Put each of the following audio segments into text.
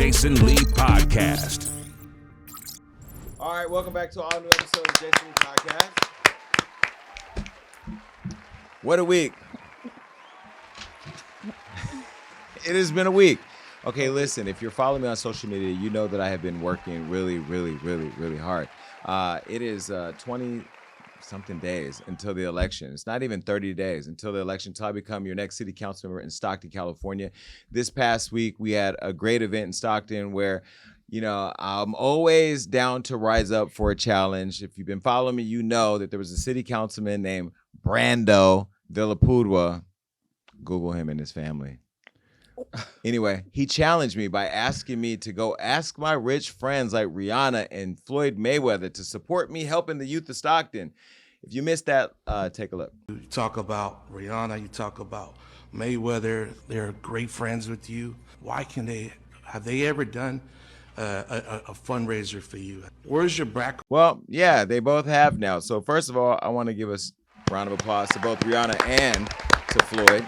Jason Lee Podcast. All right, welcome back to all new episode of Jason Lee Podcast. What a week. It has been a week. Okay, listen, if you're following me on social media, you know that I have been working really hard. It is 20-something days until the election. It's not even 30 days until the election, until I become your next city council member in Stockton, California. This past week, we had a great event in Stockton where, you know, I'm always down to rise up for a challenge. If you've been following me, you know that there was a city councilman named Brando Villapudua. Google him and his family. Anyway, he challenged me by asking me to go ask my rich friends like Rihanna and Floyd Mayweather to support me helping the youth of Stockton. If you missed that, take a look. You talk about Rihanna, you talk about Mayweather, they're great friends with you. Why have they ever done a fundraiser for you? Where's your back? Well, yeah, they both have now. So first of all, I want to give a round of applause to both Rihanna and to Floyd.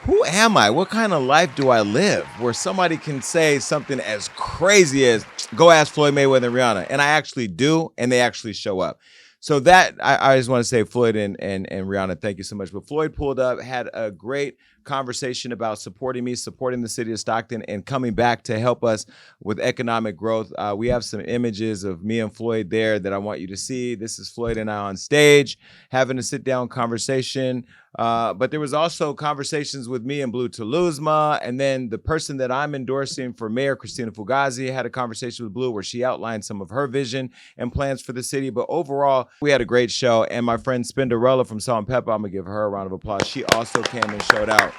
Who am I? What kind of life do I live where somebody can say something as crazy as go ask Floyd Mayweather and Rihanna? And I actually do, and they actually show up. So that, I just want to say Floyd and Rihanna, thank you so much. But Floyd pulled up, had a great conversation about supporting me, supporting the city of Stockton, and coming back to help us with economic growth. We have some images of me and Floyd there that I want you to see. This is Floyd and I on stage having a sit-down conversation. But there was also conversations with me and Blue Toulousma, and then the person that I'm endorsing for mayor, Christina Fugazi, had a conversation with Blue where she outlined some of her vision and plans for the city. But overall, we had a great show, and my friend Spinderella from Salt and Pepper, I'm gonna give her a round of applause. She also came and showed out.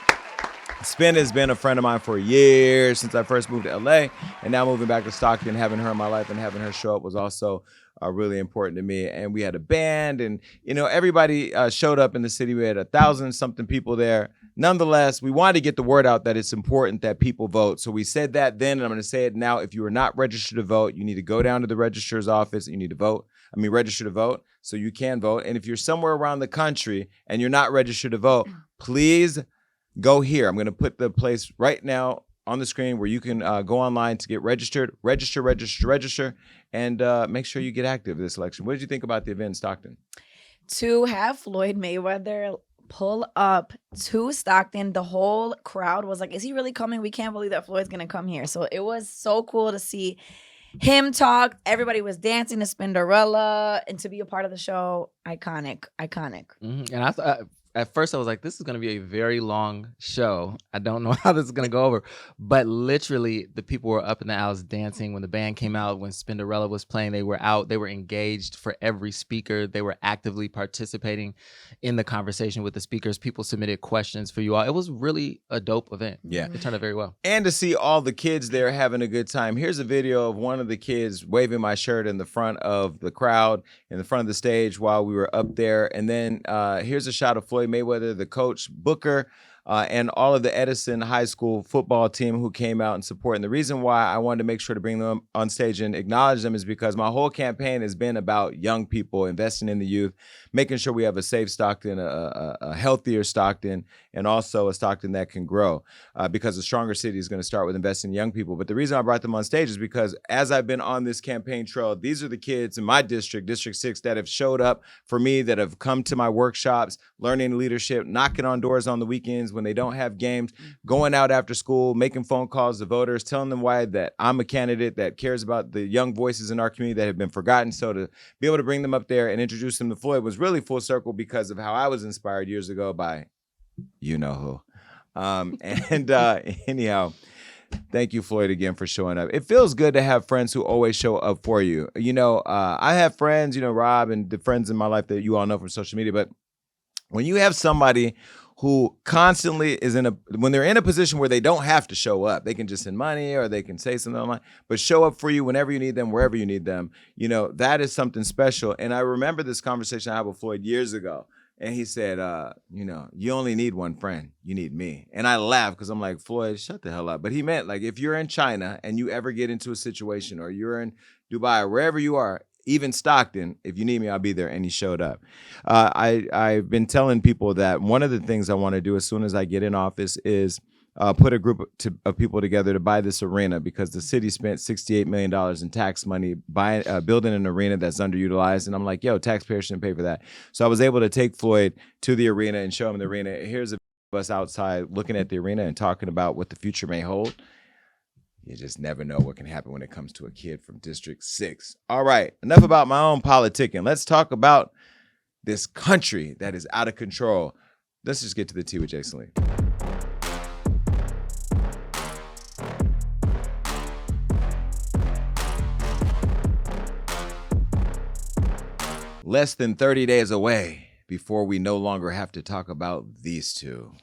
Spin has been a friend of mine for years since I first moved to LA, and now moving back to Stockton, having her in my life and having her show up was also really important to me. And we had a band, and you know, everybody showed up in the city. We had 1,000-something people there. Nonetheless, we wanted to get the word out that it's important that people vote. So we said that then, and I'm going to say it now. If you are not registered to vote, you need to go down to the registrar's office and you need to vote. Register to vote so you can vote. And if you're somewhere around the country and you're not registered to vote, please go here. I'm going to put the place right now on the screen where you can go online to get registered, register, and make sure you get active this election. What did you think about the event in Stockton? To have Floyd Mayweather pull up to Stockton, the whole crowd was like, is he really coming? We can't believe that Floyd's going to come here. So it was so cool to see him talk. Everybody was dancing to Spinderella, and to be a part of the show, iconic. Mm-hmm. And I thought, at first I was like, this is going to be a very long show. I don't know how this is going to go over. But literally, the people were up in the aisles dancing. When the band came out, when Spinderella was playing, they were out. They were engaged for every speaker. They were actively participating in the conversation with the speakers. People submitted questions for you all. It was really a dope event. Yeah. It turned out very well. And to see all the kids there having a good time. Here's a video of one of the kids waving my shirt in the front of the crowd, in the front of the stage while we were up there. And then here's a shot of Floyd Mayweather, the coach, Booker, and all of the Edison High School football team who came out and support. And the reason why I wanted to make sure to bring them on stage and acknowledge them is because my whole campaign has been about young people, investing in the youth, making sure we have a safe Stockton, a healthier Stockton, and also a Stockton that can grow, because a stronger city is going to start with investing in young people. But the reason I brought them on stage is because as I've been on this campaign trail, these are the kids in my district, District 6, that have showed up for me, that have come to my workshops, learning leadership, knocking on doors on the weekends when they don't have games, going out after school, making phone calls to voters, telling them why that I'm a candidate that cares about the young voices in our community that have been forgotten. So to be able to bring them up there and introduce them to Floyd was really full circle because of how I was inspired years ago by you know who. Anyhow, thank you, Floyd, again for showing up. It feels good to have friends who always show up for you. You know, I have friends, you know, Rob and the friends in my life that you all know from social media, but when you have somebody who constantly is when they're in a position where they don't have to show up, they can just send money or they can say something online, but show up for you whenever you need them, wherever you need them, you know, that is something special. And I remember this conversation I had with Floyd years ago. And he said, you know, you only need one friend. You need me. And I laughed because I'm like, Floyd, shut the hell up. But he meant, like, if you're in China and you ever get into a situation, or you're in Dubai or wherever you are, even Stockton, if you need me, I'll be there. And he showed up. I've been telling people that one of the things I want to do as soon as I get in office is put a group of people together to buy this arena because the city spent $68 million in tax money building an arena that's underutilized. And I'm like, yo, taxpayers shouldn't pay for that. So I was able to take Floyd to the arena and show him the arena. Here's a of us outside looking at the arena and talking about what the future may hold. You just never know what can happen when it comes to a kid from District 6. All right, enough about my own politicking. Let's talk about this country that is out of control. Let's just get to the tea with Jason Lee. Less than 30 days away before we no longer have to talk about these two,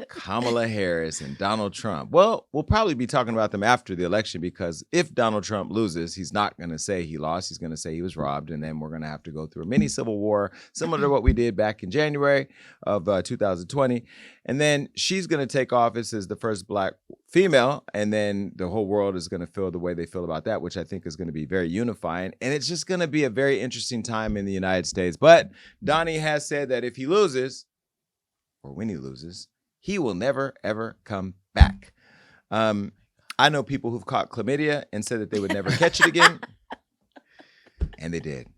Kamala Harris and Donald Trump. Well, we'll probably be talking about them after the election because if Donald Trump loses, he's not going to say he lost. He's going to say he was robbed. And then we're going to have to go through a mini civil war, similar to what we did back in January of 2020. And then she's going to take office as the first Black female. And then the whole world is going to feel the way they feel about that, which I think is going to be very unifying. And it's just going to be a very interesting time in the United States. But Donnie has said that if he loses, or when he loses, he will never, ever come back. I know people who've caught chlamydia and said that they would never catch it again. And they did.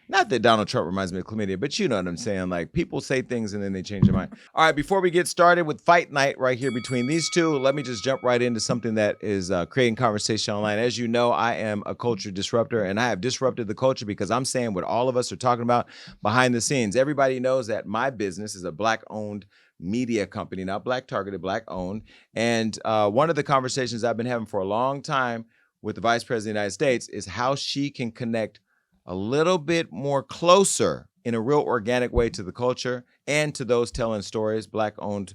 Not that Donald Trump reminds me of chlamydia, but you know what I'm saying. Like, people say things and then they change their mind. All right, before we get started with Fight Night right here between these two, let me just jump right into something that is creating conversation online. As you know, I am a culture disruptor, and I have disrupted the culture because I'm saying what all of us are talking about behind the scenes. Everybody knows that my business is a Black-owned media company, not Black targeted, Black owned. And one of the conversations I've been having for a long time with the Vice President of the United States is how she can connect a little bit more closer in a real organic way to the culture and to those telling stories, Black owned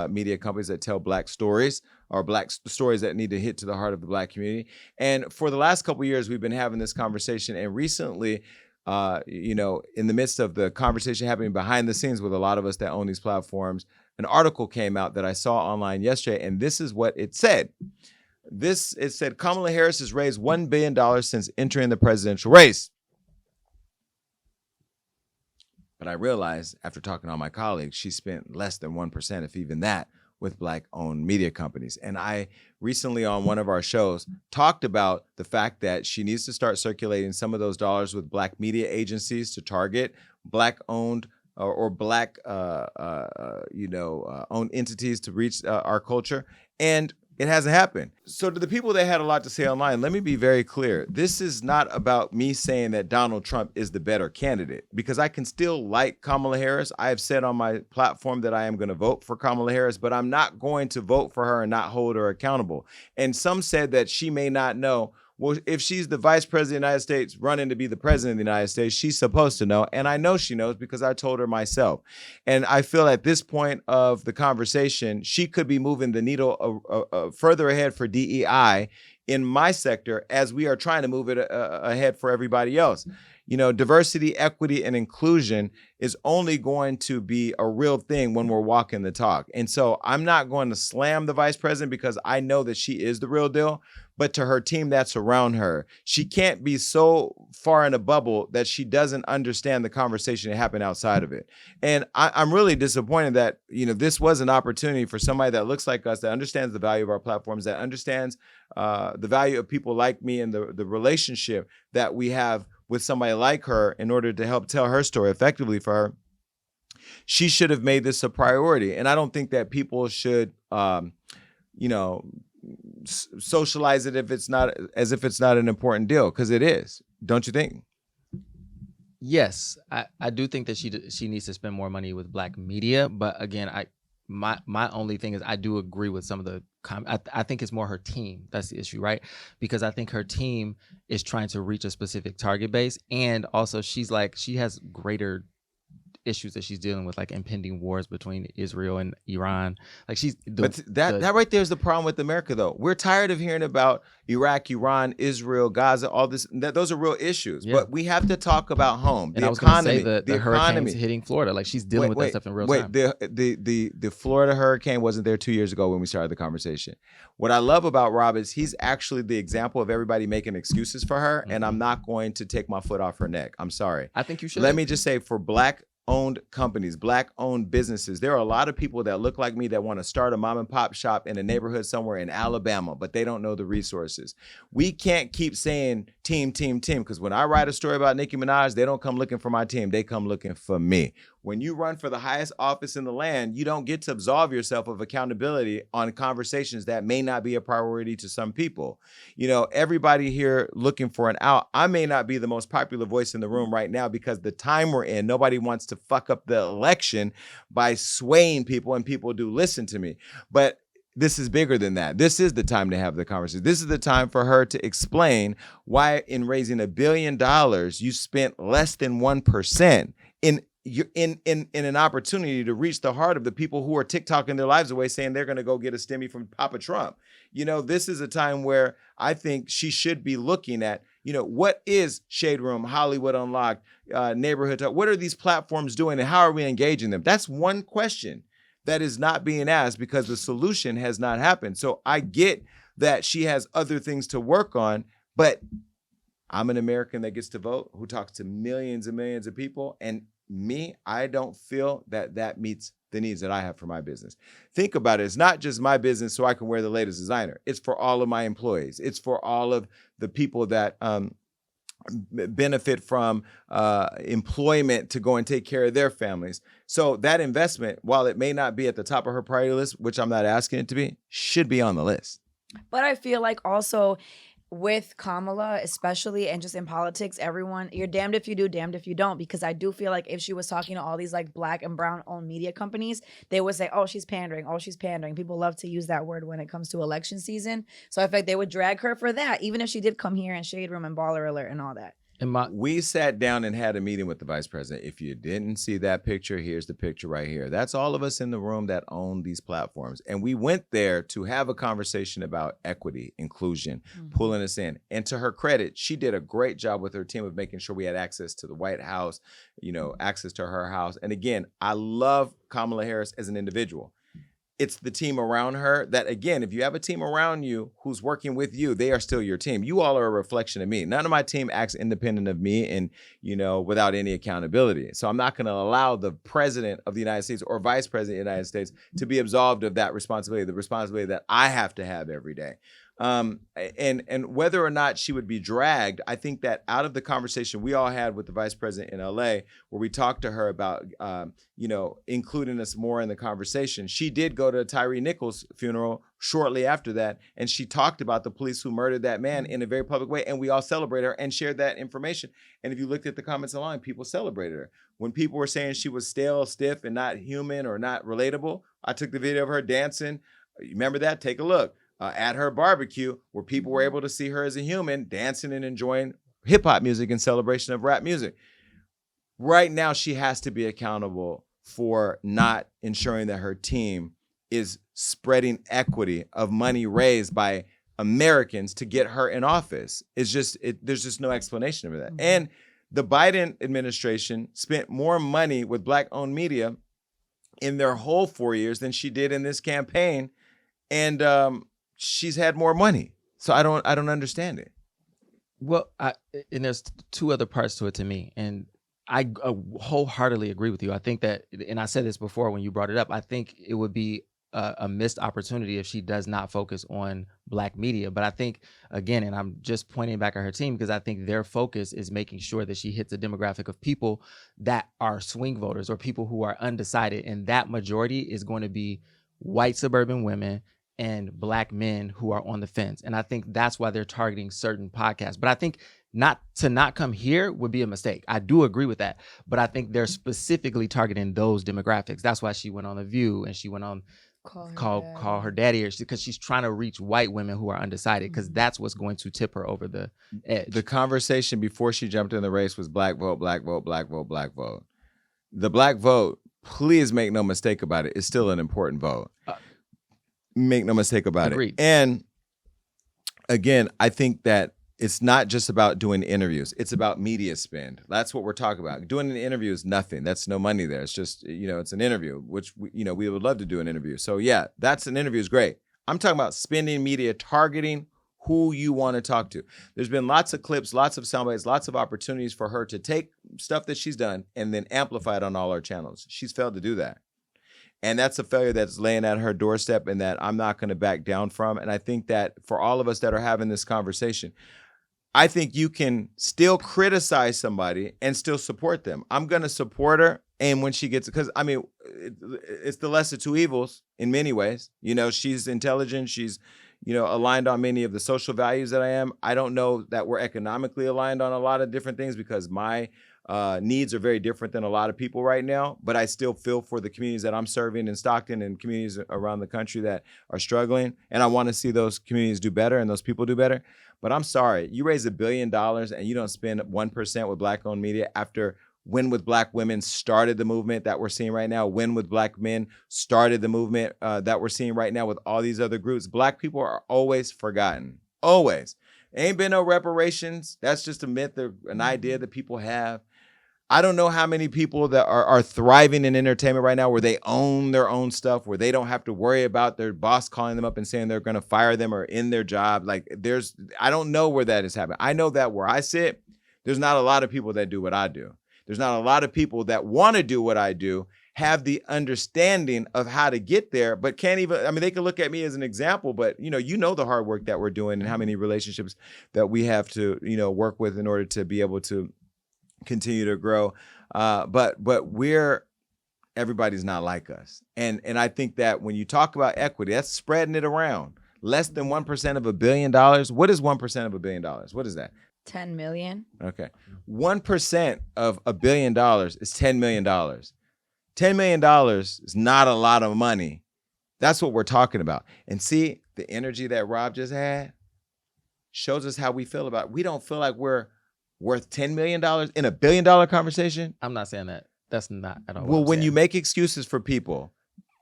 media companies that tell Black stories or Black stories that need to hit to the heart of the Black community. And for the last couple of years, we've been having this conversation. And recently, you know, in the midst of the conversation happening behind the scenes with a lot of us that own these platforms, an article came out that I saw online yesterday, and this is what it said. It said, Kamala Harris has raised $1 billion since entering the presidential race. But I realized after talking to all my colleagues, she spent less than 1%, if even that, with Black-owned media companies. And I recently on one of our shows talked about the fact that she needs to start circulating some of those dollars with Black media agencies to target Black-owned or Black, owned entities to reach our culture. And it hasn't happened. So to the people that had a lot to say online, let me be very clear. This is not about me saying that Donald Trump is the better candidate, because I can still like Kamala Harris. I have said on my platform that I am going to vote for Kamala Harris, but I'm not going to vote for her and not hold her accountable. And some said that she may not know. Well, if she's the Vice President of the United States running to be the President of the United States, she's supposed to know. And I know she knows because I told her myself. And I feel at this point of the conversation, she could be moving the needle further ahead for DEI in my sector as we are trying to move it ahead for everybody else. You know, diversity, equity, and inclusion is only going to be a real thing when we're walking the talk. And so I'm not going to slam the vice president because I know that she is the real deal. But to her team that's around her, she can't be so far in a bubble that she doesn't understand the conversation that happened outside of it. And I'm really disappointed that, you know, this was an opportunity for somebody that looks like us, that understands the value of our platforms, that understands the value of people like me and the relationship that we have with somebody like her in order to help tell her story effectively for her. She should have made this a priority. And I don't think that people should, socialize it if it's not an important deal, because it is. Don't you think? Yes, I do think that she needs to spend more money with Black media. But again, my only thing is I do agree with some of the I think it's more her team that's the issue, right? Because I think her team is trying to reach a specific target base, and also she has greater issues that she's dealing with, like impending wars between Israel and Iran. Like that right there is the problem with America, though. We're tired of hearing about Iraq, Iran, Israel, Gaza, all this. Those are real issues, but we have to talk about home, the economy, the hurricanes hitting Florida. Like she's dealing with that stuff in real time. The Florida hurricane wasn't there 2 years ago when we started the conversation. What I love about Rob is he's actually the example of everybody making excuses for her, and I'm not going to take my foot off her neck. I'm sorry. I think you should. Let me just say, for Black Black-owned companies, Black-owned businesses. There are a lot of people that look like me that want to start a mom and pop shop in a neighborhood somewhere in Alabama, but they don't know the resources. We can't keep saying team, because when I write a story about Nicki Minaj, they don't come looking for my team. They come looking for me. When you run for the highest office in the land, you don't get to absolve yourself of accountability on conversations that may not be a priority to some people. You know, everybody here looking for an out. I may not be the most popular voice in the room right now because the time we're in, nobody wants to fuck up the election by swaying people, and people do listen to me. But this is bigger than that. This is the time to have the conversation. This is the time for her to explain why in raising $1 billion, you spent less than 1% in an opportunity to reach the heart of the people who are TikToking their lives away saying they're going to go get a stimmy from Papa Trump. You know, this is a time where I think she should be looking at, you know, what is Shade Room, Hollywood Unlocked, Neighborhood Talk? What are these platforms doing and how are we engaging them? That's one question that is not being asked because the solution has not happened. So I get that she has other things to work on, but I'm an American that gets to vote, who talks to millions and millions of people, and me, I don't feel that that meets the needs that I have for my business. Think about it. It's not just my business so I can wear the latest designer. It's for all of my employees. It's for all of the people that benefit from employment to go and take care of their families. So that investment, while it may not be at the top of her priority list, which I'm not asking it to be, should be on the list. But I feel like also with Kamala, especially, and just in politics, everyone, you're damned if you do, damned if you don't, because I do feel like if she was talking to all these like Black and brown owned media companies, they would say, oh, she's pandering. Oh, she's pandering. People love to use that word when it comes to election season. So I feel like they would drag her for that, even if she did come here in Shade Room and Baller Alert and all that. We sat down and had a meeting with the vice president. If you didn't see that picture, here's the picture right here. That's all of us in the room that own these platforms. And we went there to have a conversation about equity, inclusion, pulling us in. And to her credit, she did a great job with her team of making sure we had access to the White House, you know, access to her house. And again, I love Kamala Harris as an individual. It's the team around her that, again, if you have a team around you who's working with you, they are still your team. You all are a reflection of me. None of my team acts independent of me and, you know, without any accountability. So I'm not going to allow the president of the United States or vice president of the United States to be absolved of that responsibility, the responsibility that I have to have every day. And whether or not she would be dragged, I think that out of the conversation we all had with the vice president in LA, where we talked to her about, you know, including us more in the conversation, she did go to Tyree Nichols' funeral shortly after that. And she talked about the police who murdered that man in a very public way. And we all celebrated her and shared that information. And if you looked at the comments online, people celebrated her. When people were saying she was stale, stiff, and not human or not relatable, I took the video of her dancing. Remember that? Take a look. At her barbecue, where people were able to see her as a human dancing and enjoying hip hop music in celebration of rap music. Right now, she has to be accountable for not ensuring that her team is spreading equity of money raised by Americans to get her in office. It's just, there's just no explanation of that. And the Biden administration spent more money with Black-owned media in their whole 4 years than she did in this campaign. And she's had more money. So I don't understand it. Well, and there's two other parts to it to me. And I wholeheartedly agree with you. I think that, and I said this before when you brought it up, I think it would be a missed opportunity if she does not focus on Black media. But I think, again, and I'm just pointing back at her team, because I think their focus is making sure that she hits a demographic of people that are swing voters or people who are undecided. And that majority is going to be white suburban women and Black men who are on the fence. And I think that's why they're targeting certain podcasts. But I think not come here would be a mistake. I do agree with that. But I think they're specifically targeting those demographics. That's why she went on The View and she went on Call Her Daddy, because she's trying to reach white women who are undecided, because that's what's going to tip her over the edge. The conversation before she jumped in the race was Black vote, Black vote, Black vote, Black vote. The Black vote, please make no mistake about it, is still an important vote. Make no mistake about Agreed. it. And again, I think that it's not just about doing interviews. It's about media spend. That's what we're talking about. Doing an interview is nothing. That's no money there. It's just, you know, it's an interview, which, we would love to do an interview. So yeah, that's an interview is great. I'm talking about spending media targeting who you want to talk to. There's been lots of clips, lots of sound bites, lots of opportunities for her to take stuff that she's done and then amplify it on all our channels. She's failed to do that. And that's a failure that's laying at her doorstep and that I'm not going to back down from. And I think that for all of us that are having this conversation, I think you can still criticize somebody and still support them. I'm going to support her. And when she gets, because I mean, it's the lesser two evils in many ways. You know, she's intelligent. She's, you know, aligned on many of the social values that I am. I don't know that we're economically aligned on a lot of different things because my needs are very different than a lot of people right now, but I still feel for the communities that I'm serving in Stockton and communities around the country that are struggling. And I want to see those communities do better and those people do better. But I'm sorry, you raise $1 billion and you don't spend 1% with Black-owned media after Win with Black Women started the movement that we're seeing right now. Win with Black Men started the movement that we're seeing right now with all these other groups. Black people are always forgotten, always. Ain't been no reparations. That's just a myth or an idea that people have. I don't know how many people that are thriving in entertainment right now where they own their own stuff, where they don't have to worry about their boss calling them up and saying they're going to fire them or end their job. Like I don't know where that is happening. I know that where I sit, there's not a lot of people that do what I do. There's not a lot of people that want to do what I do, have the understanding of how to get there, but can't even, I mean, they can look at me as an example, but you know the hard work that we're doing and how many relationships that we have to, work with in order to be able to continue to grow. But everybody's not like us. And I think that when you talk about equity, that's spreading it around. Less than 1% of $1 billion. What is 1% of $1 billion? What is that? 10 million. Okay. 1% of $1 billion is $10 million. $10 million is not a lot of money. That's what we're talking about. And see, the energy that Rob just had shows us how we feel about it. We don't feel like we're worth $10 million in $1 billion conversation. I'm not saying that. That's not at all. Well, when you make excuses for people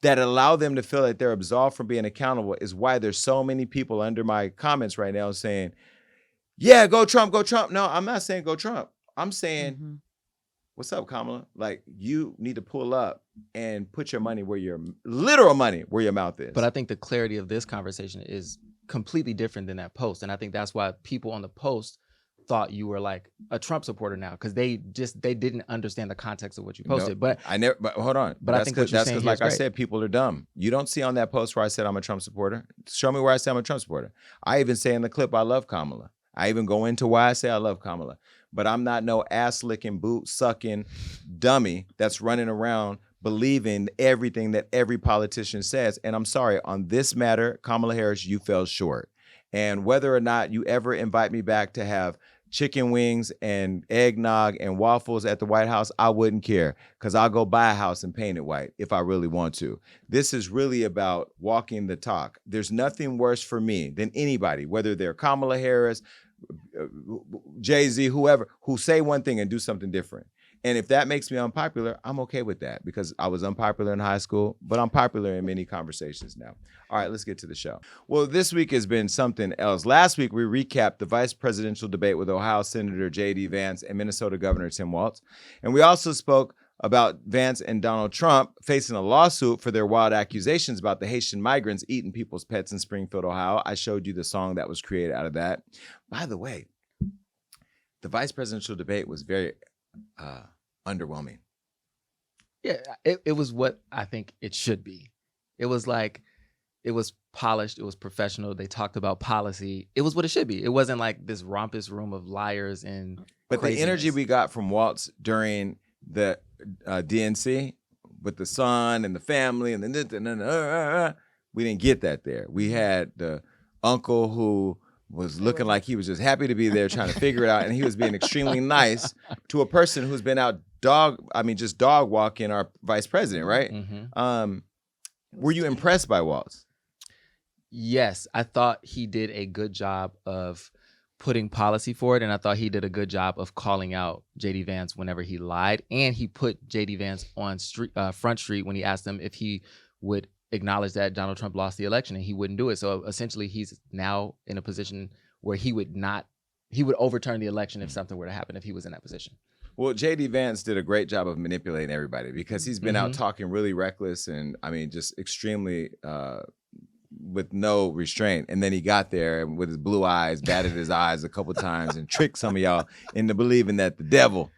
that allow them to feel like they're absolved from being accountable is why there's so many people under my comments right now saying, yeah, go Trump, go Trump. No, I'm not saying go Trump. I'm saying, what's up, Kamala? Like, you need to pull up and put your money where your literal money where your mouth is. But I think the clarity of this conversation is completely different than that post. And I think that's why people on the post thought you were like a Trump supporter now, because they didn't understand the context of what you posted. No, but hold on. But I think that's because, like I said, people are dumb. You don't see on that post where I said I'm a Trump supporter. Show me where I say I'm a Trump supporter. I even say in the clip I love Kamala. I even go into why I say I love Kamala. But I'm not no ass-licking, boot-sucking dummy that's running around believing everything that every politician says. And I'm sorry, on this matter, Kamala Harris, you fell short. And whether or not you ever invite me back to have chicken wings and eggnog and waffles at the White House, I wouldn't care, because I'll go buy a house and paint it white if I really want to. This is really about walking the talk. There's nothing worse for me than anybody, whether they're Kamala Harris, Jay-Z, whoever, who say one thing and do something different. And if that makes me unpopular, I'm okay with that, because I was unpopular in high school, but I'm popular in many conversations now. All right, let's get to the show. Well, this week has been something else. Last week, we recapped the vice presidential debate with Ohio Senator J.D. Vance and Minnesota Governor Tim Walz. And we also spoke about Vance and Donald Trump facing a lawsuit for their wild accusations about the Haitian migrants eating people's pets in Springfield, Ohio. I showed you the song that was created out of that. By the way, the vice presidential debate was very underwhelming. Yeah, it was what I think it should be. It was polished, it was professional. They talked about policy. It was what it should be. It wasn't like this rompous room of liars and But craziness. The energy we got from Waltz during the DNC with the son and the family and we didn't get that there. We had the uncle who was looking like he was just happy to be there trying to figure it out, and he was being extremely nice to a person who's been out dog walking our vice president, right? Mm-hmm. Were you impressed by Waltz? Yes, I thought he did a good job of putting policy forward, and I thought he did a good job of calling out J.D. Vance whenever he lied, and he put J.D. Vance on Front Street when he asked him if he would acknowledge that Donald Trump lost the election, and he wouldn't do it. So essentially, he's now in a position where he would overturn the election if something were to happen if he was in that position. Well, J.D. Vance did a great job of manipulating everybody, because he's been out talking really reckless and, I mean, just extremely with no restraint. And then he got there and with his blue eyes, batted his eyes a couple times and tricked some of y'all into believing that the devil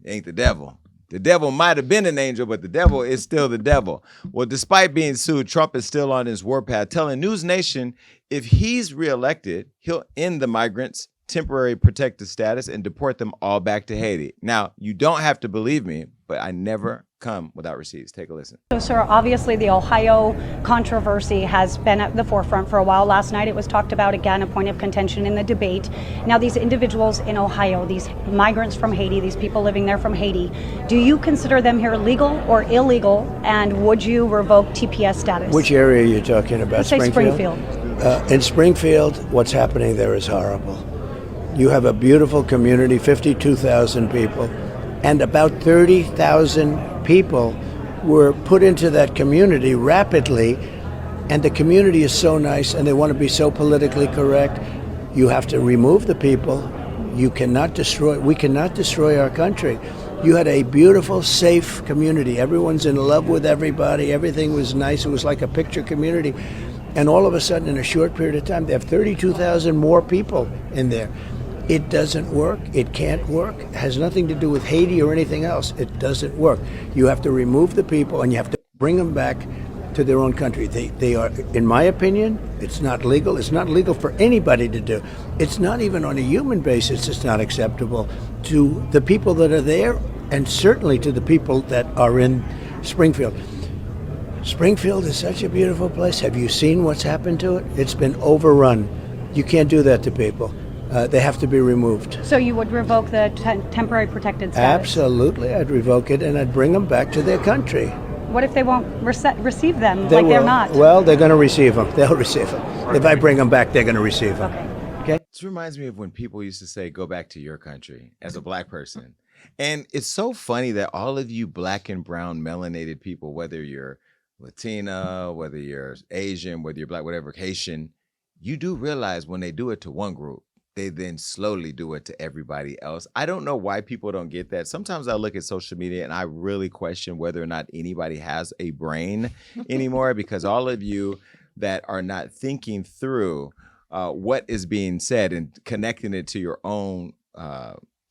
ain't the devil. The devil might have been an angel, but the devil is still the devil. Well, despite being sued, Trump is still on his warpath, telling News Nation if he's reelected, he'll end the migrants' temporary protected status and deport them all back to Haiti. Now, you don't have to believe me, but I never come without receipts. Take a listen. So, sir, obviously the Ohio controversy has been at the forefront for a while. Last night it was talked about again, a point of contention in the debate. Now, these individuals in Ohio, these migrants from Haiti, these people living there from Haiti, do you consider them here legal or illegal? And would you revoke TPS status? Which area are you talking about? Let's say Springfield. In Springfield, what's happening there is horrible. You have a beautiful community, 52,000 people, and about 30,000 people were put into that community rapidly, and the community is so nice and they want to be so politically correct. You have to remove the people. We cannot destroy our country. You had a beautiful, safe community. Everyone's in love with everybody. Everything was nice. It was like a picture community. And all of a sudden, in a short period of time, they have 32,000 more people in there. It doesn't work. It can't work. It has nothing to do with Haiti or anything else. It doesn't work. You have to remove the people and you have to bring them back to their own country. They are, in my opinion, it's not legal. It's not legal for anybody to do. It's not even on a human basis. It's not acceptable to the people that are there and certainly to the people that are in Springfield. Springfield is such a beautiful place. Have you seen what's happened to it? It's been overrun. You can't do that to people. They have to be removed. So you would revoke the temporary protected status? Absolutely. I'd revoke it and I'd bring them back to their country. What if they won't receive them They like they're will. not? Well, they're going to receive them. They'll receive them. If I bring them back, they're going to receive them. Okay. This reminds me of when people used to say, go back to your country as a black person. And it's so funny that all of you black and brown melanated people, whether you're Latina, whether you're Asian, whether you're black, whatever, Haitian, you do realize when they do it to one group, they then slowly do it to everybody else. I don't know why people don't get that. Sometimes I look at social media and I really question whether or not anybody has a brain anymore, because all of you that are not thinking through what is being said and connecting it to your own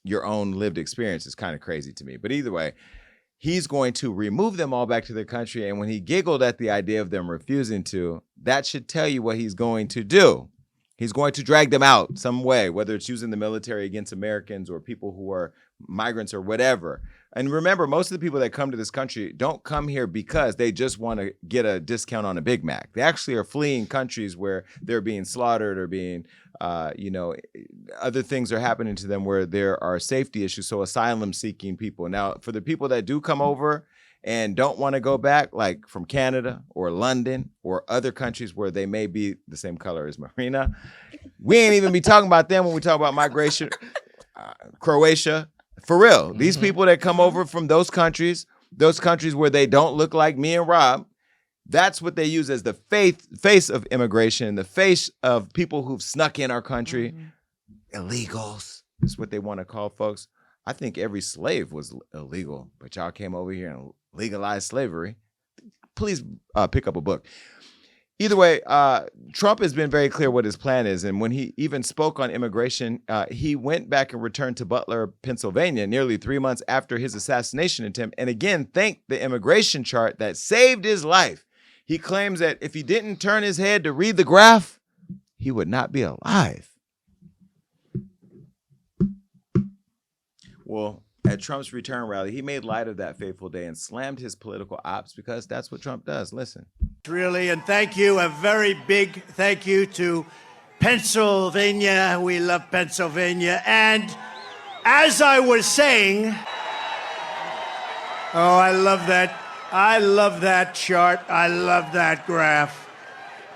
lived experience is kind of crazy to me. But either way, he's going to remove them all back to their country. And when he giggled at the idea of them refusing to, that should tell you what he's going to do. He's going to drag them out some way, whether it's using the military against Americans or people who are migrants or whatever. And remember, most of the people that come to this country don't come here because they just want to get a discount on a Big Mac. They actually are fleeing countries where they're being slaughtered or being, other things are happening to them where there are safety issues. So asylum-seeking people. Now, for the people that do come over and don't want to go back, like from Canada or London or other countries where they may be the same color as Marina, we ain't even be talking about them when we talk about migration. Croatia, for real. Mm-hmm. These people that come over from those countries where they don't look like me and Rob, that's what they use as the face of immigration, the face of people who've snuck in our country. Mm-hmm. Illegals is what they want to call folks. I think every slave was illegal, but y'all came over here and legalized slavery. Please pick up a book. Either way, Trump has been very clear what his plan is. And when he even spoke on immigration, he went back and returned to Butler, Pennsylvania, nearly 3 months after his assassination attempt. And again, thanked the immigration chart that saved his life. He claims that if he didn't turn his head to read the graph, he would not be alive. Well, at Trump's return rally, he made light of that fateful day and slammed his political ops because that's what Trump does. Listen. Really, and thank you, a very big thank you to Pennsylvania. We love Pennsylvania. And as I was saying, oh, I love that. I love that chart. I love that graph.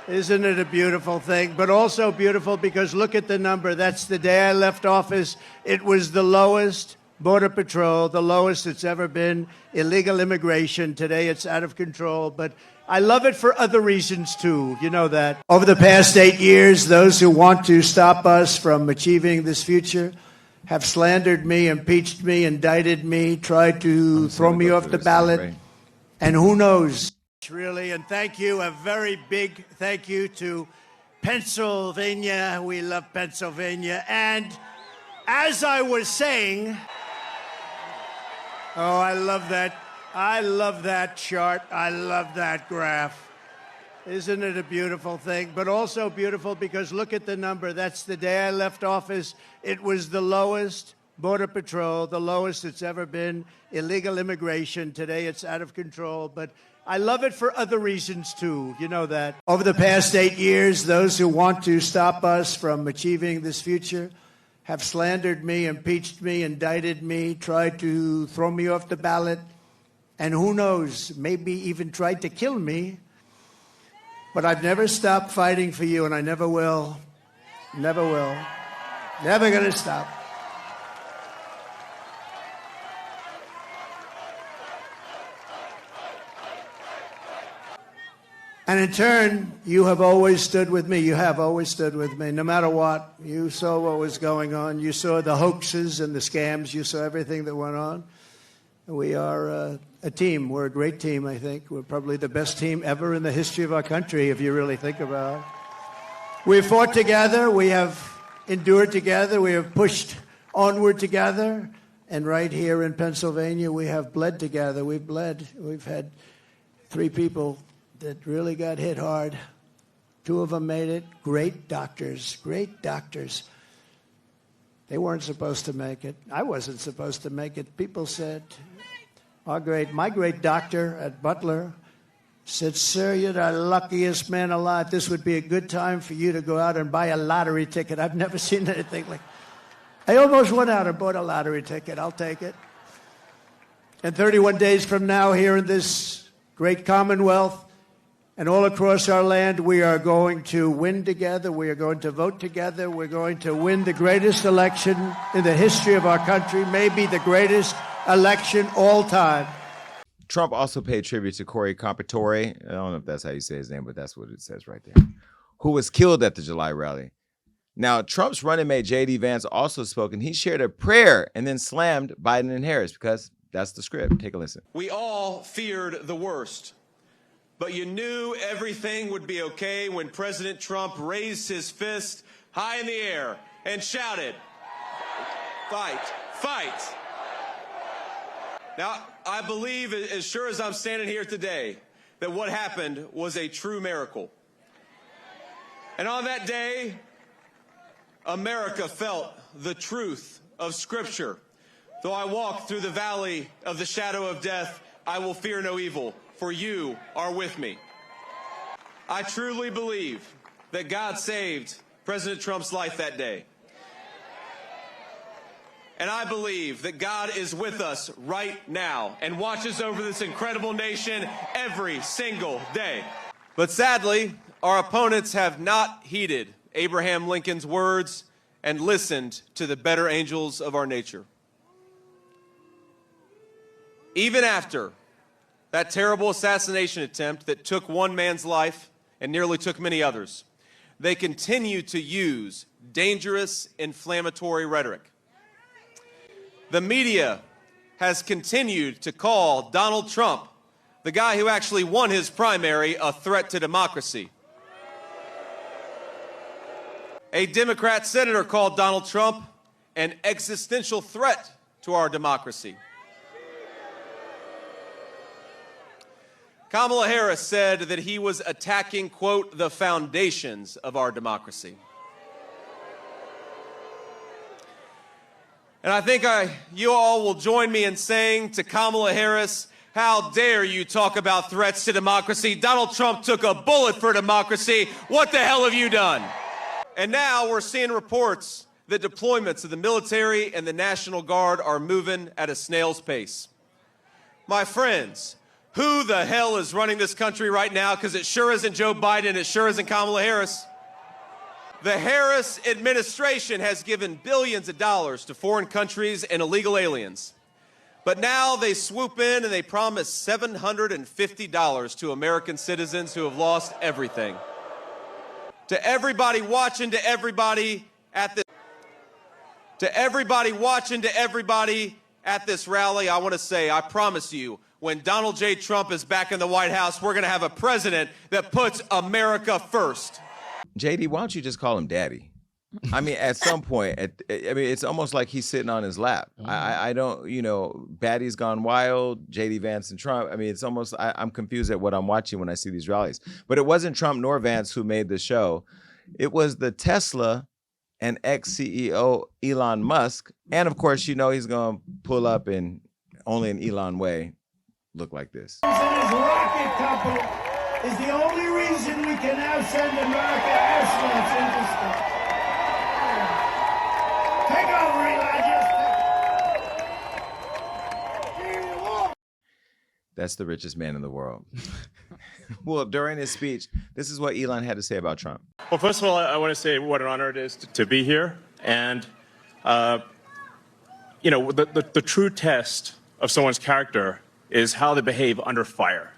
Isn't it a beautiful thing? But also beautiful because look at the number. That's the day I left office. It was the lowest. Border Patrol, the lowest it's ever been. Illegal immigration, today it's out of control. But I love it for other reasons, too. You know that. Over the past 8 years, those who want to stop us from achieving this future have slandered me, impeached me, indicted me, tried to throw me off the ballot. And who knows? Really, and thank you, a very big thank you to Pennsylvania. We love Pennsylvania. And as I was saying, oh, I love that chart. I love that graph. Isn't it a beautiful thing? But also beautiful because look at the number. That's the day I left office. It was the lowest Border Patrol, the lowest it's ever been. Illegal immigration. Today it's out of control. But I love it for other reasons, too. You know that. Over the past 8 years, those who want to stop us from achieving this future have slandered me, impeached me, indicted me, tried to throw me off the ballot, and who knows, maybe even tried to kill me. But I've never stopped fighting for you, and I never will. Never will. Never going to stop. And in turn, you have always stood with me. You have always stood with me, no matter what. You saw what was going on. You saw the hoaxes and the scams. You saw everything that went on. We are a team. We're a great team, I think. We're probably the best team ever in the history of our country, if you really think about it. We've fought together. We have endured together. We have pushed onward together. And right here in Pennsylvania, we have bled together. We've bled. We've had 3 people that really got hit hard. 2 of them made it. Great doctors. Great doctors. They weren't supposed to make it. I wasn't supposed to make it. People said, my great doctor at Butler said, "Sir, you're the luckiest man alive. This would be a good time for you to go out and buy a lottery ticket." I've never seen anything like I almost went out and bought a lottery ticket. I'll take it. And 31 days from now, here in this great Commonwealth, and all across our land, we are going to win together. We are going to vote together. We're going to win the greatest election in the history of our country, maybe the greatest election all time. Trump also paid tribute to Corey Compatore. I don't know if that's how you say his name, but that's what it says right there. Who was killed at the July rally. Now, Trump's running mate, J.D. Vance, also spoke, and he shared a prayer and then slammed Biden and Harris because that's the script. Take a listen. We all feared the worst. But you knew everything would be okay when President Trump raised his fist high in the air and shouted, "Fight, fight." Now, I believe, as sure as I'm standing here today, that what happened was a true miracle. And on that day, America felt the truth of Scripture. Though I walk through the valley of the shadow of death, I will fear no evil, for you are with me. I truly believe that God saved President Trump's life that day. And I believe that God is with us right now and watches over this incredible nation every single day. But sadly, our opponents have not heeded Abraham Lincoln's words and listened to the better angels of our nature. Even after that terrible assassination attempt that took one man's life and nearly took many others, they continue to use dangerous, inflammatory rhetoric. The media has continued to call Donald Trump, the guy who actually won his primary, a threat to democracy. A Democrat senator called Donald Trump an existential threat to our democracy. Kamala Harris said that he was attacking, quote, the foundations of our democracy. And I think you all will join me in saying to Kamala Harris, how dare you talk about threats to democracy? Donald Trump took a bullet for democracy. What the hell have you done? And now we're seeing reports that deployments of the military and the National Guard are moving at a snail's pace. My friends, who the hell is running this country right now? Because it sure isn't Joe Biden, it sure isn't Kamala Harris. The Harris administration has given billions of dollars to foreign countries and illegal aliens. But now they swoop in and they promise $750 to American citizens who have lost everything. To everybody watching, to everybody at this rally, I want to say, I promise you, when Donald J. Trump is back in the White House, we're going to have a president that puts America first. JD, why don't you just call him daddy? I mean, at some point, it's almost like he's sitting on his lap. I don't, Batty's gone wild, JD Vance and Trump. I mean, it's almost, I'm confused at what I'm watching when I see these rallies. But it wasn't Trump nor Vance who made the show. It was the Tesla and ex-CEO Elon Musk. And of course, he's going to pull up in only an Elon way, look like this. His rocket company is the only reason we can now send America astronauts into space. Take over, Elijah. That's the richest man in the world. Well, during his speech, this is what Elon had to say about Trump. Well, first of all, I want to say what an honor it is to be here. And, the true test of someone's character is how they behave under fire.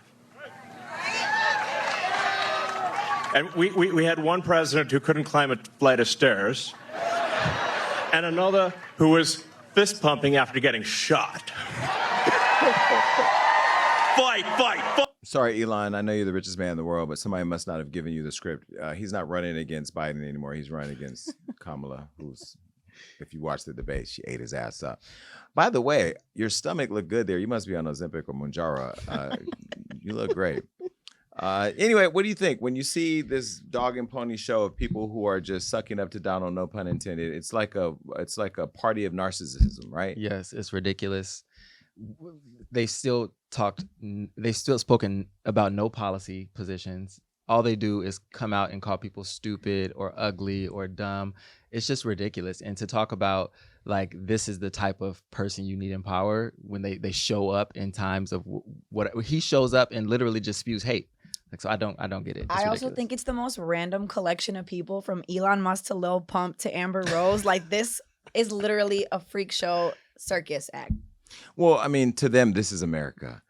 And we had one president who couldn't climb a flight of stairs, and another who was fist pumping after getting shot. Fight. Sorry, Elon, I know you're the richest man in the world, but somebody must not have given you the script. He's not running against Biden anymore. He's running against Kamala, who's, if you watch the debate, she ate his ass up. By the way, your stomach looked good there. You must be on Ozempic or Mounjaro. You look great. Anyway, what do you think when you see this dog and pony show of people who are just sucking up to Donald, no pun intended? It's like a party of narcissism, right? Yes, it's ridiculous. They still spoken about no policy positions. All they do is come out and call people stupid or ugly or dumb. It's just ridiculous. And to talk about like this is the type of person you need in power when they show up in times of what he shows up and literally just spews hate. Like, so I don't get it. It's I also ridiculous. think it's the most random collection of people, from Elon Musk to Lil Pump to Amber Rose. Like, this is literally a freak show circus act. Well, I mean, to them, this is America.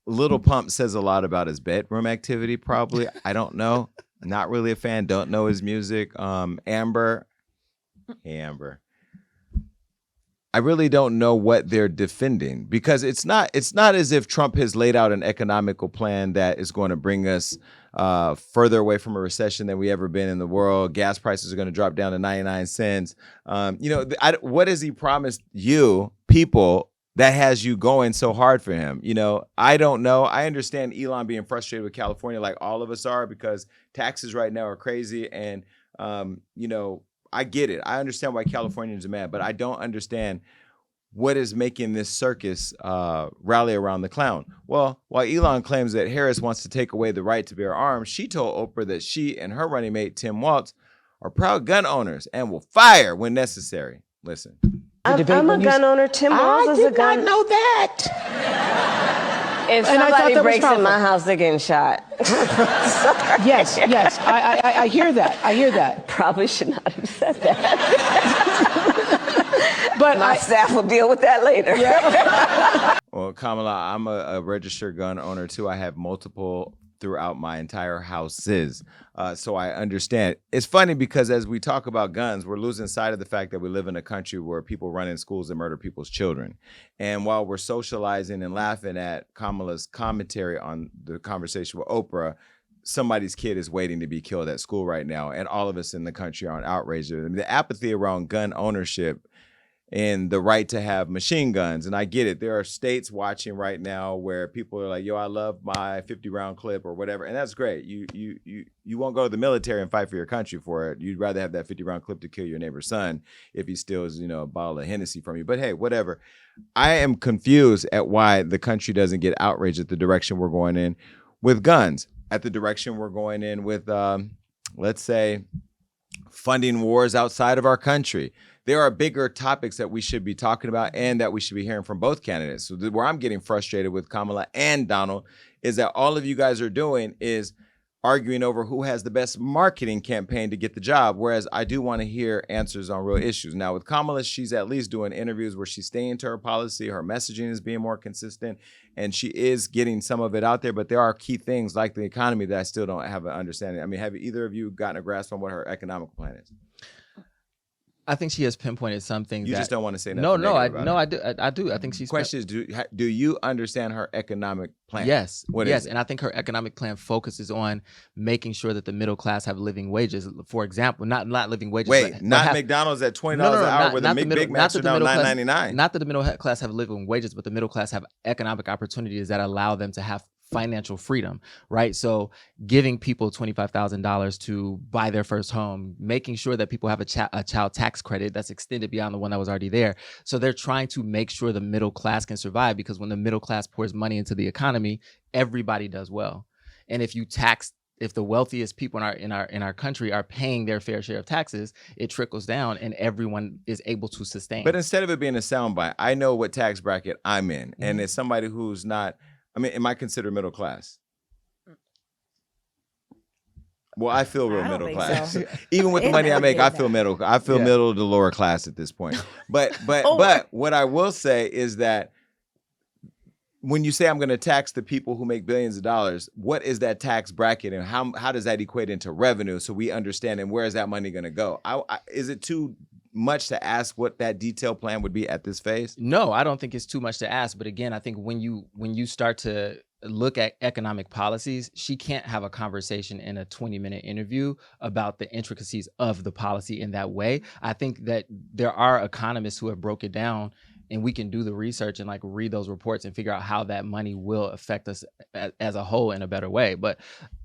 Little Pump says a lot about his bedroom activity, probably. I don't know. Not really a fan. Don't know his music. Amber. Hey, Amber. I really don't know what they're defending, because it's not as if Trump has laid out an economical plan that is going to bring us further away from a recession than we ever been in the world. Gas prices are going to drop down to 99 cents. What has he promised you people that has you going so hard for him? I don't know. I understand Elon being frustrated with California, like all of us are, because taxes right now are crazy. And, I get it. I understand why Californians are mad, but I don't understand what is making this circus rally around the clown. Well, while Elon claims that Harris wants to take away the right to bear arms, she told Oprah that she and her running mate, Tim Walz, are proud gun owners and will fire when necessary. Listen. I'm a gun owner. Tim Walz is a gun. I did not know that. If somebody breaks in my house, they're getting shot. Yes, I hear that. Probably should not have said that. But my staff will deal with that later. Yeah. Well, Kamala, I'm a registered gun owner too. I have multiple throughout my entire houses. So I understand. It's funny because as we talk about guns, we're losing sight of the fact that we live in a country where people run in schools and murder people's children. And while we're socializing and laughing at Kamala's commentary on the conversation with Oprah, somebody's kid is waiting to be killed at school right now. And all of us in the country are outraged. I mean, the apathy around gun ownership and the right to have machine guns. And I get it. There are states watching right now where people are like, yo, I love my 50-round clip or whatever. And that's great. You won't go to the military and fight for your country for it. You'd rather have that 50-round clip to kill your neighbor's son if he steals, a bottle of Hennessy from you. But hey, whatever. I am confused at why the country doesn't get outraged at the direction we're going in with guns, at the direction we're going in with, let's say, funding wars outside of our country. There are bigger topics that we should be talking about and that we should be hearing from both candidates. So where I'm getting frustrated with Kamala and Donald is that all of you guys are doing is arguing over who has the best marketing campaign to get the job, whereas I do want to hear answers on real issues. Now with Kamala, she's at least doing interviews where she's staying to her policy, her messaging is being more consistent, and she is getting some of it out there, but there are key things like the economy that I still don't have an understanding. I mean, have either of you gotten a grasp on what her economic plan is? I think she has pinpointed something. You that, just don't want to say nothing. I do. I think she's. Question is, do you understand her economic plan? Yes. What yes, is it? And I think her economic plan focuses on making sure that the middle class have living wages. For example, not living wages. Wait, not McDonald's at $20 an hour where the Big Macs are now $9.99. Not that the middle class have living wages, but the middle class have economic opportunities that allow them to have financial freedom, right? So giving people $25,000 to buy their first home, making sure that people have a child tax credit that's extended beyond the one that was already there. So they're trying to make sure the middle class can survive, because when the middle class pours money into the economy, everybody does well. And if the wealthiest people in our country are paying their fair share of taxes, it trickles down and everyone is able to sustain. But instead of it being a soundbite, I know what tax bracket I'm in, and it's somebody who's not. I mean, am I considered middle class? Well, I feel real middle class. So. Even with the money I make, I feel middle. I feel middle to lower class at this point. But what I will say is that when you say I'm going to tax the people who make billions of dollars, what is that tax bracket, and how does that equate into revenue, so we understand, and where is that money going to go? Is it too much to ask what that detailed plan would be at this phase? No, I don't think it's too much to ask. But again, I think when you start to look at economic policies, she can't have a conversation in a 20-minute interview about the intricacies of the policy in that way. I think that there are economists who have broke it down, and we can do the research and like read those reports and figure out how that money will affect us as a whole in a better way. But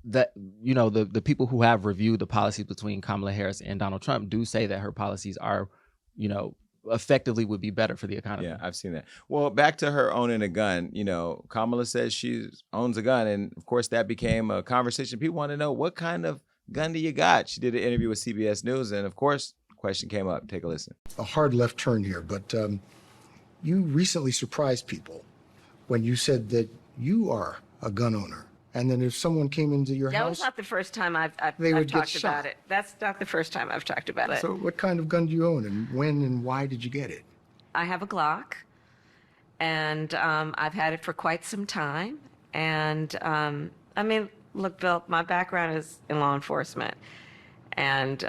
that, the people who have reviewed the policies between Kamala Harris and Donald Trump do say that her policies are, effectively would be better for the economy. Yeah, I've seen that. Well, back to her owning a gun. Kamala says she owns a gun, and of course that became a conversation. People want to know, what kind of gun do you got? She did an interview with CBS News, and of course, the question came up. Take a listen. A hard left turn here, but you recently surprised people when you said that you are a gun owner. And then if someone came into your house... That was not the first time I've talked about it. That's not the first time I've talked about it. So what kind of gun do you own, and when and why did you get it? I have a Glock, and I've had it for quite some time. And I mean, look, Bill, my background is in law enforcement. And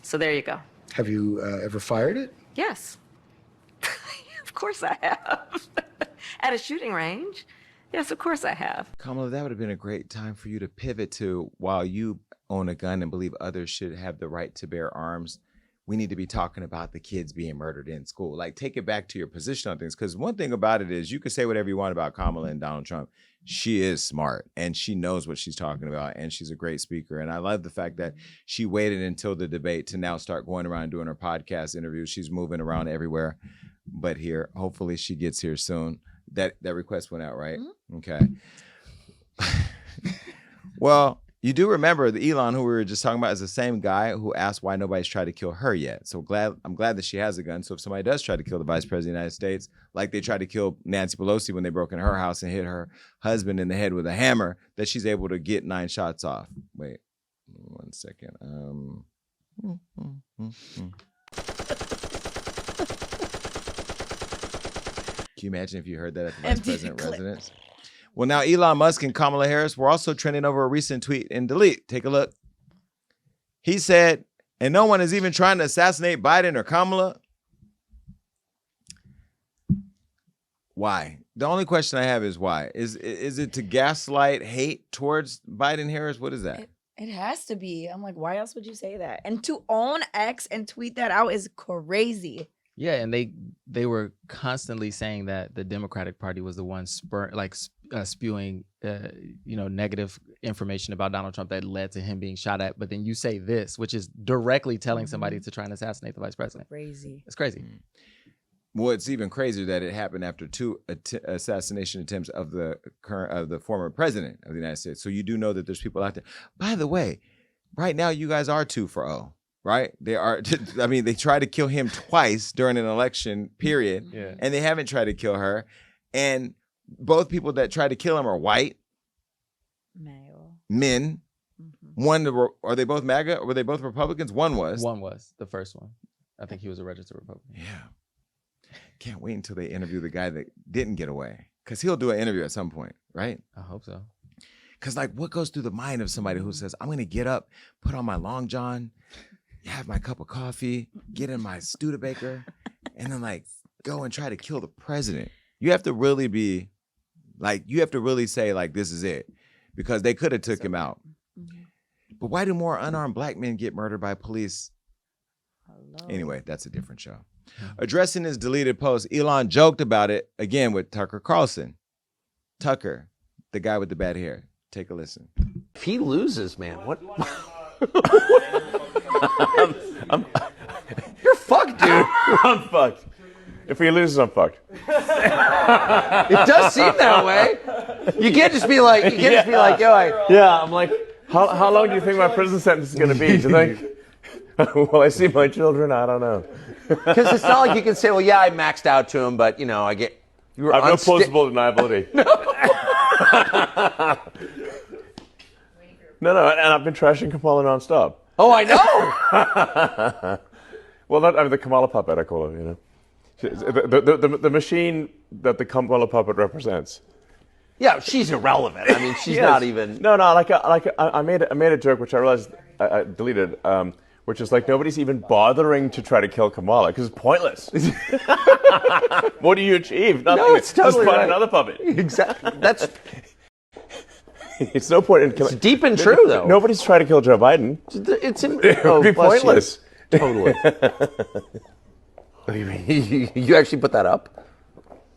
so there you go. Have you ever fired it? Yes. Of course I have. At a shooting range. Yes, of course I have. Kamala, that would have been a great time for you to pivot to, while you own a gun and believe others should have the right to bear arms, we need to be talking about the kids being murdered in school. Like, take it back to your position on things. Because one thing about it is, you can say whatever you want about Kamala and Donald Trump. She is smart, and she knows what she's talking about, and she's a great speaker. And I love the fact that she waited until the debate to now start going around doing her podcast interviews. She's moving around everywhere but here. Hopefully she gets here soon. That request went out, right? Mm-hmm. Okay. Well, you do remember the Elon who we were just talking about is the same guy who asked why nobody's tried to kill her yet. So I'm glad that she has a gun. So if somebody does try to kill the vice president of the United States, like they tried to kill Nancy Pelosi when they broke into her house and hit her husband in the head with a hammer, that she's able to get 9 shots off. Wait, 1 second. Can you imagine if you heard that at the vice president residence? Well, now Elon Musk and Kamala Harris were also trending over a recent tweet and delete. Take a look. He said, and no one is even trying to assassinate Biden or Kamala. Why? The only question I have is why. Is it to gaslight hate towards Biden, Harris? What is that? It has to be. I'm like, why else would you say that? And to own X and tweet that out is crazy. Yeah, and they were constantly saying that the Democratic Party was the one spewing negative information about Donald Trump that led to him being shot at. But then you say this, which is directly telling somebody to try and assassinate the vice president. Crazy. It's crazy. Well, it's even crazier that it happened after 2 assassination attempts of the former president of the United States. So you do know that there's people out there. By the way, right now you guys are 2-0. Right? They are. I mean, they tried to kill him twice during an election period, and they haven't tried to kill her. And both people that tried to kill him are white men. Mm-hmm. One, are they both MAGA? Or were they both Republicans? One was. One was the first one. I think he was a registered Republican. Yeah. Can't wait until they interview the guy that didn't get away, because he'll do an interview at some point, right? I hope so. Because, like, what goes through the mind of somebody who says, I'm going to get up, put on my long john, have my cup of coffee, get in my Studebaker, and then like go and try to kill the president. You have to really be like, you have to really say like, this is it, because they could have took him out. But why do more unarmed black men get murdered by police? Anyway, that's a different show. Addressing his deleted post, Elon joked about it again with Tucker Carlson. Tucker, the guy with the bad hair. Take a listen. If he loses, man, what? You're fucked, dude. I'm fucked. If he loses, I'm fucked. It does seem that way. You can't just be like, yo, Yeah, I'm like, how long do you think my prison sentence is going to be? Do you think? Will I see my children? I don't know. Because it's not like you can say, well, yeah, I maxed out to him, but, you know, I get... I have no plausible deniability. No, and I've been trashing Kamala nonstop. Oh, I know! Well, the Kamala puppet, I call her, you know. The machine that the Kamala puppet represents. Yeah, she's irrelevant. I mean, she's not even... No, I made a joke, which I realized I deleted, which is like, nobody's even bothering to try to kill Kamala, because it's pointless. What do you achieve? Nothing. No, it's totally Just find right. another puppet. Exactly. That's... It's no point in killing... It's deep and true, though. Nobody's trying to kill Joe Biden. It's in... It would be pointless. Totally. You actually put that up?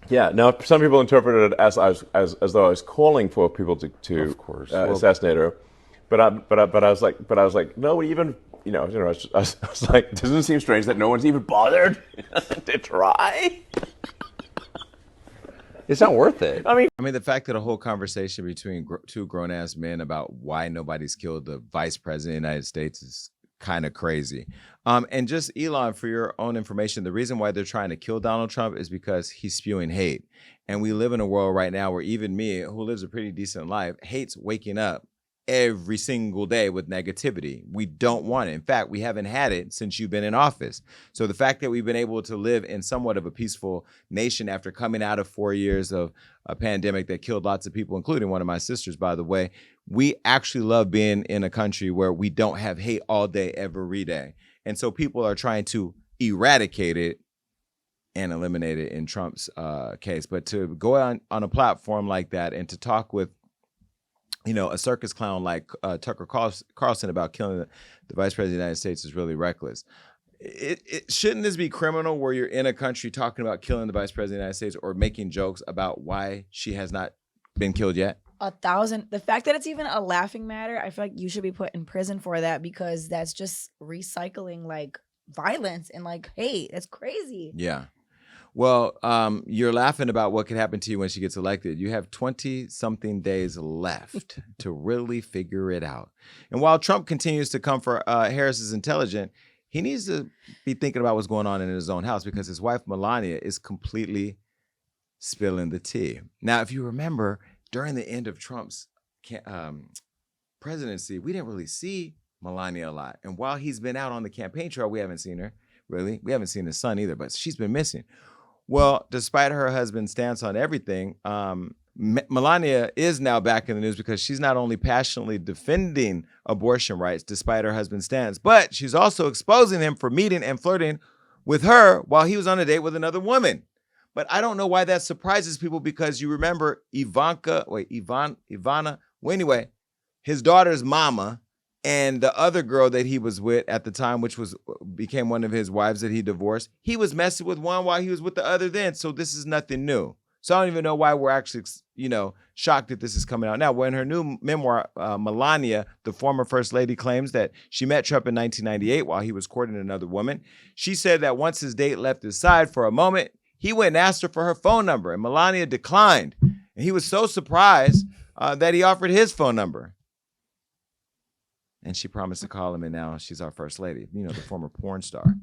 Yeah. Now, some people interpreted it as though I was calling for people to of course. assassinate her, but I was like, no, even I was like, doesn't it seem strange that no one's even bothered to try? It's not worth it. I mean, the fact that a whole conversation between two grown-ass men about why nobody's killed the vice president of the United States is kind of crazy. And just, Elon, for your own information, the reason why they're trying to kill Donald Trump is because he's spewing hate. And we live in a world right now where even me, who lives a pretty decent life, hates waking up every single day with negativity. We don't want it. In fact, we haven't had it since you've been in office. So the fact that we've been able to live in somewhat of a peaceful nation after coming out of 4 years of a pandemic that killed lots of people, including one of my sisters, by the way, we actually love being in a country where we don't have hate all day, every day. And so people are trying to eradicate it and eliminate it in Trump's case. But to go on a platform like that and to talk with, a circus clown like Tucker Carlson about killing the vice president of the United States is really reckless. Shouldn't this be criminal where you're in a country talking about killing the vice president of the United States or making jokes about why she has not been killed yet? 1,000. The fact that it's even a laughing matter, I feel like you should be put in prison for that, because that's just recycling like violence and like hate. That's crazy. Yeah. Well, you're laughing about what could happen to you when she gets elected. You have 20-something days left to really figure it out. And while Trump continues to come for Harris's intelligence, he needs to be thinking about what's going on in his own house, because his wife, Melania, is completely spilling the tea. Now, if you remember, during the end of Trump's presidency, we didn't really see Melania a lot. And while he's been out on the campaign trail, we haven't seen her, really. We haven't seen his son either, but she's been missing. Well, despite her husband's stance on everything, Melania is now back in the news because she's not only passionately defending abortion rights despite her husband's stance, but she's also exposing him for meeting and flirting with her while he was on a date with another woman. But I don't know why that surprises people, because you remember Ivana, well, anyway, his daughter's mama and the other girl that he was with at the time, which became one of his wives that he divorced, he was messing with one while he was with the other then. So this is nothing new. So I don't even know why we're actually, shocked that this is coming out now. When her new memoir, Melania, the former first lady, claims that she met Trump in 1998 while he was courting another woman. She said that once his date left his side for a moment, he went and asked her for her phone number, and Melania declined. And he was so surprised that he offered his phone number. And she promised to call him, and now she's our first lady, the former porn star.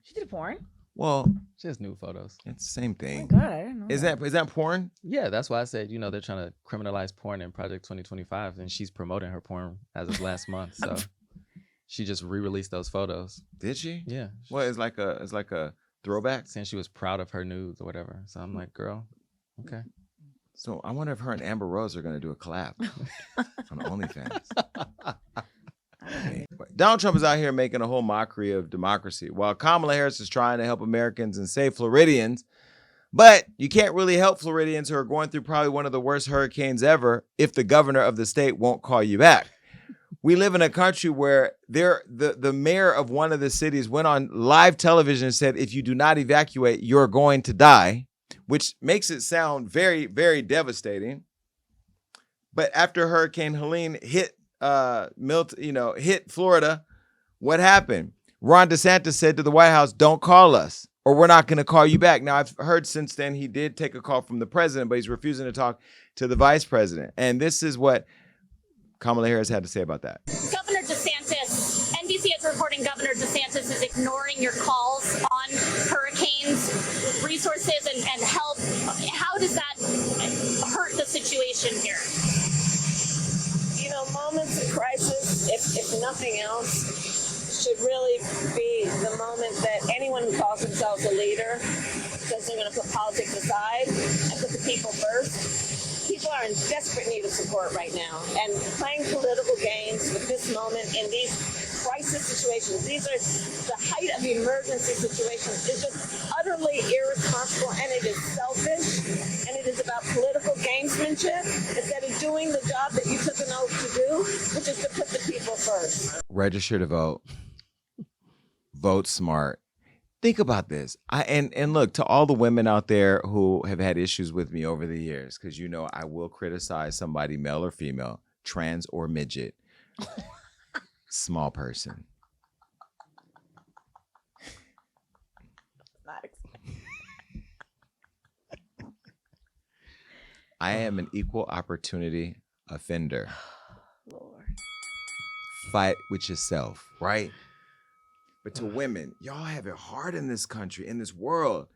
She did porn? Well, she has nude photos. It's the same thing. Oh my God, I didn't know Is that porn? Yeah, that's why I said, they're trying to criminalize porn in Project 2025, and she's promoting her porn as of last month. So she just re-released those photos. Did she? Yeah. Well, it's like a throwback? Saying she was proud of her nudes or whatever. So I'm like, girl, okay. So I wonder if her and Amber Rose are going to do a collab on OnlyFans. Donald Trump is out here making a whole mockery of democracy, while Kamala Harris is trying to help Americans and save Floridians. But you can't really help Floridians who are going through probably one of the worst hurricanes ever if the governor of the state won't call you back. We live in a country where the mayor of one of the cities went on live television and said, if you do not evacuate, you're going to die, which makes it sound very, very devastating. But after Hurricane Helene hit hit Florida, what happened? Ron DeSantis said to the White House, don't call us or we're not going to call you back. Now, I've heard since then he did take a call from the president, but he's refusing to talk to the vice president. And this is what Kamala Harris had to say about that. Governor DeSantis, NBC is reporting Governor DeSantis is ignoring your calls on hurricanes, resources, and help. How does that hurt the situation here? You know, moments of crisis, if nothing else, should really be the moment that anyone who calls themselves a leader says they're going to put politics aside and put the people first. People are in desperate need of support right now, and playing political games with this moment in these crisis situations, these are the height of emergency situations, is just utterly irresponsible, and it is selfish, and it is about political gamesmanship instead of doing the job that you took an oath to do, which is to put the people first. Register to vote. Vote smart. Think about this. And look, to all the women out there who have had issues with me over the years, because you know I will criticize somebody, male or female, trans or midget, small person. I am an equal opportunity offender. Lord. Fight with yourself, right? But to women, y'all have it hard in this country, in this world.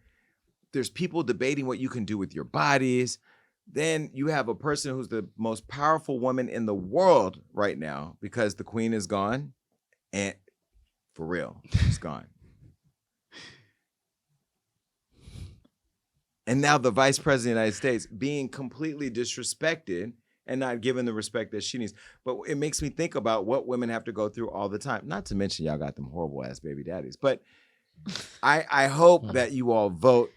There's people debating what you can do with your bodies. Then you have a person who's the most powerful woman in the world right now because the queen is gone. And for real, she's gone. And now the vice president of the United States being completely disrespected and not given the respect that she needs. But it makes me think about what women have to go through all the time. Not to mention y'all got them horrible ass baby daddies. But I hope that you all vote.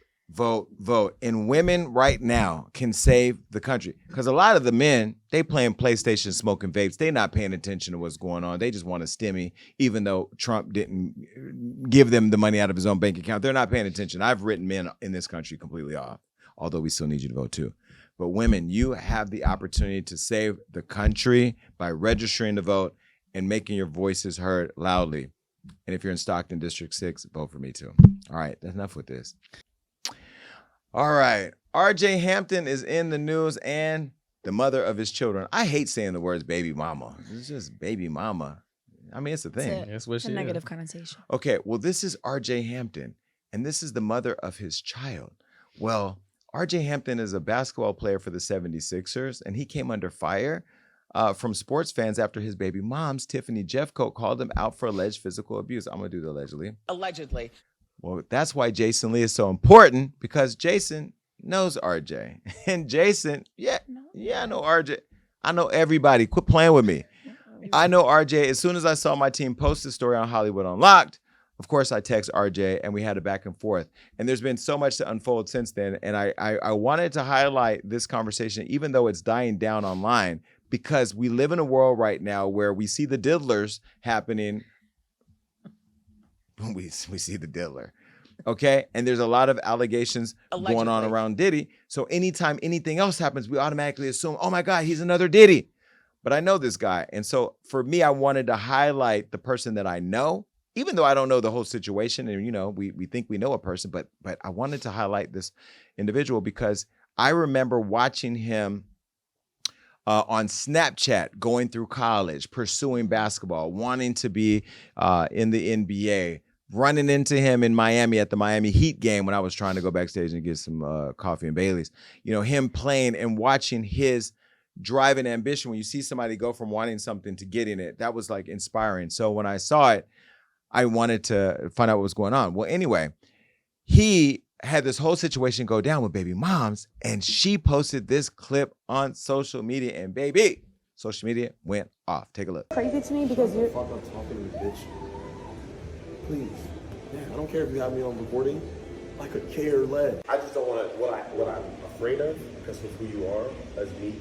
And women right now can save the country. Because a lot of the men, they playing PlayStation, smoking vapes. They not paying attention to what's going on. They just want a stimmy, even though Trump didn't give them the money out of his own bank account. They're not paying attention. I've written men in this country completely off, although we still need you to vote too. But women, you have the opportunity to save the country by registering to vote and making your voices heard loudly. And if you're in Stockton District 6, vote for me too. All right, that's enough with this. All right, RJ Hampton is in the news and the mother of his children. I hate saying the words baby mama. It's just baby mama. I mean, it's a thing. It's a negative connotation. Okay, well, this is RJ Hampton, and this is the mother of his child. Well, RJ Hampton is a basketball player for the 76ers, and he came under fire from sports fans after his baby mom's, Tiffany Jeffcoat, called him out for alleged physical abuse. I'm going to do the allegedly. Allegedly. Well, that's why Jason Lee is so important, because Jason knows RJ. And Jason, yeah, I know RJ. I know everybody. Quit playing with me. I know RJ. As soon as I saw my team post this story on Hollywood Unlocked, of course, I text RJ and we had a back and forth. And there's been so much to unfold since then. And I wanted to highlight this conversation, even though it's dying down online, because we live in a world right now where we see the diddlers happening. We see the diddler. Okay. And there's a lot of allegations going on around Diddy. So anytime anything else happens, we automatically assume, oh my God, he's another Diddy. But I know this guy. And so for me, I wanted to highlight the person that I know, even though I don't know the whole situation. And, you know, we think we know a person, but I wanted to highlight this individual because I remember watching him on Snapchat, going through college, pursuing basketball, wanting to be in the NBA, running into him in Miami at the Miami Heat game when I was trying to go backstage and get some coffee and Bailey's. You know, him playing and watching his drive and ambition. When you see somebody go from wanting something to getting it, that was like inspiring. So when I saw it, I wanted to find out what was going on. Well, anyway, he had this whole situation go down with baby moms, and she posted this clip on social media, and baby, Social media went off. Take a look. Crazy to me because you're. Fuck, I'm talking to you, bitch. Please. Man, I don't care if you have me on recording. I could care less. I just don't want to, what I'm afraid of, because of who you are, as me,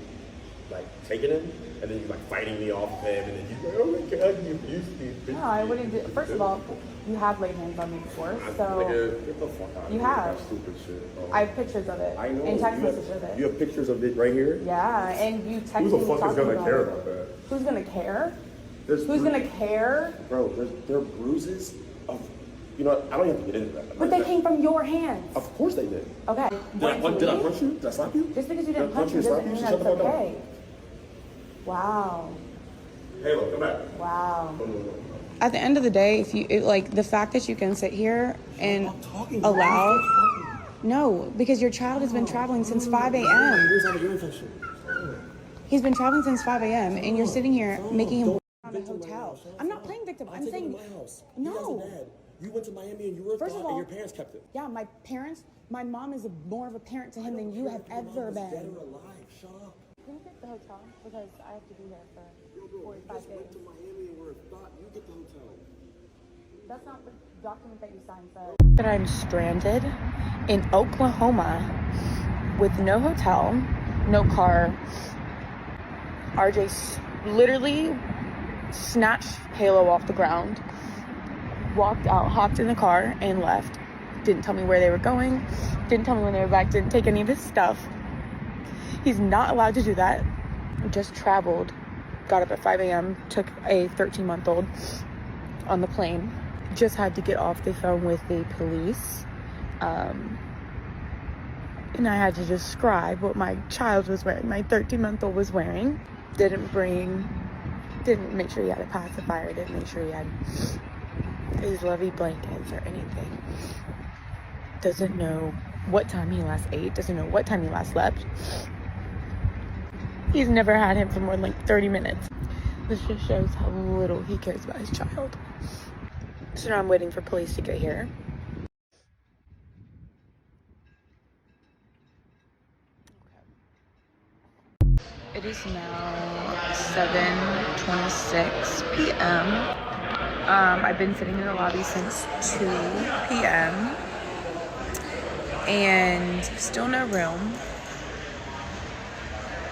like, taking him, and then you, like, fighting me off of him, and then you like, oh my God, you abused me. No, I wouldn't do. First of all, you have laid hands on me before, so. Nigga, get the fuck out of You here. have. That stupid shit. I have pictures of it. I know. And text messages of it. You have pictures of it right here? Yeah, and you text me. Who the fuck is gonna care it. about that? Who's gonna care? Who's gonna care? Bro, there are bruises of, you know, I don't even have to get into that. But they came from your hands. Of course they did. Okay. Did I punch you? Did I slap you? Just because you didn't Did I punch you slap doesn't mean Shut that's the fuck up. okay. Wow. Halo, come back. Wow. At the end of the day, if you like the fact that you can sit here and allow. No, because your child has been traveling since 5 a.m. He's been traveling since 5 a.m. and you're sitting here making him on a hotel. I'm not playing victim. I'm saying no. You went to Miami and you were First of and all, your parents kept it. Yeah, my parents. My mom is more of a parent to him than you have ever been. Dead or alive, shut up. Can you get the hotel? Because I have to be there for 45 days. You went to Miami and were thought you get the hotel. That's not the document that you signed said. That I'm stranded in Oklahoma with no hotel, no car. RJ literally snatched Halo off the ground, walked out, hopped in the car, and left. Didn't tell me where they were going, didn't tell me when they were back, didn't take any of his stuff. He's not allowed to do that. Just traveled, got up at 5 a.m., took a 13-month-old on the plane. Just had to get off the phone with the police. And I had to describe what my child was wearing, my 13-month-old was wearing. Didn't make sure he had a pacifier, didn't make sure he had his lovey blankets or anything. Doesn't know what time he last ate, doesn't know what time he last slept. He's never had him for more than like 30 minutes. This just shows how little he cares about his child. So now I'm waiting for police to get here. It is now 7:26 p.m. I've been sitting in the lobby since 2 p.m. and still no room.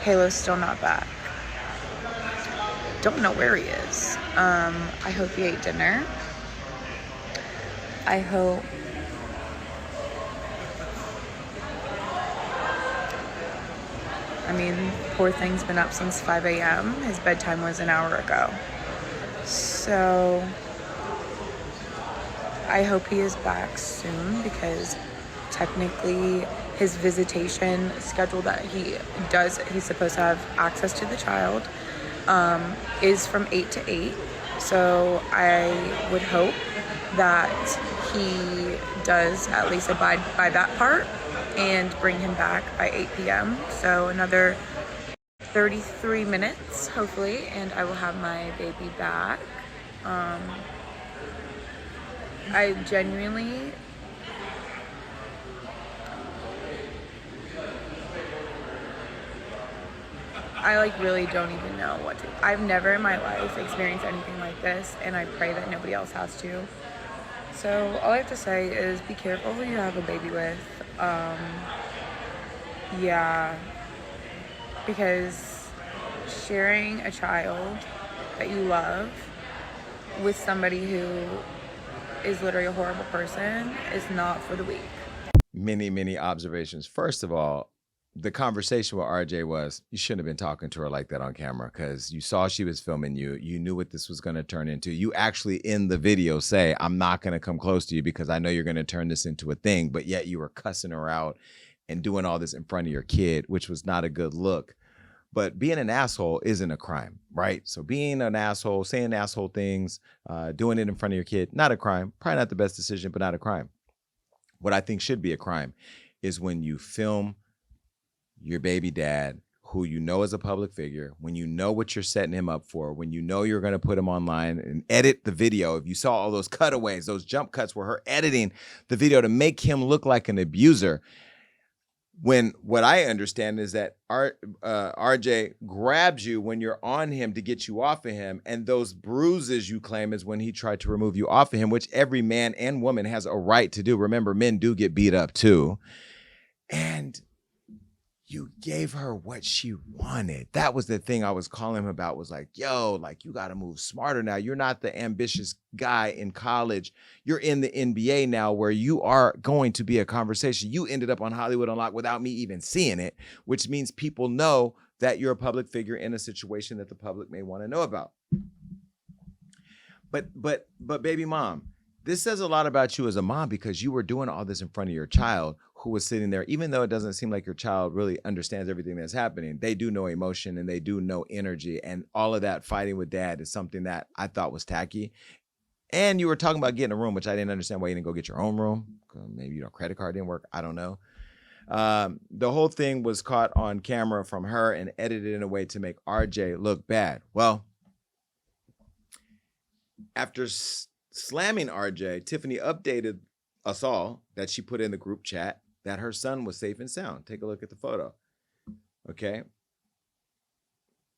Halo's still not back. Don't know where he is. I hope he ate dinner. I hope poor thing's been up since 5 a.m. His bedtime was an hour ago. So I hope he is back soon, because technically his visitation schedule that he's supposed to have access to the child, is from 8 to 8. So I would hope that he does at least abide by that part and bring him back by 8 p.m. So another 33 minutes, hopefully, and I will have my baby back. I genuinely really don't even know what to. I've never in my life experienced anything like this, and I pray that nobody else has to. So all I have to say is be careful who you have a baby with. Yeah, because sharing a child that you love with somebody who is literally a horrible person is not for the weak. Many observations. First of all, the conversation with RJ was, you shouldn't have been talking to her like that on camera, because you saw she was filming you. You knew what this was going to turn into. You actually in the video say, I'm not going to come close to you because I know you're going to turn this into a thing, but yet you were cussing her out and doing all this in front of your kid, which was not a good look. But being an asshole isn't a crime, right? So being an asshole, saying asshole things, doing it in front of your kid, not a crime. Probably not the best decision, but not a crime. What I think should be a crime is when you film your baby dad, who you know is a public figure, when you know what you're setting him up for, when you know you're going to put him online and edit the video. If you saw all those cutaways, those jump cuts were her editing the video to make him look like an abuser. when what I understand is that RJ grabs you when you're on him to get you off of him, and those bruises you claim is when he tried to remove you off of him, which every man and woman has a right to do. Remember, men do get beat up too. And you gave her what she wanted. That was the thing I was calling him about, was like, yo, like, you got to move smarter now. You're not the ambitious guy in college. You're in the NBA now, where you are going to be a conversation. You ended up on Hollywood Unlocked without me even seeing it, which means people know that you're a public figure in a situation that the public may want to know about. But baby mom, this says a lot about you as a mom, because you were doing all this in front of your child, who was sitting there. Even though it doesn't seem like your child really understands everything that's happening, they do know emotion and they do know energy, and all of that fighting with dad is something that I thought was tacky. And you were talking about getting a room, which I didn't understand why you didn't go get your own room. Maybe your credit card didn't work. I don't know. The whole thing was caught on camera from her and edited in a way to make RJ look bad. Well, after slamming RJ, Tiffany updated us all that she put in the group chat that her son was safe and sound. Take a look at the photo. Okay.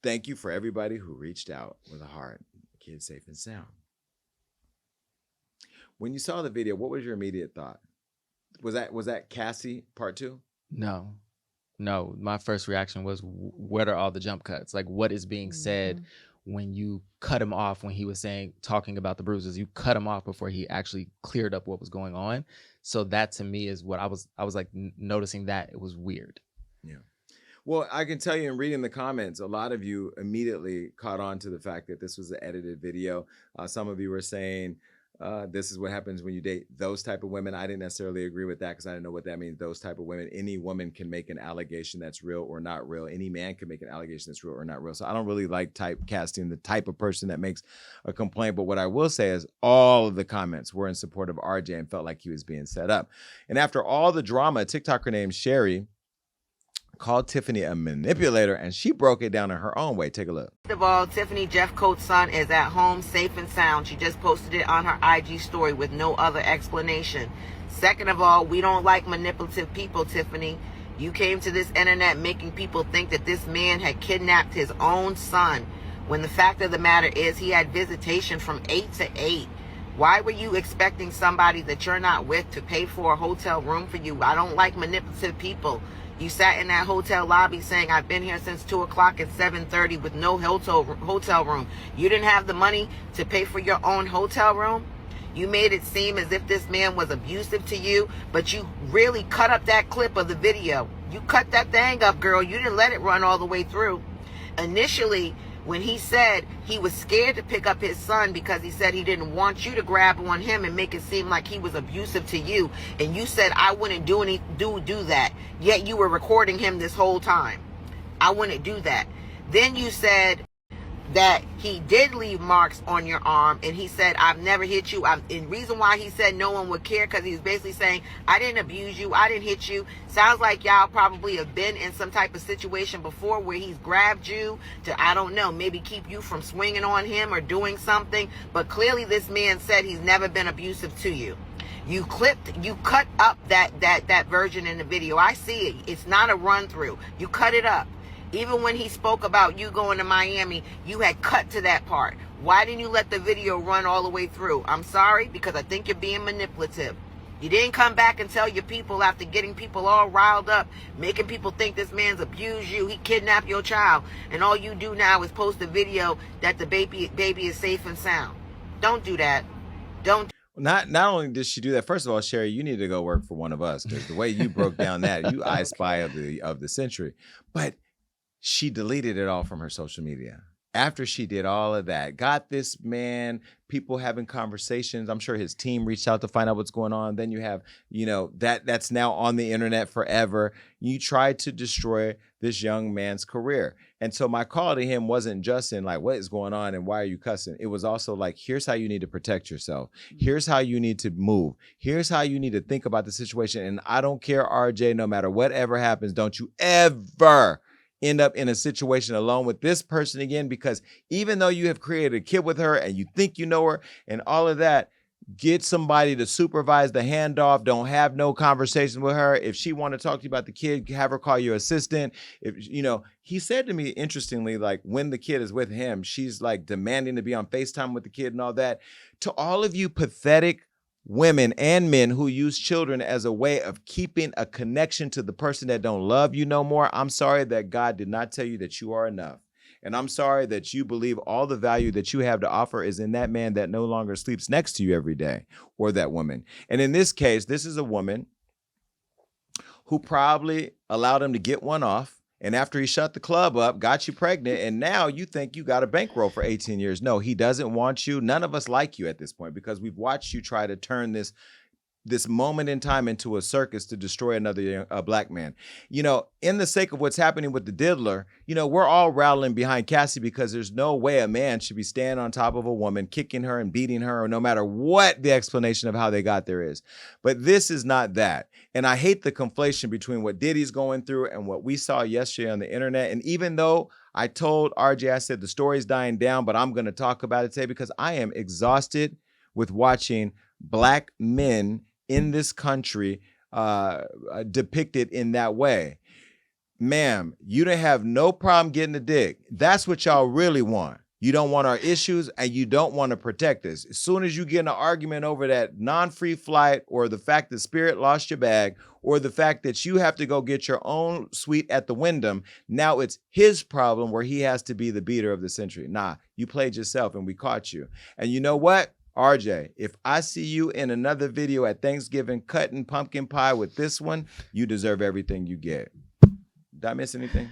Thank you for everybody who reached out with a heart. The kid's safe and sound. When you saw the video, what was your immediate thought? Was that Cassie part 2? No. My first reaction was, what are all the jump cuts? Like, what is being said when you cut him off when he was talking about the bruises? You cut him off before he actually cleared up what was going on. So that to me is what I was like noticing, that it was weird. Yeah. Well, I can tell you, in reading the comments, a lot of you immediately caught on to the fact that this was an edited video. Some of you were saying, this is what happens when you date those type of women. I didn't necessarily agree with that, because I didn't know what that means, those type of women. Any woman can make an allegation that's real or not real. Any man can make an allegation that's real or not real. So I don't really like typecasting the type of person that makes a complaint. But what I will say is all of the comments were in support of RJ and felt like he was being set up. And after all the drama, a TikToker named Sherry called Tiffany a manipulator, and she broke it down in her own way. Take a look. First of all, Tiffany Jeffcoat's son is at home safe and sound. She just posted it on her IG story with no other explanation. Second of all, we don't like manipulative people, Tiffany. You came to this internet making people think that this man had kidnapped his own son, when the fact of the matter is he had visitation from 8 to 8. Why were you expecting somebody that you're not with to pay for a hotel room for you? I don't like manipulative people. You sat in that hotel lobby saying, I've been here since 2 o'clock at 7:30 with no hotel room. You didn't have the money to pay for your own hotel room? You made it seem as if this man was abusive to you, but you really cut up that clip of the video. You cut that thing up, girl. You didn't let it run all the way through. Initially, when he said he was scared to pick up his son because he said he didn't want you to grab on him and make it seem like he was abusive to you, and you said, I wouldn't do that, yet you were recording him this whole time. I wouldn't do that. Then you said that he did leave marks on your arm, and he said, I've never hit you. And reason why he said no one would care, because he was basically saying, I didn't abuse you, I didn't hit you. Sounds like y'all probably have been in some type of situation before where he's grabbed you to, I don't know, maybe keep you from swinging on him or doing something. But clearly this man said he's never been abusive to you. You cut up that version in the video. I see it. It's not a run through. You cut it up. Even when he spoke about you going to Miami, you had cut to that part. Why didn't you let the video run all the way through? I'm sorry, because I think you're being manipulative. You didn't come back and tell your people after getting people all riled up, making people think this man's abused you, he kidnapped your child, and all you do now is post a video that the baby is safe and sound. Don't do that. Don't. Not only did she do that, first of all, Sherry, you need to go work for one of us, because the way you broke down that, you I Spy of the century. But she deleted it all from her social media. After she did all of that, got this man, people having conversations. I'm sure his team reached out to find out what's going on. Then you have, that's now on the internet forever. You tried to destroy this young man's career. And so my call to him wasn't just in like, what is going on and why are you cussing? It was also like, here's how you need to protect yourself. Here's how you need to move. Here's how you need to think about the situation. And I don't care, RJ, no matter whatever happens, don't you ever end up in a situation alone with this person again, because even though you have created a kid with her and you think you know her and all of that, Get somebody to supervise the handoff. Don't have no conversation with her. If she want to talk to you about the kid, have her call your assistant. If he said to me, interestingly, like when the kid is with him, she's like demanding to be on FaceTime with the kid and all that. To all of you pathetic women and men who use children as a way of keeping a connection to the person that don't love you no more, I'm sorry that God did not tell you that you are enough. And I'm sorry that you believe all the value that you have to offer is in that man that no longer sleeps next to you every day, or that woman. And in this case, this is a woman who probably allowed him to get one off. And after he shut the club up, got you pregnant, and now you think you got a bankroll for 18 years. No, he doesn't want you. None of us like you at this point because we've watched you try to turn this moment in time into a circus to destroy another black man. In the sake of what's happening with the diddler, we're all rallying behind Cassie because there's no way a man should be standing on top of a woman, kicking her and beating her, or no matter what the explanation of how they got there is. But this is not that. And I hate the conflation between what Diddy's going through and what we saw yesterday on the internet. And even though I told RJ, I said the story's dying down, but I'm going to talk about it today because I am exhausted with watching black men in this country depicted in that way. Ma'am, you don't have no problem getting a dick. That's what y'all really want. You don't want our issues and you don't want to protect us. As soon as you get in an argument over that non-free flight or the fact that Spirit lost your bag or the fact that you have to go get your own suite at the Wyndham, now it's his problem where he has to be the beater of the century. Nah, you played yourself and we caught you. And you know what? RJ, if I see you in another video at Thanksgiving cutting pumpkin pie with this one, you deserve everything you get. Did I miss anything?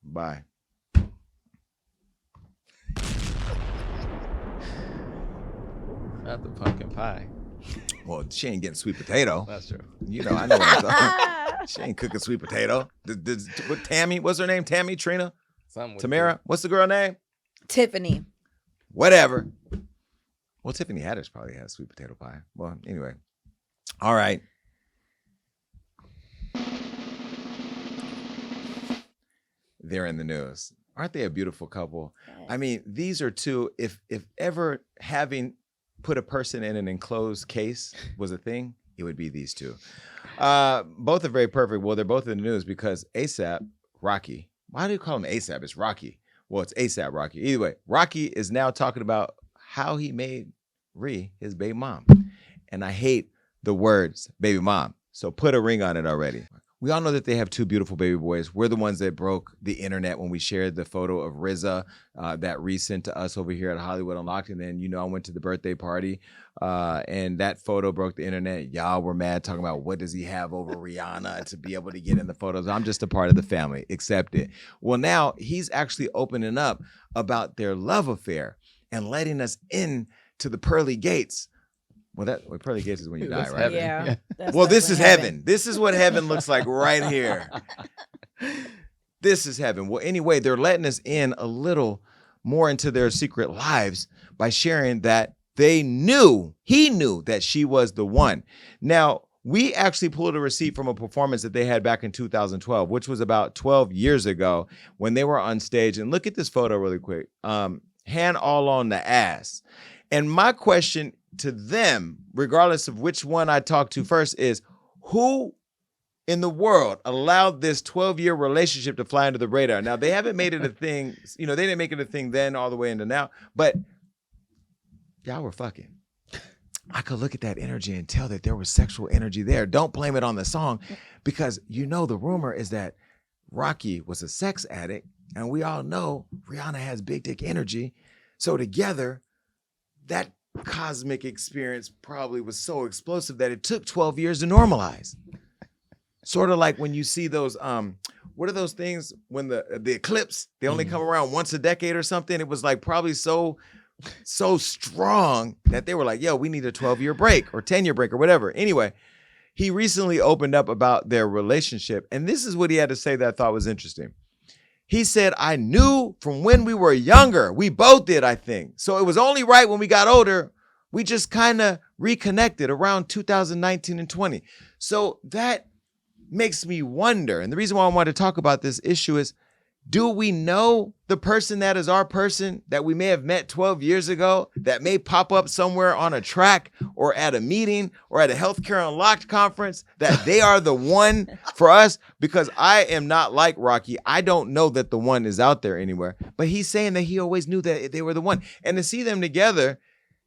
Bye. Not the pumpkin pie. Well, she ain't getting sweet potato. That's true. I know what I'm talking. She ain't cooking sweet potato. What Tammy? What's her name? Tammy? Trina? Tamara? What's the girl name? Tiffany. Whatever. Well, Tiffany Haddish probably has sweet potato pie. Well, anyway. All right. They're in the news. Aren't they a beautiful couple? I mean, these are two, if ever having put a person in an enclosed case was a thing, it would be these two. Both are very perfect. Well, they're both in the news because ASAP Rocky. Why do you call him ASAP? It's Rocky. Well, it's ASAP Rocky. Anyway, Rocky is now talking about how he made Ree his baby mom. And I hate the words baby mom. So put a ring on it already. We all know that they have two beautiful baby boys. We're the ones that broke the internet when we shared the photo of RZA that Ree sent to us over here at Hollywood Unlocked. And then, I went to the birthday party and that photo broke the internet. Y'all were mad talking about what does he have over Rihanna to be able to get in the photos. I'm just a part of the family. Accept it. Well, now he's actually opening up about their love affair and letting us in to the pearly gates. Well, pearly gates is when you die, right? Heaven. Yeah. Well, this is heaven. This is what heaven looks like right here. This is heaven. Well, anyway, they're letting us in a little more into their secret lives by sharing that he knew that she was the one. Now, we actually pulled a receipt from a performance that they had back in 2012, which was about 12 years ago when they were on stage. And look at this photo really quick. Hand all on the ass. And my question to them, regardless of which one I talk to first, is who in the world allowed this 12-year relationship to fly under the radar? Now, they haven't made it a thing. They didn't make it a thing then all the way into now. But y'all were fucking. I could look at that energy and tell that there was sexual energy there. Don't blame it on the song because the rumor is that Rocky was a sex addict. And we all know Rihanna has big dick energy. So together, that cosmic experience probably was so explosive that it took 12 years to normalize. Sort of like when you see those, what are those things when the eclipse, they only come around once a decade or something. It was like probably so strong that they were like, yo, we need a 12-year break or 10-year break or whatever. Anyway, he recently opened up about their relationship. And this is what he had to say that I thought was interesting. He said, I knew from when we were younger. We both did, I think. So it was only right when we got older. We just kind of reconnected around 2019 and 20. So that makes me wonder. And the reason why I wanted to talk about this issue is Do we know the person that is our person that we may have met 12 years ago that may pop up somewhere on a track or at a meeting or at a Healthcare Unlocked conference, that they are the one for us? Because I am not like Rocky. I don't know that the one is out there anywhere, but he's saying that he always knew that they were the one. And to see them together,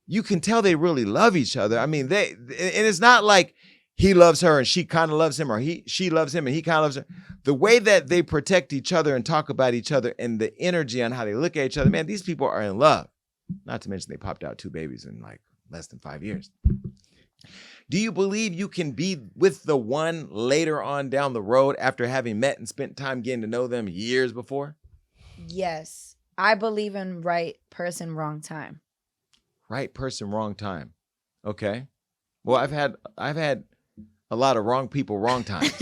you can tell they really love each other. I mean, and it's not like he loves her and she kind of loves him, or she loves him and he kind of loves her. The way that they protect each other and talk about each other and the energy on how they look at each other, man, these people are in love. Not to mention they popped out 2 babies in like less than 5 years. Do you believe you can be with the one later on down the road after having met and spent time getting to know them years before? Yes. I believe in right person, wrong time. Right person, wrong time. Okay. Well, I've had a lot of wrong people, wrong times.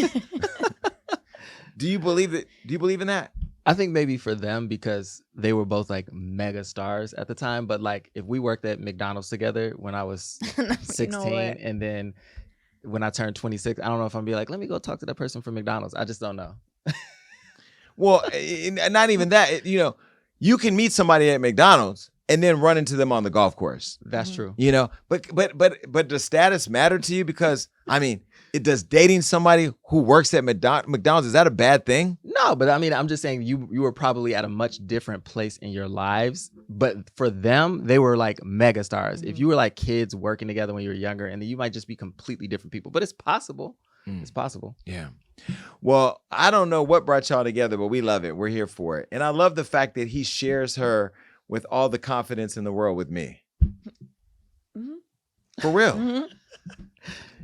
Do you believe that? Do you believe in that? I think maybe for them, because they were both like mega stars at the time. But like if we worked at McDonald's together when I was 16 and then when I turned 26, I don't know if I'm be like, let me go talk to that person from McDonald's. I just don't know. Well, not even that. You can meet somebody at McDonald's and then run into them on the golf course. That's true. But does status matter to you? Because I mean, does dating somebody who works at McDonald's, is that a bad thing? No, but I mean, I'm just saying you were probably at a much different place in your lives. But for them, they were like mega stars. If you were like kids working together when you were younger, and then you might just be completely different people. But it's possible. It's possible. Yeah. Well, I don't know what brought y'all together, but we love it. We're here for it. And I love the fact that he shares her with all the confidence in the world with me. Mm-hmm. For real. Mm-hmm.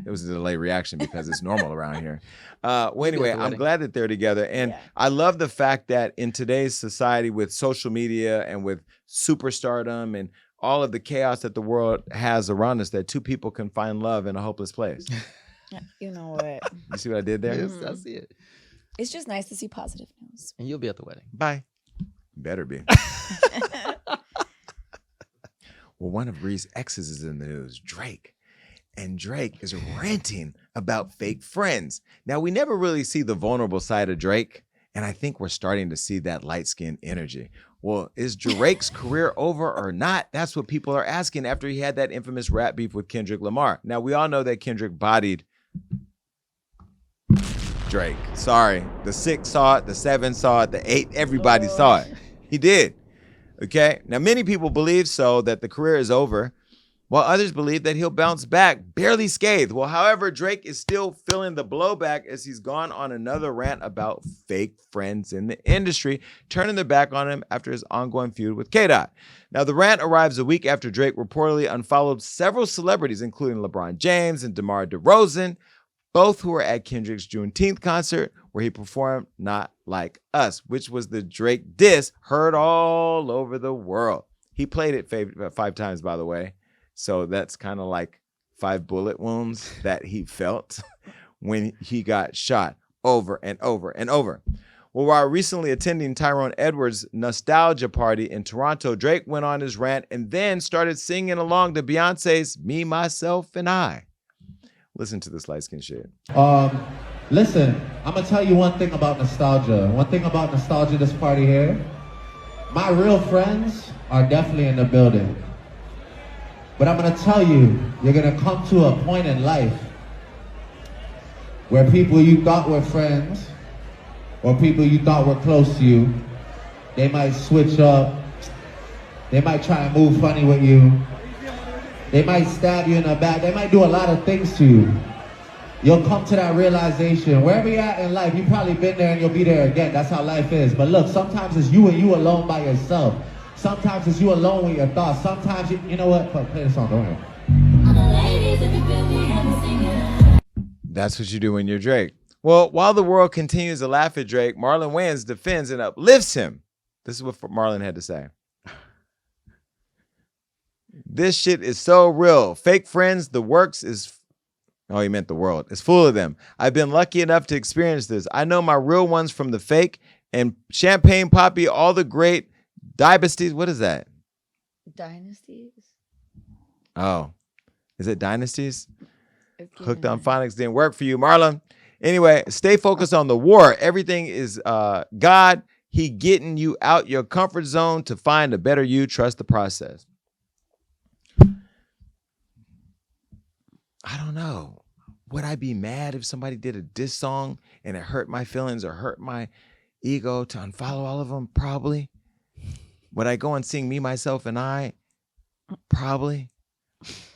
It was a delayed reaction because it's normal around here. Well, anyway, I'm glad that they're together. And I love the fact that in today's society with social media and with superstardom and all of the chaos that the world has around us, that 2 people can find love in a hopeless place. You know what? You see what I did there? Yes, I see it. It's just nice to see positive news. And you'll be at the wedding. Bye. Better be. Well, one of Bree's exes is in the news, Drake. And Drake is ranting about fake friends. Now, we never really see the vulnerable side of Drake, and I think we're starting to see that light-skinned energy. Well, is Drake's career over or not? That's what people are asking after he had that infamous rap beef with Kendrick Lamar. Now, we all know that Kendrick bodied Drake. Sorry. The 6 saw it, the 7 saw it, the 8, everybody saw it. He did. Okay? Now, many people believe so, that the career is over, while others believe that he'll bounce back, barely scathed. Well, however, Drake is still feeling the blowback as he's gone on another rant about fake friends in the industry, turning their back on him after his ongoing feud with K-Dot. Now, the rant arrives a week after Drake reportedly unfollowed several celebrities, including LeBron James and DeMar DeRozan, both who were at Kendrick's Juneteenth concert, where he performed Not Like Us, which was the Drake diss heard all over the world. He played it 5 times, by the way. So that's kind of like 5 bullet wounds that he felt when he got shot over and over and over. Well, while recently attending Tyrone Edwards' nostalgia party in Toronto, Drake went on his rant and then started singing along to Beyonce's Me, Myself, and I. Listen to this light-skinned shit. Listen, I'm going to tell you one thing about nostalgia. One thing about nostalgia this party here. My real friends are definitely in the building. But I'm going to tell you, you're going to come to a point in life where people you thought were friends or people you thought were close to you, they might switch up. They might try and move funny with you. They might stab you in the back. They might do a lot of things to you. You'll come to that realization. Wherever you're at in life, you've probably been there and you'll be there again. That's how life is. But look, sometimes it's you and you alone by yourself. Sometimes it's you alone with your thoughts. Sometimes you know what? Play the song, don't worry. That's what you do when you're Drake. Well, while the world continues to laugh at Drake, Marlon Wayans defends and uplifts him. This is what Marlon had to say. This shit is so real. Fake friends, the works is... Oh, he meant the world. It's full of them. I've been lucky enough to experience this. I know my real ones from the fake and Champagne Poppy, all the great dynasties. What is that? Dynasties? Oh, is it dynasties? Hooked on Phonics didn't work for you, Marlon. Anyway, stay focused on the war. Everything is God. He getting you out your comfort zone to find a better you. Trust the process. I don't know. Would I be mad if somebody did a diss song and it hurt my feelings or hurt my ego to unfollow all of them? Probably. Would I go and sing Me, Myself, and I? Probably.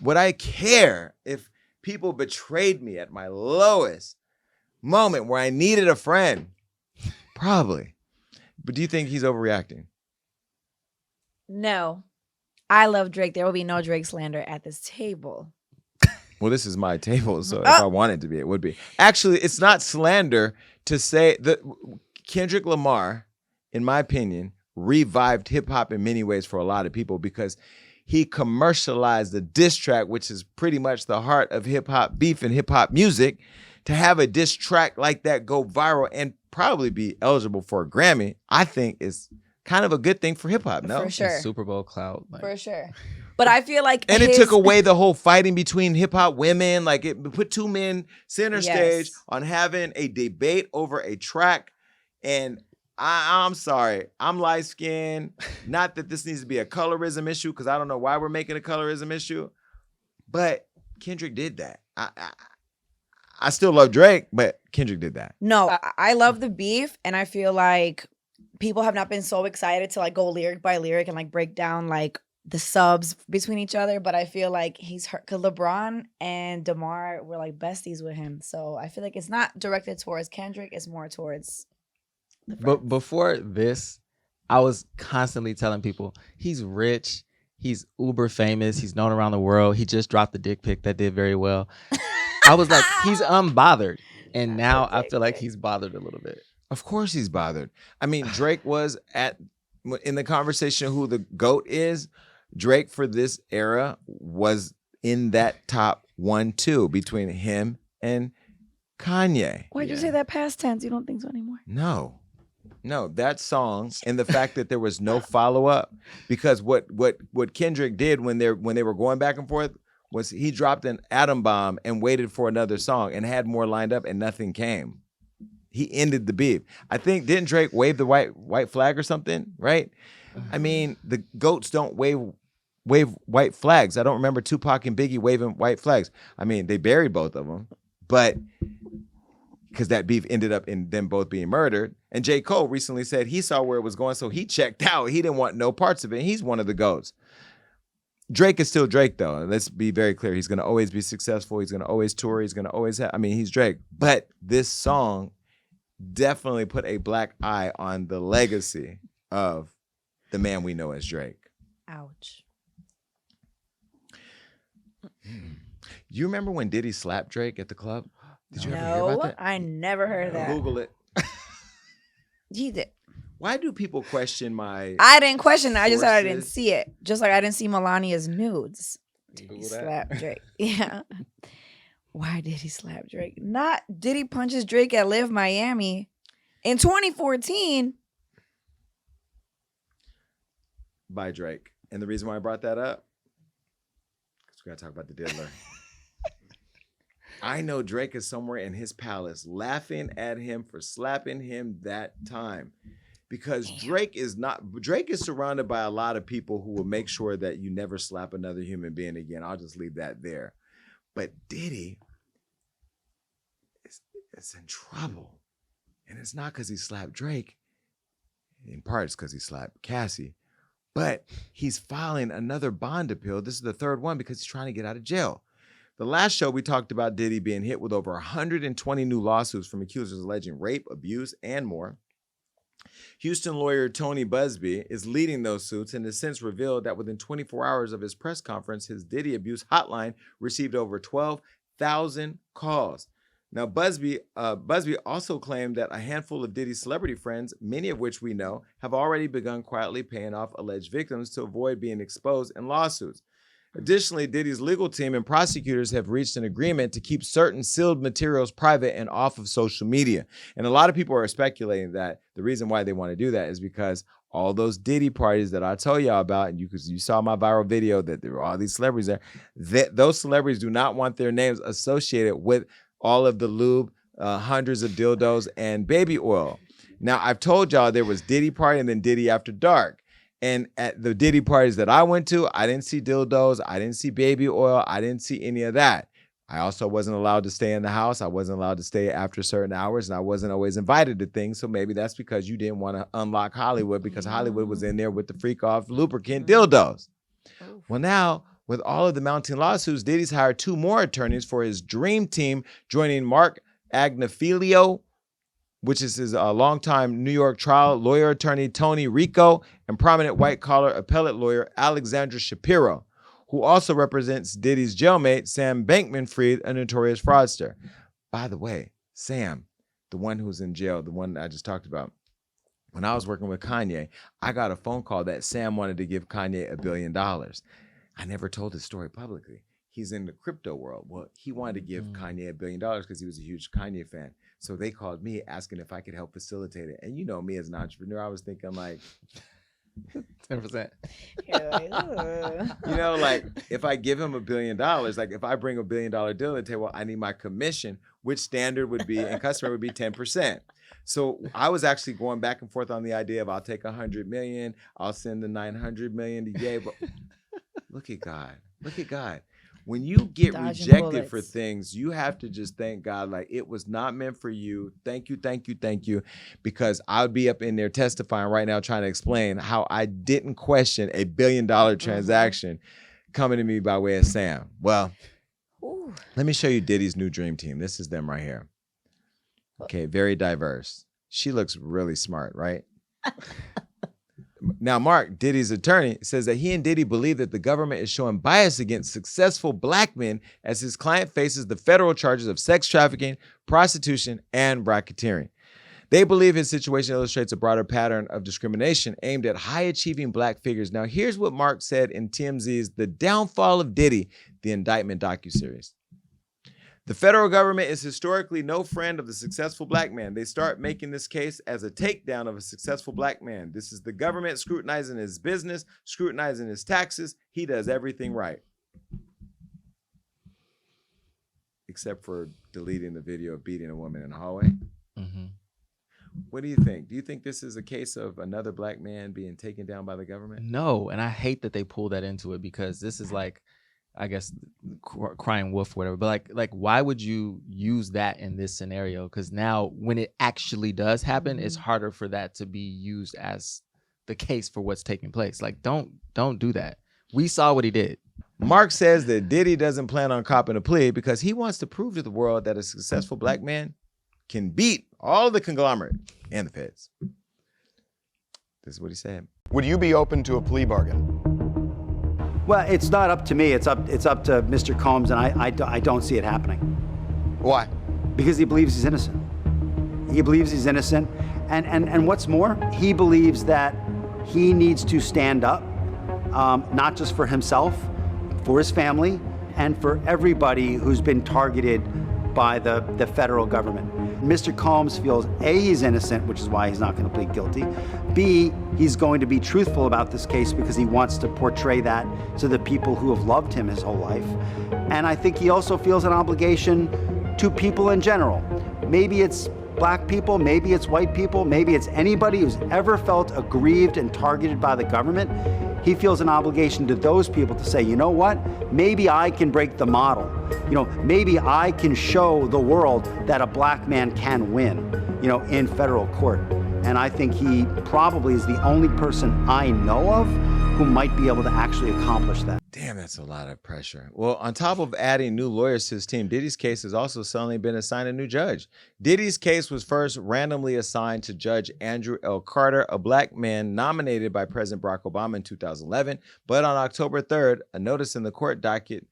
Would I care if people betrayed me at my lowest moment where I needed a friend? Probably. But do you think he's overreacting? No. I love Drake. There will be no Drake slander at this table. Well, this is my table, so if I wanted to be, it would be. Actually, it's not slander to say that Kendrick Lamar, in my opinion, revived hip-hop in many ways for a lot of people because he commercialized the diss track, which is pretty much the heart of hip-hop beef and hip-hop music. To have a diss track like that go viral and probably be eligible for a Grammy, I think is kind of a good thing for hip-hop, no? For sure. Super Bowl clout. For sure. But I feel like and it took away the whole fighting between hip hop women. Like it put two men center stage on having a debate over a track. And I'm sorry, I'm light skinned. Not that this needs to be a colorism issue, because I don't know why we're making a colorism issue. But Kendrick did that. I still love Drake, but Kendrick did that. No, I love the beef, and I feel like people have not been so excited to like go lyric by lyric and like break down like the subs between each other, but I feel like he's hurt because LeBron and DeMar were like besties with him. So I feel like it's not directed towards Kendrick, it's more towards But before this, I was constantly telling people he's rich, he's uber famous, he's known around the world. He just dropped the dick pic that did very well. I was like, he's unbothered. And now I feel like he's bothered a little bit. Of course he's bothered. I mean, Drake was in the conversation of who the GOAT is. Drake for this era was in that top 1-2 between him and Kanye. Why'd you say that past tense? You don't think so anymore? No, that song and the fact that there was no follow-up, because what Kendrick did when they were going back and forth was he dropped an atom bomb and waited for another song and had more lined up and nothing came. He ended the beef. I think, didn't Drake wave the white flag or something, right? I mean, the GOATs don't wave white flags. I don't remember Tupac and Biggie waving white flags. I mean, they buried both of them, but because that beef ended up in them both being murdered. And J. Cole recently said he saw where it was going, so he checked out. He didn't want no parts of it. He's one of the GOATs. Drake is still Drake, though. Let's be very clear. He's going to always be successful. He's going to always tour. He's going to always have, he's Drake. But this song definitely put a black eye on the legacy of the man we know as Drake. Ouch. You remember when Diddy slapped Drake at the club? Did you ever hear about that? I never heard of that. Google it. He did. Why do people question my... I didn't question it. I just said I didn't sources? see it. Just like I didn't see Melania's nudes. Google He that. slapped Drake. Yeah. Why did he slap Drake? Not did he punches Drake at Live Miami in 2014. By Drake. And the reason why I brought that up, because we got to talk about the diddler. I know Drake is somewhere in his palace laughing at him for slapping him that time. Because Drake is surrounded by a lot of people who will make sure that you never slap another human being again. I'll just leave that there. But Diddy is in trouble. And it's not because he slapped Drake. In part, it's because he slapped Cassie. But he's filing another bond appeal. This is the third one because he's trying to get out of jail. The last show, we talked about Diddy being hit with over 120 new lawsuits from accusers alleging rape, abuse, and more. Houston lawyer Tony Busby is leading those suits and has since revealed that within 24 hours of his press conference, his Diddy abuse hotline received over 12,000 calls. Now, Busby also claimed that a handful of Diddy's celebrity friends, many of which we know, have already begun quietly paying off alleged victims to avoid being exposed in lawsuits. Additionally, Diddy's legal team and prosecutors have reached an agreement to keep certain sealed materials private and off of social media. And a lot of people are speculating that the reason why they want to do that is because all those Diddy parties that I told y'all about, and you saw my viral video that there were all these celebrities there, those celebrities do not want their names associated with all of the lube, hundreds of dildos, and baby oil. Now, I've told y'all there was Diddy party and then Diddy After Dark. And at the Diddy parties that I went to, I didn't see dildos. I didn't see baby oil. I didn't see any of that. I also wasn't allowed to stay in the house. I wasn't allowed to stay after certain hours, and I wasn't always invited to things. So maybe that's because you didn't want to unlock Hollywood, because Hollywood was in there with the freak off lubricant dildos. Well, now, with all of the mounting lawsuits, Diddy's hired 2 more attorneys for his dream team, joining Mark Agnifilio, which is his longtime New York trial lawyer attorney, Tony Rico, and prominent white-collar appellate lawyer, Alexandra Shapiro, who also represents Diddy's jailmate, Sam Bankman-Fried, a notorious fraudster. By the way, Sam, the one who's in jail, the one I just talked about, when I was working with Kanye, I got a phone call that Sam wanted to give Kanye $1 billion. I never told his story publicly. He's in the crypto world. Well, he wanted to give Kanye $1 billion because he was a huge Kanye fan. So they called me asking if I could help facilitate it. And you know me as an entrepreneur, I was thinking like, 10%. You know, like if I give him $1 billion, like if I bring $1 billion deal to the table, I need my commission, which standard would be and customer would be 10%. So I was actually going back and forth on the idea of I'll take 100 million, I'll send the 900 million to Ye. But look at God. Look at God. When you get rejected for things, you have to just thank God, like it was not meant for you. Thank you, thank you, thank you. Because I would be up in there testifying right now trying to explain how I didn't question $1 billion transaction coming to me by way of Sam. Well, let me show you Diddy's new dream team. This is them right here. Okay, very diverse. She looks really smart, right? Now, Mark, Diddy's attorney, says that he and Diddy believe that the government is showing bias against successful black men as his client faces the federal charges of sex trafficking, prostitution, and racketeering. They believe his situation illustrates a broader pattern of discrimination aimed at high-achieving black figures. Now, here's what Mark said in TMZ's The Downfall of Diddy, the indictment docuseries. The federal government is historically no friend of the successful black man. They start making this case as a takedown of a successful black man. This is the government scrutinizing his business, scrutinizing his taxes. He does everything right. Except for deleting the video of beating a woman in the hallway. What do you think? Do you think this is a case of another black man being taken down by the government? No, and I hate that they pull that into it, because this is like, I guess, crying wolf, whatever. But like, why would you use that in this scenario? Because now, when it actually does happen, it's harder for that to be used as the case for what's taking place. Like, don't do that. We saw what he did. Mark says that Diddy doesn't plan on copping a plea because he wants to prove to the world that a successful black man can beat all the conglomerate and the feds. This is what he said. Would you be open to a plea bargain? Well, it's not up to me. It's up to Mr. Combs, and I don't see it happening. Why? Because he believes he's innocent. He believes he's innocent, and what's more, he believes that he needs to stand up, not just for himself, for his family, and for everybody who's been targeted by the federal government. Mr. Combs feels A, he's innocent, which is why he's not going to plead guilty. B, he's going to be truthful about this case because he wants to portray that to the people who have loved him his whole life. And I think he also feels an obligation to people in general. Maybe it's black people, maybe it's white people, maybe it's anybody who's ever felt aggrieved and targeted by the government. He feels an obligation to those people to say, you know what, maybe I can break the model. You know, maybe I can show the world that a black man can win, you know, in federal court. And I think he probably is the only person I know of who might be able to actually accomplish that. Damn, that's a lot of pressure. Well, on top of adding new lawyers to his team, Diddy's case has also suddenly been assigned a new judge. Diddy's case was first randomly assigned to Judge Andrew L. Carter, a black man nominated by President Barack Obama in 2011. But on October 3rd, a notice in the court docket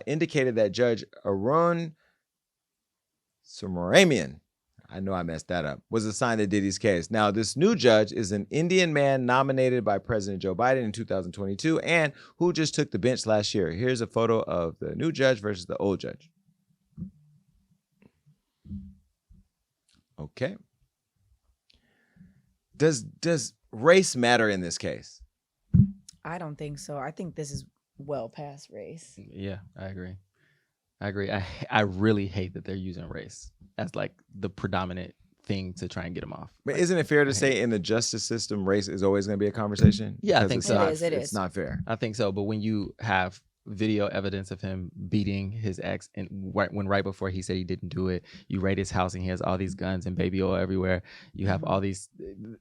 indicated that Judge Arun Subramanian, I know I messed that up, was assigned to Diddy's case. Now, this new judge is an Indian man nominated by President Joe Biden in 2022 and who just took the bench last year. Here's a photo of the new judge versus the old judge. Okay. Does race matter in this case? I don't think so. I think this is well past race. Yeah, I agree. I really hate that they're using race as like the predominant thing to try and get him off. But isn't it fair to say in the justice system, race is always going to be a conversation? Yeah, I Because think it's so. not- It It's not fair. I think so. But when you have video evidence of him beating his ex, and right before he said he didn't do it, you raid his house and he has all these guns and baby oil everywhere. You have all these.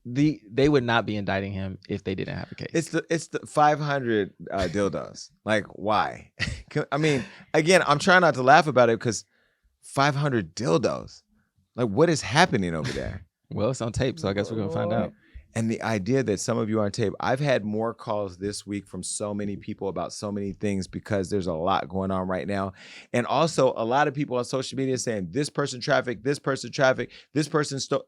They would not be indicting him if they didn't have a case. It's the 500 dildos. Like, why? I mean, again, I'm trying not to laugh about it because 500 dildos. Like, what is happening over there? Well, it's on tape, so I guess we're gonna find out. And the idea that some of you are on tape, I've had more calls this week from so many people about so many things because there's a lot going on right now. And also a lot of people on social media saying this person trafficked, this person trafficked, this person stole.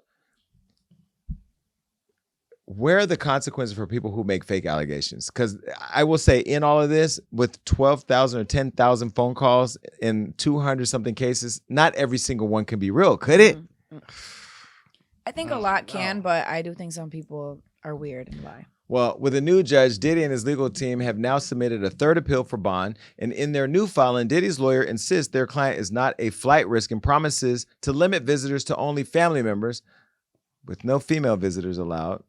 Where are the consequences for people who make fake allegations? Because I will say in all of this, with 12,000 or 10,000 phone calls in 200 something cases, not every single one can be real, could it? I think a lot can, but I do think some people are weird and lie. Well, with a new judge, Diddy and his legal team have now submitted a third appeal for bond. And in their new filing, Diddy's lawyer insists their client is not a flight risk and promises to limit visitors to only family members with no female visitors allowed.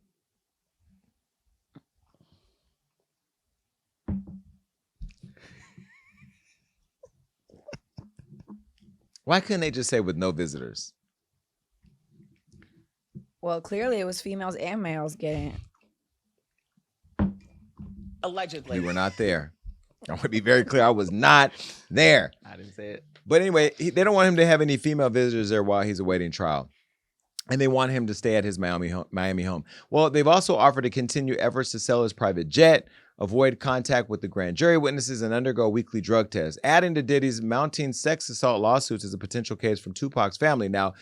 Why couldn't they just say with no visitors? Well, clearly it was females and males getting it. Allegedly. We were not there. I want to be very clear. I was not there. I didn't say it. But anyway, they don't want him to have any female visitors there while he's awaiting trial. And they want him to stay at his Miami home. Well, they've also offered to continue efforts to sell his private jet, avoid contact with the grand jury witnesses, and undergo weekly drug tests. Adding to Diddy's mounting sex assault lawsuits is a potential case from Tupac's family. Now,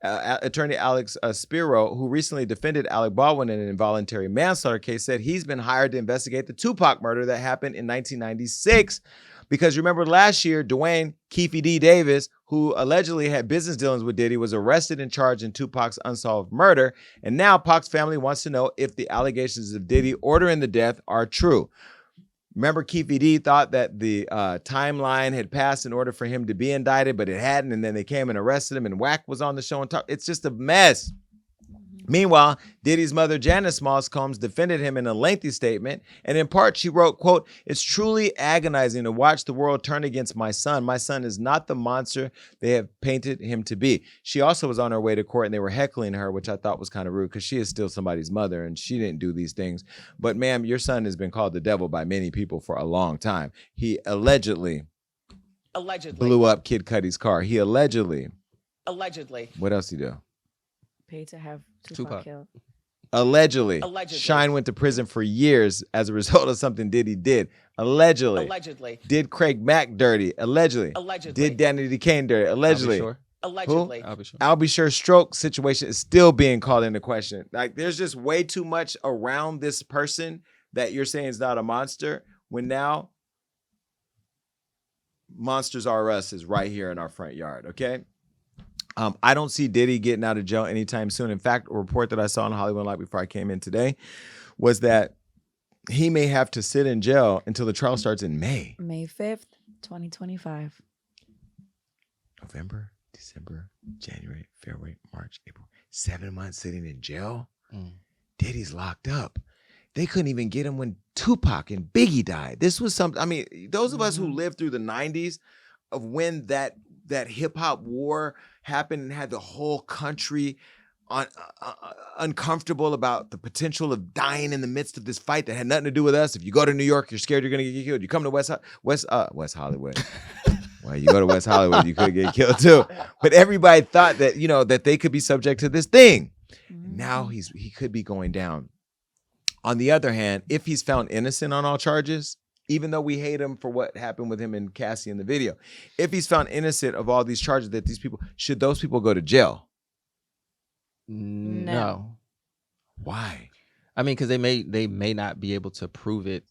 attorney Alex Spiro, who recently defended Alec Baldwin in an involuntary manslaughter case, said he's been hired to investigate the Tupac murder that happened in 1996. Because remember last year, Dwayne Keefe D. Davis, who allegedly had business dealings with Diddy, was arrested and charged in Tupac's unsolved murder. And now Pac's family wants to know if the allegations of Diddy ordering the death are true. Remember, Keefe D thought that the timeline had passed in order for him to be indicted, but it hadn't. And then they came and arrested him, and Wack was on the show and talked. It's just a mess. Meanwhile, Diddy's mother, Janice Moss Combs, defended him in a lengthy statement. And in part, she wrote, quote, "It's truly agonizing to watch the world turn against my son. My son is not the monster they have painted him to be." She also was on her way to court and they were heckling her, which I thought was kind of rude because she is still somebody's mother and she didn't do these things. But ma'am, your son has been called the devil by many people for a long time. He allegedly blew up Kid Cudi's car. He allegedly. What else he do? Paid to have Tupac killed. Allegedly. Shine went to prison for years as a result of something Diddy did. Allegedly. Did Craig Mack dirty. Allegedly. Did Danny DeCane dirty. Allegedly. I'll be sure stroke situation is still being called into question. Like, there's just way too much around this person that you're saying is not a monster, when now Monsters R Us is right here in our front yard, okay? I don't see Diddy getting out of jail anytime soon. In fact, a report that I saw on Hollywood Live before I came in today was that he may have to sit in jail until the trial starts in May. May 5th, 2025. November, December, January, February, March, April. 7 months sitting in jail? Diddy's locked up. They couldn't even get him when Tupac and Biggie died. This was something, I mean, those of us who lived through the 90s of when that hip hop war happened and had the whole country uncomfortable about the potential of dying in the midst of this fight that had nothing to do with us. If you go to New York, you're scared you're going to get killed. You come to West Hollywood. Well, you go to West Hollywood, you could get killed too. But everybody thought that, you know, that they could be subject to this thing. Now he could be going down. On the other hand, if he's found innocent on all charges, even though we hate him for what happened with him and Cassie in the video, if he's found innocent of all these charges, that these people, should those people go to jail? No. Why? I mean, because they may not be able to prove it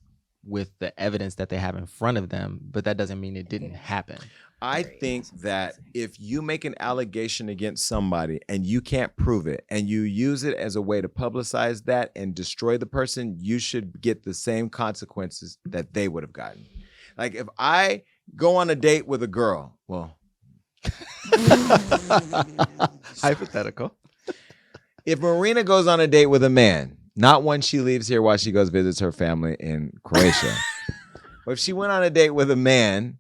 with the evidence that they have in front of them, but that doesn't mean it didn't happen. I think that if you make an allegation against somebody and you can't prove it and you use it as a way to publicize that and destroy the person, you should get the same consequences that they would have gotten. Like if I go on a date with a girl, well, hypothetical. If Marina goes on a date with a man, not when she leaves here while she goes visits her family in Croatia, but if she went on a date with a man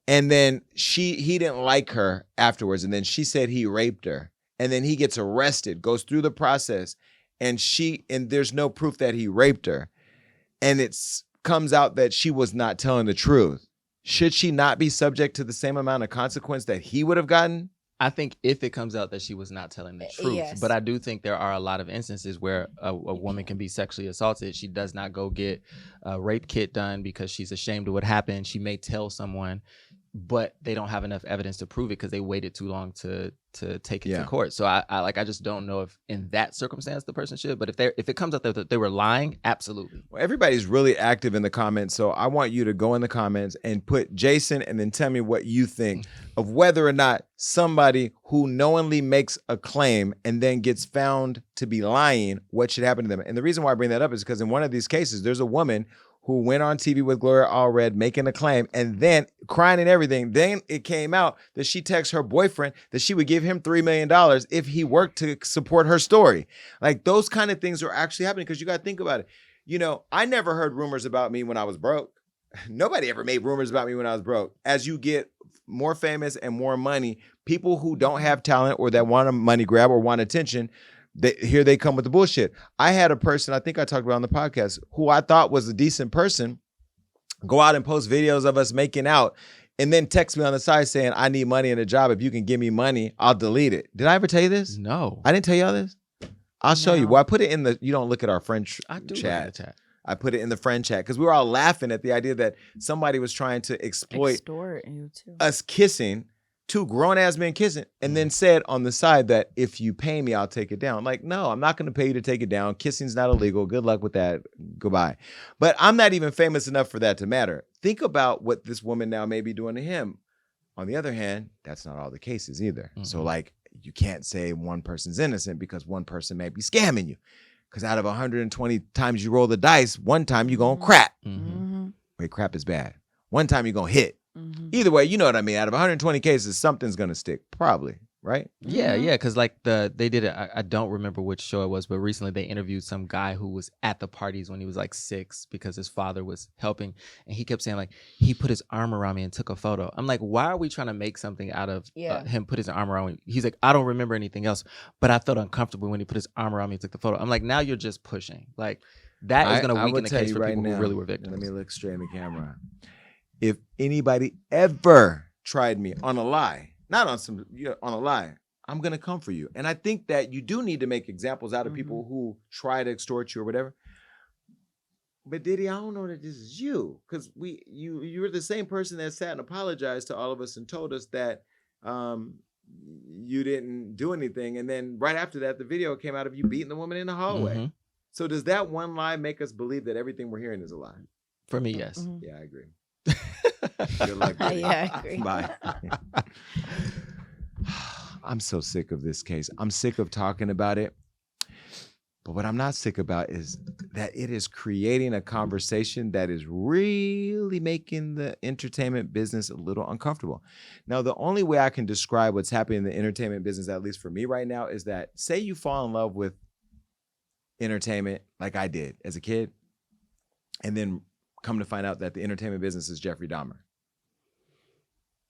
and then he didn't like her afterwards, and then she said he raped her, and then he gets arrested, goes through the process, and there's no proof that he raped her, and it comes out that she was not telling the truth. Should she not be subject to the same amount of consequence that he would have gotten? I think if it comes out that she was not telling the truth, Yes. but I do think there are a lot of instances where a woman can be sexually assaulted. She does not go get a rape kit done because she's ashamed of what happened. She may tell someone, but they don't have enough evidence to prove it because they waited too long to take it to court. So I just don't know if in that circumstance the person should. But if it comes out that they were lying, absolutely. Well, everybody's really active in the comments, so I want you to go in the comments and put Jason and then tell me what you think of whether or not somebody who knowingly makes a claim and then gets found to be lying, what should happen to them. And the reason why I bring that up is because in one of these cases, there's a woman who went on TV with Gloria Allred making a claim and then crying and everything. Then it came out that she texted her boyfriend that she would give him $3 million if he worked to support her story. Like those kind of things are actually happening because you got to think about it. You know, I never heard rumors about me when I was broke. Nobody ever made rumors about me when I was broke. As you get more famous and more money, people who don't have talent or that want a money grab or want attention, here they come with the bullshit. I had a person, I think I talked about on the podcast, who I thought was a decent person, go out and post videos of us making out and then text me on the side saying, I need money and a job. If you can give me money, I'll delete it. Did I ever tell you this? No. I didn't tell y'all this? I'll show you. Well, I put it in you don't look at our friend I do chat. look at the chat. I put it in the friend chat because we were all laughing at the idea that somebody was trying to Extort you too. us kissing, two grown-ass men kissing, and then said on the side that if you pay me, I'll take it down. Like, no, I'm not going to pay you to take it down. Kissing's not illegal. Good luck with that. Goodbye. But I'm not even famous enough for that to matter. Think about what this woman now may be doing to him. On the other hand, that's not all the cases either. So, like, you can't say one person's innocent because one person may be scamming you. Because out of 120 times you roll the dice, one time you're going to crap. Wait, crap is bad. One time you're going to hit. Either way, you know what I mean. Out of 120 cases, something's going to stick. Probably, right? Yeah, yeah, because like they did it. I don't remember which show it was, but recently they interviewed some guy who was at the parties when he was like 6 because his father was helping, and he kept saying like he put his arm around me and took a photo. I'm like, why are we trying to make something out of him put his arm around me? He's like, I don't remember anything else, but I felt uncomfortable when he put his arm around me and took the photo. I'm like, now you're just pushing. Like that is going to weaken the case for people who really were victims. Let me look straight in the camera. If anybody ever tried me on a lie, not on some, on a lie, I'm going to come for you. And I think that you do need to make examples out of people who try to extort you or whatever. But Diddy, I don't know that this is you, because you're the same person that sat and apologized to all of us and told us that you didn't do anything. And then right after that, the video came out of you beating the woman in the hallway. So does that one lie make us believe that everything we're hearing is a lie? For me, yes. Yeah, I agree. Good luck, Diddy. Yeah, I agree. Bye. I'm so sick of this case. I'm sick of talking about it. But what I'm not sick about is that it is creating a conversation that is really making the entertainment business a little uncomfortable. Now, the only way I can describe what's happening in the entertainment business, at least for me right now, is that say you fall in love with entertainment like I did as a kid, and then come to find out that the entertainment business is Jeffrey Dahmer.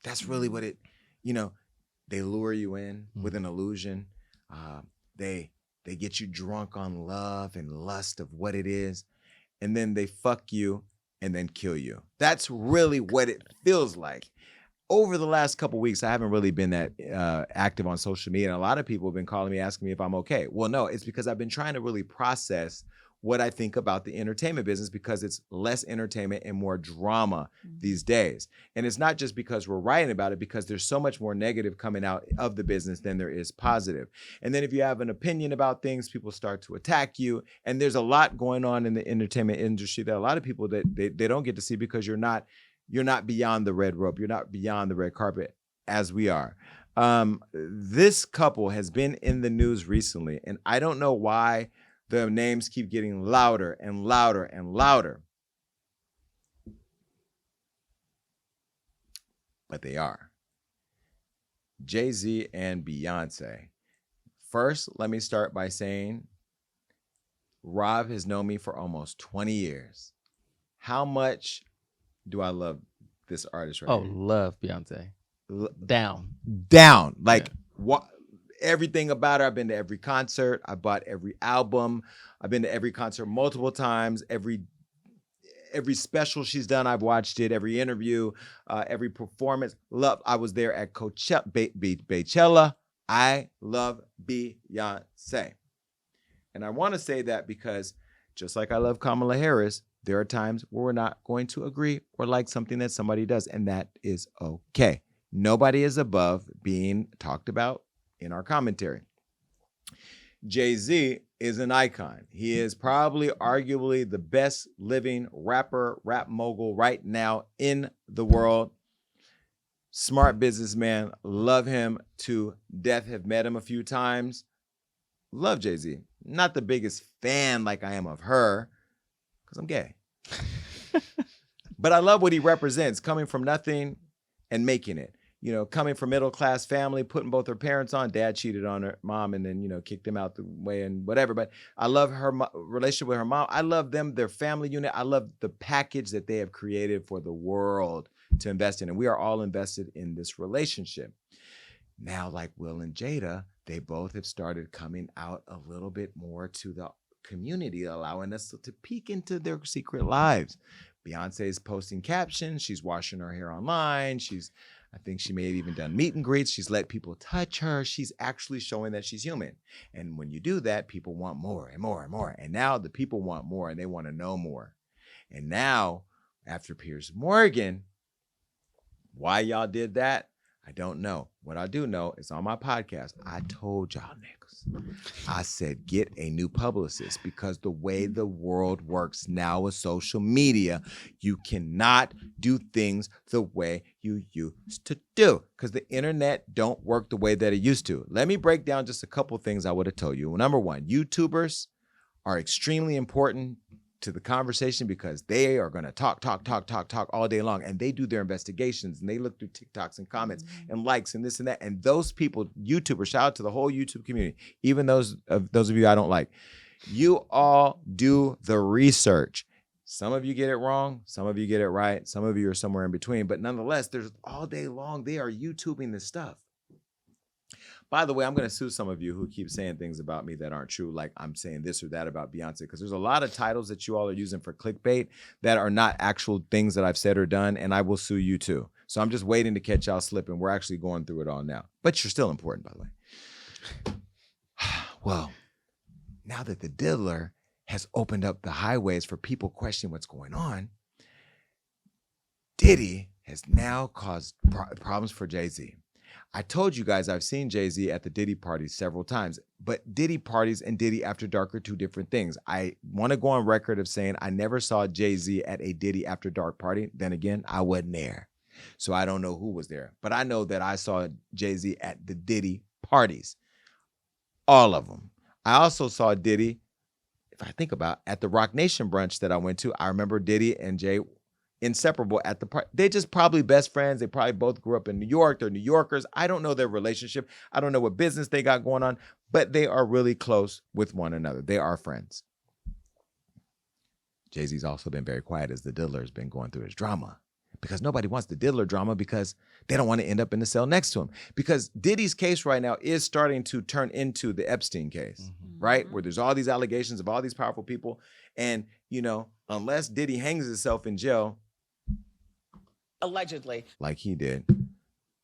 That's really what it, they lure you in with an illusion. They get you drunk on love and lust of what it is, and then they fuck you and then kill you. That's really what it feels like. Over the last couple of weeks, I haven't really been that active on social media, and a lot of people have been calling me, asking me if I'm okay. Well, no, it's because I've been trying to really process what I think about the entertainment business, because it's less entertainment and more drama these days. And it's not just because we're writing about it, because there's so much more negative coming out of the business than there is positive. And then if you have an opinion about things, people start to attack you. And there's a lot going on in the entertainment industry that a lot of people that they don't get to see, because you're not beyond the red rope. You're not beyond the red carpet as we are. This couple has been in the news recently, and I don't know why the names keep getting louder and louder and louder. But they are. Jay-Z and Beyonce First, let me start by saying Rob has known me for almost 20 years. How much do I love this artist right here? Love Beyonce. Down. Like what? Everything about her. I've been to every concert. I bought every album. I've been to every concert multiple times. Every special she's done, I've watched it. Every interview, every performance. Love. I was there at Coachella. I love Beyonce. And I want to say that because just like I love Kamala Harris, there are times where we're not going to agree or like something that somebody does, and that is okay. Nobody is above being talked about in our commentary. Jay-Z is an icon. He is probably arguably the best living rapper, rap mogul right now in the world. Smart businessman. Love him to death. Have met him a few times. Love Jay-Z. Not the biggest fan like I am of her, because I'm gay. But I love what he represents, coming from nothing and making it. You know, coming from middle-class family, putting both her parents on. Dad cheated on her mom and then, you know, kicked him out the way and whatever. But I love her relationship with her mom. I love them, their family unit. I love the package that they have created for the world to invest in. And we are all invested in this relationship. Now, like Will and Jada, they both have started coming out a little bit more to the community, allowing us to peek into their secret lives. Beyonce is posting captions. She's washing her hair online. I think she may have even done meet and greets. She's let people touch her. She's actually showing that she's human. And when you do that, people want more and more and more. And now the people want more and they want to know more. And now, after Piers Morgan, why y'all did that, I don't know. What I do know is on my podcast, I told y'all niggas, I said, get a new publicist, because the way the world works now with social media, you cannot do things the way you used to do, because the internet don't work the way that it used to. Let me break down just a couple things I would have told you. Number one, YouTubers are extremely important to the conversation because they are going to talk all day long, and they do their investigations and they look through TikToks and comments and likes and this and that. And those people, YouTubers, shout out to the whole YouTube community, even those of you I don't like. You all do the research. Some of you get it wrong, some of you get it right, some of you are somewhere in between, but nonetheless, there's all day long, they are YouTubing this stuff. By the way, I'm going to sue some of you who keep saying things about me that aren't true, like I'm saying this or that about Beyonce, because there's a lot of titles that you all are using for clickbait that are not actual things that I've said or done, and I will sue you too. So I'm just waiting to catch y'all slipping. We're actually going through it all now. But you're still important, by the way. Well, now that the diddler has opened up the highways for people questioning what's going on, Diddy has now caused problems for Jay-Z. I told you guys I've seen Jay-Z at the Diddy parties several times, but Diddy parties and Diddy After Dark are two different things. I want to go on record of saying I never saw Jay-Z at a Diddy After Dark party. Then again, I wasn't there, so I don't know who was there. But I know that I saw Jay-Z at the Diddy parties, all of them. I also saw Diddy, if I think about, at the Rock Nation brunch that I went to. I remember Diddy and Jay inseparable at the party. They just probably best friends. They probably both grew up in New York. They're New Yorkers. I don't know their relationship. I don't know what business they got going on, but they are really close with one another. They are friends. Jay-Z's also been very quiet as the diddler has been going through his drama, because nobody wants the diddler drama because they don't want to end up in the cell next to him. Because Diddy's case right now is starting to turn into the Epstein case, right? Where there's all these allegations of all these powerful people. And, you know, unless Diddy hangs himself in jail, allegedly, like he did,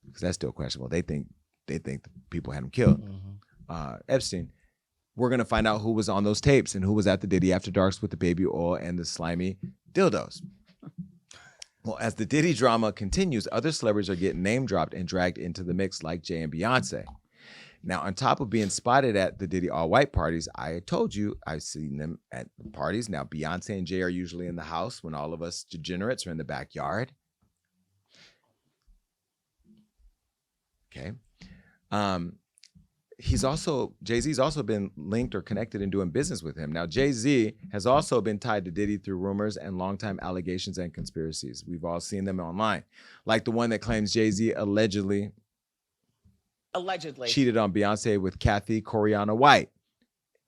because that's still questionable. They think the people had him killed. Epstein. We're gonna find out who was on those tapes and who was at the Diddy After Darks with the baby oil and the slimy dildos. Well, as the Diddy drama continues, other celebrities are getting name dropped and dragged into the mix, like Jay and Beyonce. Now, on top of being spotted at the Diddy all-white parties, I told you I've seen them at the parties. Now, Beyonce and Jay are usually in the house when all of us degenerates are in the backyard. Okay. Jay-Z's also been linked or connected in doing business with him. Now, Jay-Z has also been tied to Diddy through rumors and longtime allegations and conspiracies. We've all seen them online, like the one that claims Jay-Z allegedly Allegedly. cheated on Beyonce with Kathy Coriana White.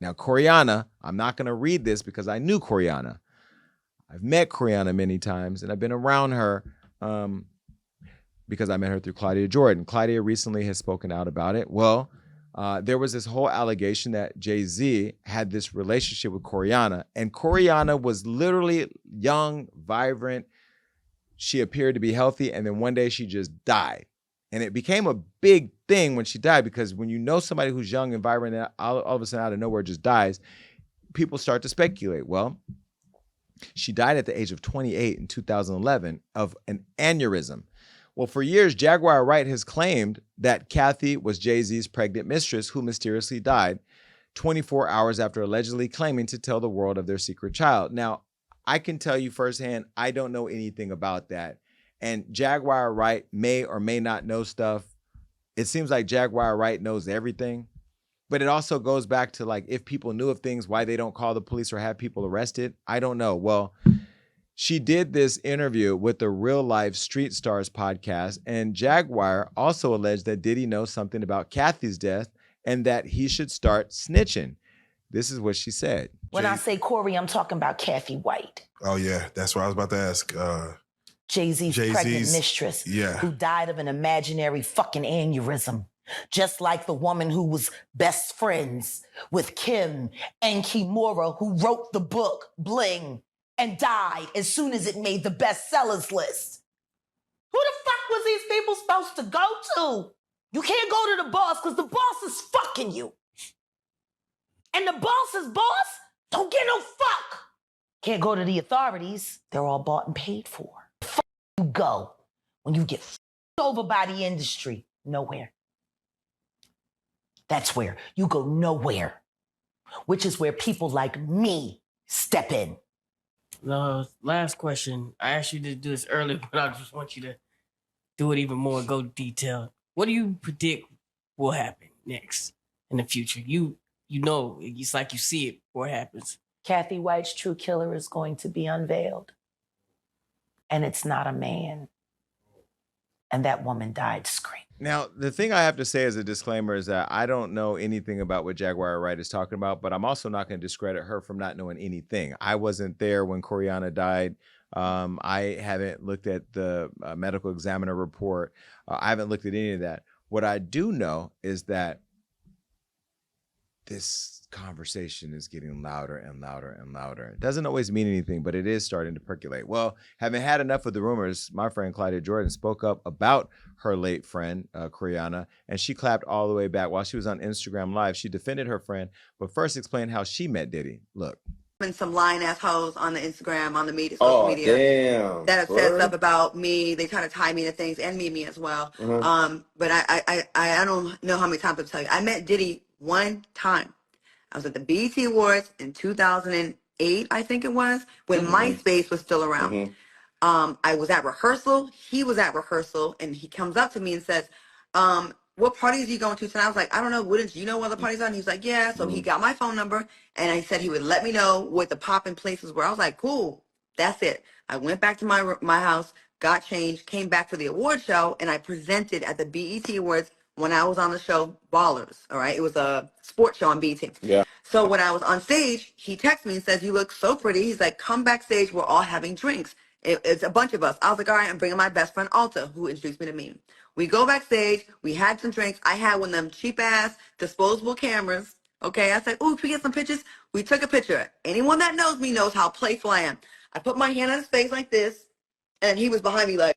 Now, Coriana, I'm not going to read this because I knew Coriana. I've met Coriana many times, and I've been around her because I met her through Claudia Jordan. Claudia recently has spoken out about it. Well, there was this whole allegation that Jay-Z had this relationship with Coriana, and Coriana was literally young, vibrant. She appeared to be healthy, and then one day she just died. And it became a big thing when she died, because when you know somebody who's young and vibrant and all of a sudden out of nowhere just dies, people start to speculate. Well, she died at the age of 28 in 2011 of an aneurysm. Well, for years, Jaguar Wright has claimed that Kathy was Jay-Z's pregnant mistress who mysteriously died 24 hours after allegedly claiming to tell the world of their secret child. Now, I can tell you firsthand, I don't know anything about that. And Jaguar Wright may or may not know stuff. It seems like Jaguar Wright knows everything. But it also goes back to, like, if people knew of things, why they don't call the police or have people arrested. I don't know. Well, she did this interview with the Real Life Street Stars podcast, and Jaguar also alleged that Diddy knows something about Kathy's death and that he should start snitching. This is what she said. When I say Corey, I'm talking about Kathy White. Oh, yeah. That's what I was about to ask. Jay-Z's pregnant mistress, yeah, who died of an imaginary fucking aneurysm. Just like the woman who was best friends with Kim and Kimura, who wrote the book Bling and died as soon as it made the bestsellers list. Who the fuck was these people supposed to go to? You can't go to the boss because the boss is fucking you. And the boss's boss don't get no fuck. Can't go to the authorities. They're all bought and paid for. Fuck you go when you get fucked over by the industry? Nowhere. That's where you go nowhere, which is where people like me step in. Last question. I asked you to do this earlier, but I just want you to do it even more, go detailed. What do you predict will happen next in the future? You know, it's like you see it before it happens. Kathy White's true killer is going to be unveiled. And it's not a man. And that woman died screaming. Now, the thing I have to say as a disclaimer is that I don't know anything about what Jaguar Wright is talking about, but I'm also not going to discredit her from not knowing anything. I wasn't there when Coriana died. I haven't looked at the medical examiner report. I haven't looked at any of that. What I do know is that this conversation is getting louder and louder and louder. It doesn't always mean anything, but it is starting to percolate. Well, having had enough of the rumors, my friend Claudia Jordan spoke up about her late friend, Coriana, and she clapped all the way back. While she was on Instagram Live, she defended her friend, but first explained how she met Diddy. Look. And some lying ass hoes on the Instagram, on the media, social media, damn, that have said stuff about me. They try to tie me to things and me as well. But I don't know how many times I'll tell you. I met Diddy one time. I was at the BET Awards in 2008, I think it was, when MySpace was still around. I was at rehearsal. He was at rehearsal, and he comes up to me and says, what parties are you going to tonight? I was like, I don't know. Wouldn't you know what the parties are? And he's like, yeah. So he got my phone number, and I said he would let me know what the popping places were. I was like, cool. That's it. I went back to my house, got changed, came back for the award show, and I presented at the BET Awards when I was on the show Ballers. All right. It was a sports show on BET. Yeah. So when I was on stage, he texted me and says, you look so pretty. He's like, come backstage. We're all having drinks. It's a bunch of us. I was like, all right, I'm bringing my best friend Alta, who introduced me to me. We go backstage. We had some drinks. I had one of them cheap ass disposable cameras. Okay. I said, ooh, can we get some pictures? We took a picture. Anyone that knows me knows how playful I am. I put my hand on his face like this, and he was behind me like,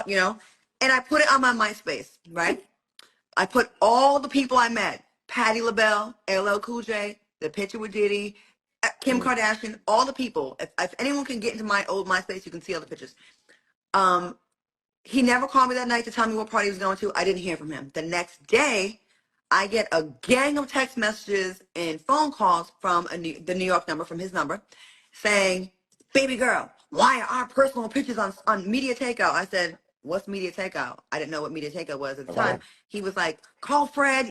you know, and I put it on my MySpace, right? I put all the people I met, Patti LaBelle, LL Cool J, the picture with Diddy, Kim Kardashian, all the people. If anyone can get into my old MySpace, you can see all the pictures. He never called me that night to tell me what party he was going to. I didn't hear from him. The next day, I get a gang of text messages and phone calls from the New York number, from his number, saying, baby girl, why are our personal pictures on Media Takeout? I said, what's Media Takeout? I didn't know what Media Takeout was at the time. He was like, call Fred.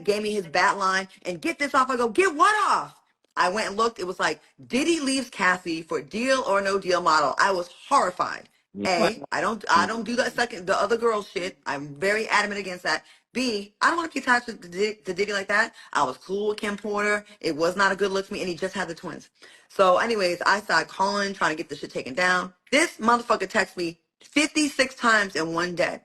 Gave me his bat line and get this off. I go, get what off? I went and looked. It was like, Diddy leaves Cassie for Deal or No Deal model. I was horrified. A, I don't do the other girl shit. I'm very adamant against that. B, I don't want to be attached to Diddy like that. I was cool with Kim Porter. It was not a good look to me, and he just had the twins. So, anyways, I started calling, trying to get the shit taken down. This motherfucker texted me 56 times in one day.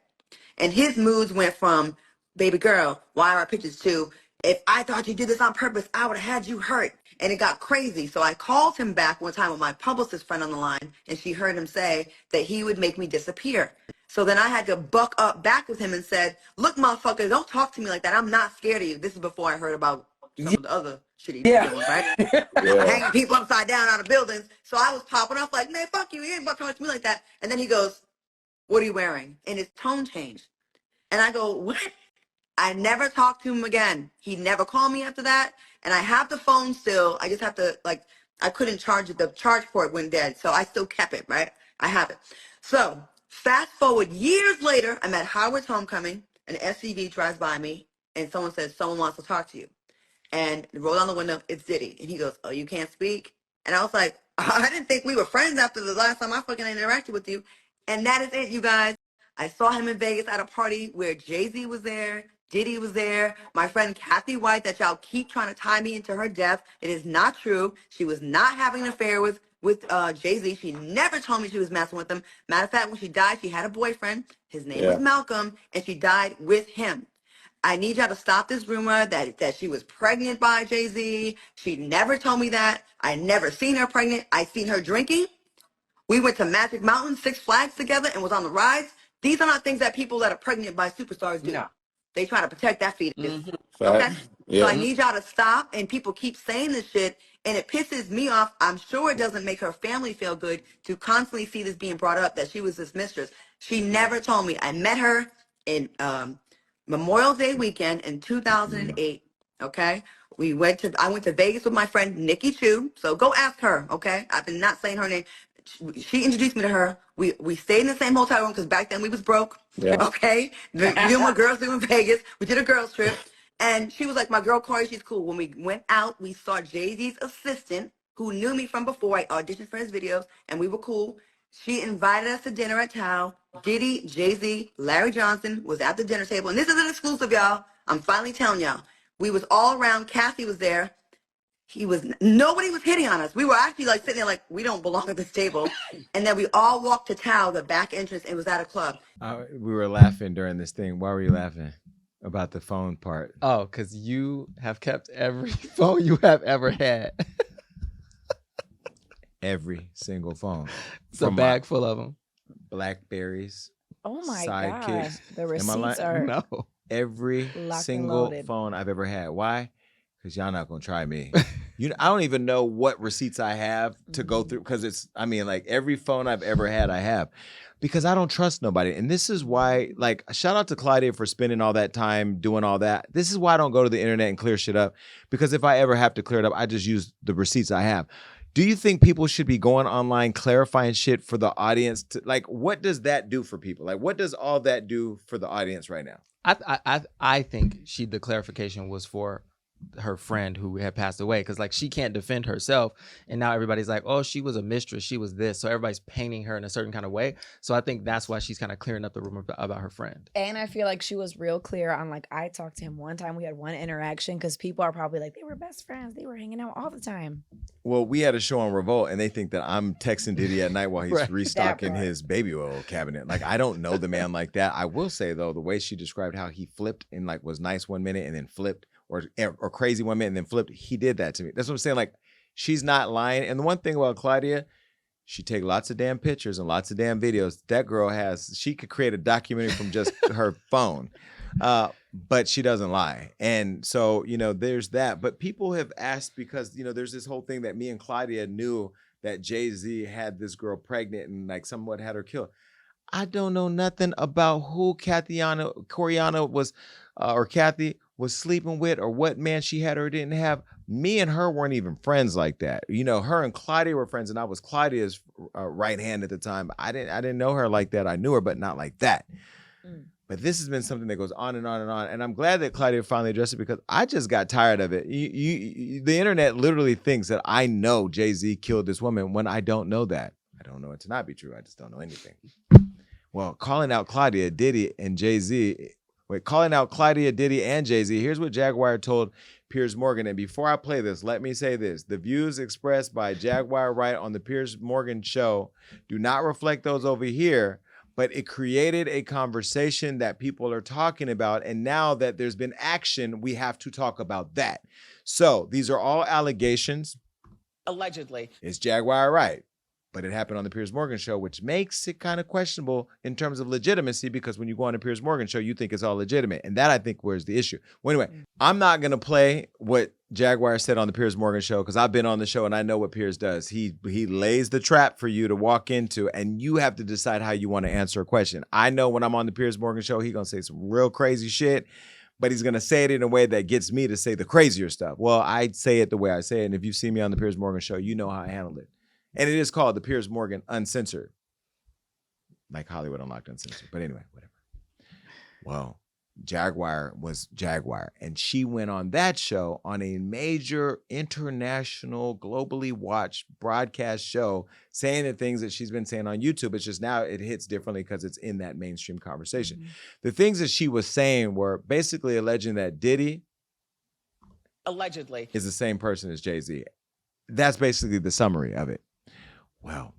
And his moods went from, baby girl, why are our pictures to, if I thought you did this on purpose, I would have had you hurt. And it got crazy. So I called him back one time with my publicist friend on the line, and she heard him say that he would make me disappear. So then I had to buck up back with him and said, look, motherfucker, don't talk to me like that. I'm not scared of you. This is before I heard about some of the other shitty doing, right? Hanging people upside down out of buildings. So I was popping off like, man, fuck you. You ain't about to talk to me like that. And then he goes, what are you wearing? And his tone changed. And I go, what? I never talked to him again. He never called me after that. And I have the phone still. I just have to, like, I couldn't charge it. The charge port went dead. So I still kept it, right? I have it. So fast forward years later, I'm at Howard's homecoming. An SUV drives by me. And someone says, someone wants to talk to you. And roll down the window, it's Diddy. And he goes, oh, you can't speak? And I was like, I didn't think we were friends after the last time I fucking interacted with you. And that is it, you guys. I saw him in Vegas at a party where Jay-Z was there, Diddy was there, my friend Kathy White, that y'all keep trying to tie me into her death. It is not true. She was not having an affair with Jay-Z. She never told me she was messing with him. Matter of fact, when she died, she had a boyfriend. His name was Malcolm, and she died with him. I need y'all to stop this rumor that she was pregnant by Jay-Z. She never told me that. I never seen her pregnant. I seen her drinking. We went to Magic Mountain, Six Flags together, and was on the rides. These are not things that people that are pregnant by superstars do. No. They try to protect that fetus. Okay? So I need y'all to stop, and people keep saying this shit, and it pisses me off. I'm sure it doesn't make her family feel good to constantly see this being brought up, that she was this mistress. She never told me. I met her in Memorial Day weekend in 2008, okay? I went to Vegas with my friend Nikki Chu, so go ask her, okay? I've been not saying her name. She introduced me to her. We stayed in the same hotel room because back then we was broke, okay? You know what girls do in Vegas. We did a girls trip, and she was like, my girl Corey, she's cool. When we went out, we saw Jay-Z's assistant, who knew me from before. I auditioned for his videos, and we were cool. She invited us to dinner at Tao. Diddy, Jay-Z, Larry Johnson was at the dinner table. And this is an exclusive, y'all. I'm finally telling y'all. We was all around. Kathy was there. Nobody was hitting on us. We were actually like sitting there like, we don't belong at this table. And then we all walked to Tao, the back entrance, and it was at a club. We were laughing during this thing. Why were you laughing? About the phone part. Oh, because you have kept every phone you have ever had. Every single phone. It's a bag full of them. Blackberries. Oh my Sidekicks. God. The receipts are no. Every single phone I've ever had. Why? Because y'all not gonna try me. I don't even know what receipts I have to go through, because like every phone I've ever had, I have. Because I don't trust nobody. And this is why, like, shout out to Claudia for spending all that time doing all that. This is why I don't go to the internet and clear shit up. Because if I ever have to clear it up, I just use the receipts I have. Do you think people should be going online clarifying shit for the audience? Like, what does that do for people? Like, what does all that do for the audience right now? I think the clarification was for her friend who had passed away, because like she can't defend herself, and now everybody's like, oh, she was a mistress, she was this, so everybody's painting her in a certain kind of way. So I think that's why she's kind of clearing up the rumor about her friend. And I feel like she was real clear on, like, I talked to him one time, we had one interaction, because people are probably like, they were best friends, they were hanging out all the time. Well, we had a show on Revolt, and they think that I'm texting Diddy at night while he's restocking his baby oil cabinet. Like, I don't know the man like that. I will say though, the way she described how he flipped and like was nice one minute and then flipped, or crazy one minute and then flipped, he did that to me. That's what I'm saying. Like, she's not lying. And the one thing about Claudia, she take lots of damn pictures and lots of damn videos. That girl she could create a documentary from just her phone. But she doesn't lie. And so, there's that. But people have asked, because, there's this whole thing that me and Claudia knew that Jay-Z had this girl pregnant and like somewhat had her killed. I don't know nothing about who Coriana was, or Kathy was sleeping with, or what man she had or didn't have. Me and her weren't even friends like that. Her and Claudia were friends, and I was Claudia's right hand at the time. I didn't know her like that. I knew her, but not like that. But this has been something that goes on and on and on. And I'm glad that Claudia finally addressed it, because I just got tired of it. The internet literally thinks that I know Jay-Z killed this woman when I don't know that. I don't know it to not be true. I just don't know anything. Well, calling out Claudia, Diddy, and Jay-Z. Calling out Claudia, Diddy, and Jay-Z. Here's what Jaguar told Piers Morgan. And before I play this, let me say this. The views expressed by Jaguar Wright on the Piers Morgan show do not reflect those over here, but it created a conversation that people are talking about. And now that there's been action, we have to talk about that. So these are all allegations. Allegedly. It's Jaguar Wright. But it happened on the Piers Morgan show, which makes it kind of questionable in terms of legitimacy, because when you go on the Piers Morgan show, you think it's all legitimate. And that, I think, where's the issue. Well, anyway, I'm not going to play what Jaguar said on the Piers Morgan show, because I've been on the show and I know what Piers does. He lays the trap for you to walk into, and you have to decide how you want to answer a question. I know when I'm on the Piers Morgan show, he's going to say some real crazy shit, but he's going to say it in a way that gets me to say the crazier stuff. Well, I say it the way I say it, and if you see me on the Piers Morgan show, you know how I handled it. And it is called the Piers Morgan Uncensored. Like Hollywood Unlocked Uncensored. But anyway, whatever. Well, Jaguar was Jaguar. And she went on that show on a major international, globally watched broadcast show, saying the things that she's been saying on YouTube. It's just now it hits differently because it's in that mainstream conversation. Mm-hmm. The things that she was saying were basically alleging that Diddy allegedly is the same person as Jay-Z. That's basically the summary of it. Well,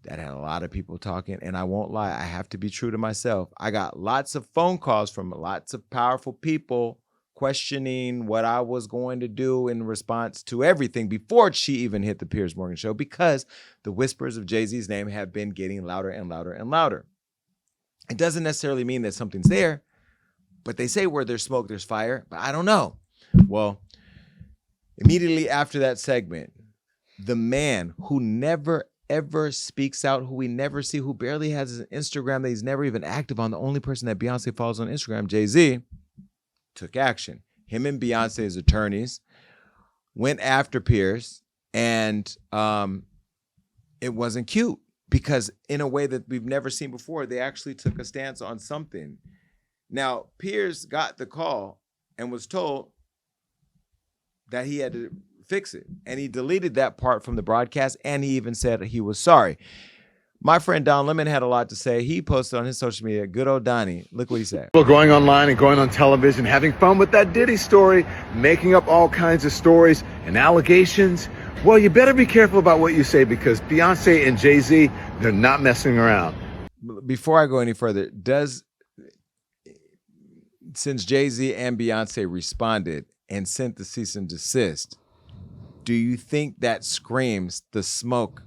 that had a lot of people talking, and I won't lie, I have to be true to myself. I got lots of phone calls from lots of powerful people questioning what I was going to do in response to everything before she even hit the Piers Morgan show, because the whispers of Jay-Z's name have been getting louder and louder and louder. It doesn't necessarily mean that something's there, but they say where there's smoke, there's fire, but I don't know. Well, immediately after that segment, the man who never, ever speaks out, who we never see, who barely has an Instagram, that he's never even active on, the only person that Beyonce follows on Instagram, Jay-Z, took action. Him and Beyonce's attorneys went after Piers, and it wasn't cute, because in a way that we've never seen before, they actually took a stance on something. Now, Piers got the call and was told that he had to fix it. And he deleted that part from the broadcast, and he even said he was sorry. My friend Don Lemon had a lot to say. He posted on his social media, good old Donnie. Look what he said. People going online and going on television, having fun with that Diddy story, making up all kinds of stories and allegations. Well, you better be careful about what you say, because Beyonce and Jay-Z, they're not messing around. Before I go any further, since Jay-Z and Beyonce responded and sent the cease and desist, do you think that screams the smoke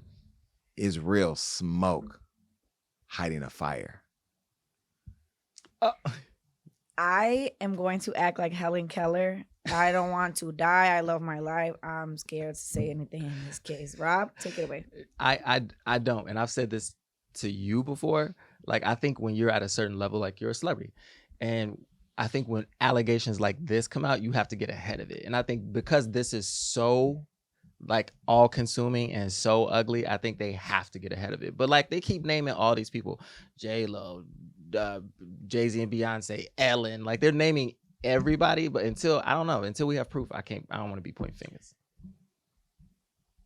is real smoke hiding a fire? I am going to act like Helen Keller. I don't want to die. I love my life. I'm scared to say anything in this case. Rob, take it away. I don't. And I've said this to you before. Like, I think when you're at a certain level, like, you're a celebrity. And I think when allegations like this come out, you have to get ahead of it. And I think because this is so, like, all consuming and so ugly, I think they have to get ahead of it. But, like, they keep naming all these people, J-Lo, Jay-Z and Beyonce, Ellen, like, they're naming everybody. But until we have proof, I don't want to be pointing fingers.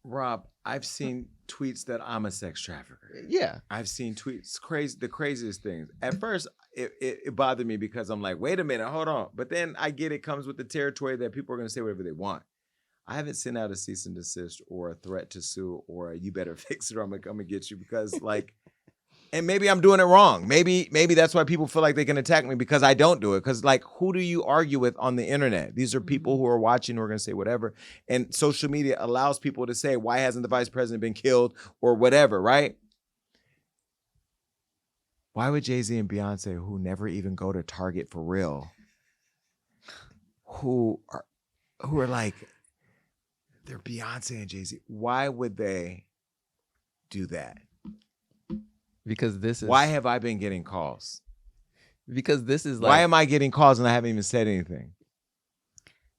Rob, I've seen tweets that I'm a sex trafficker. Yeah. I've seen tweets, the craziest things. At first, it bothered me because I'm like, wait a minute, hold on. But then I get it comes with the territory that people are going to say whatever they want. I haven't sent out a cease and desist or a threat to sue or a you better fix it or I'm going to come and get you, because, like, and maybe I'm doing it wrong. Maybe that's why people feel like they can attack me, because I don't do it. Because, like, who do you argue with on the internet? These are people who are watching who are going to say whatever. And social media allows people to say, why hasn't the vice president been killed or whatever, right? Why would Jay-Z and Beyonce, who never even go to Target for real, who are like, they're Beyonce and Jay-Z, why would they do that? Because this is... Why have I been getting calls? Because this is like... Why am I getting calls and I haven't even said anything?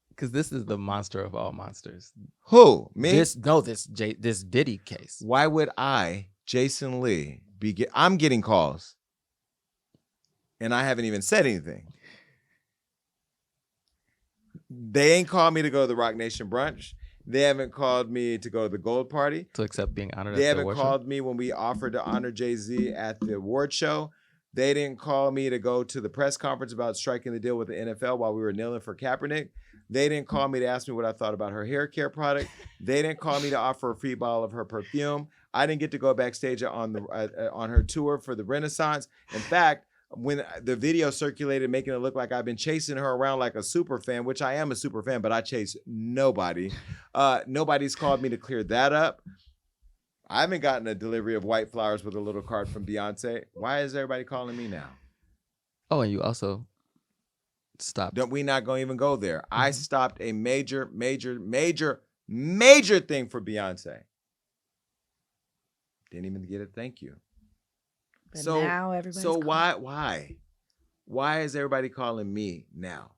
Because this is the monster of all monsters. Who? Me? This Diddy case. Why would I, Jason Lee, I'm getting calls and I haven't even said anything. They ain't called me to go to the Rock Nation brunch. They haven't called me to go to the gold party. To accept being honored They at the haven't award show? called me when we offered to honor Jay-Z at the award show. They didn't call me to go to the press conference about striking the deal with the NFL while we were kneeling for Kaepernick. They didn't call me to ask me what I thought about her hair care product. They didn't call me to offer a free bottle of her perfume. I didn't get to go backstage on her tour for the Renaissance. In fact, when the video circulated making it look like I've been chasing her around like a super fan, which I am a super fan, but I chase nobody. Nobody's called me to clear that up. I haven't gotten a delivery of white flowers with a little card from Beyonce. Why is everybody calling me now? Oh, and you also stopped. We not going to even go there. I stopped a major thing for Beyonce. Didn't even get a thank you. But now everybody's why? Why is everybody calling me now?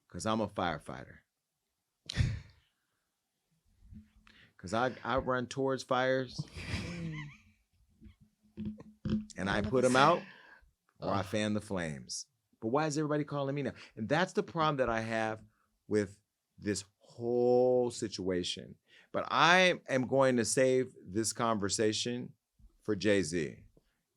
Because I'm a firefighter. Because I run towards fires and I put them out or I fan the flames. But why is everybody calling me now? And that's the problem that I have with this whole situation. But I am going to save this conversation for Jay-Z.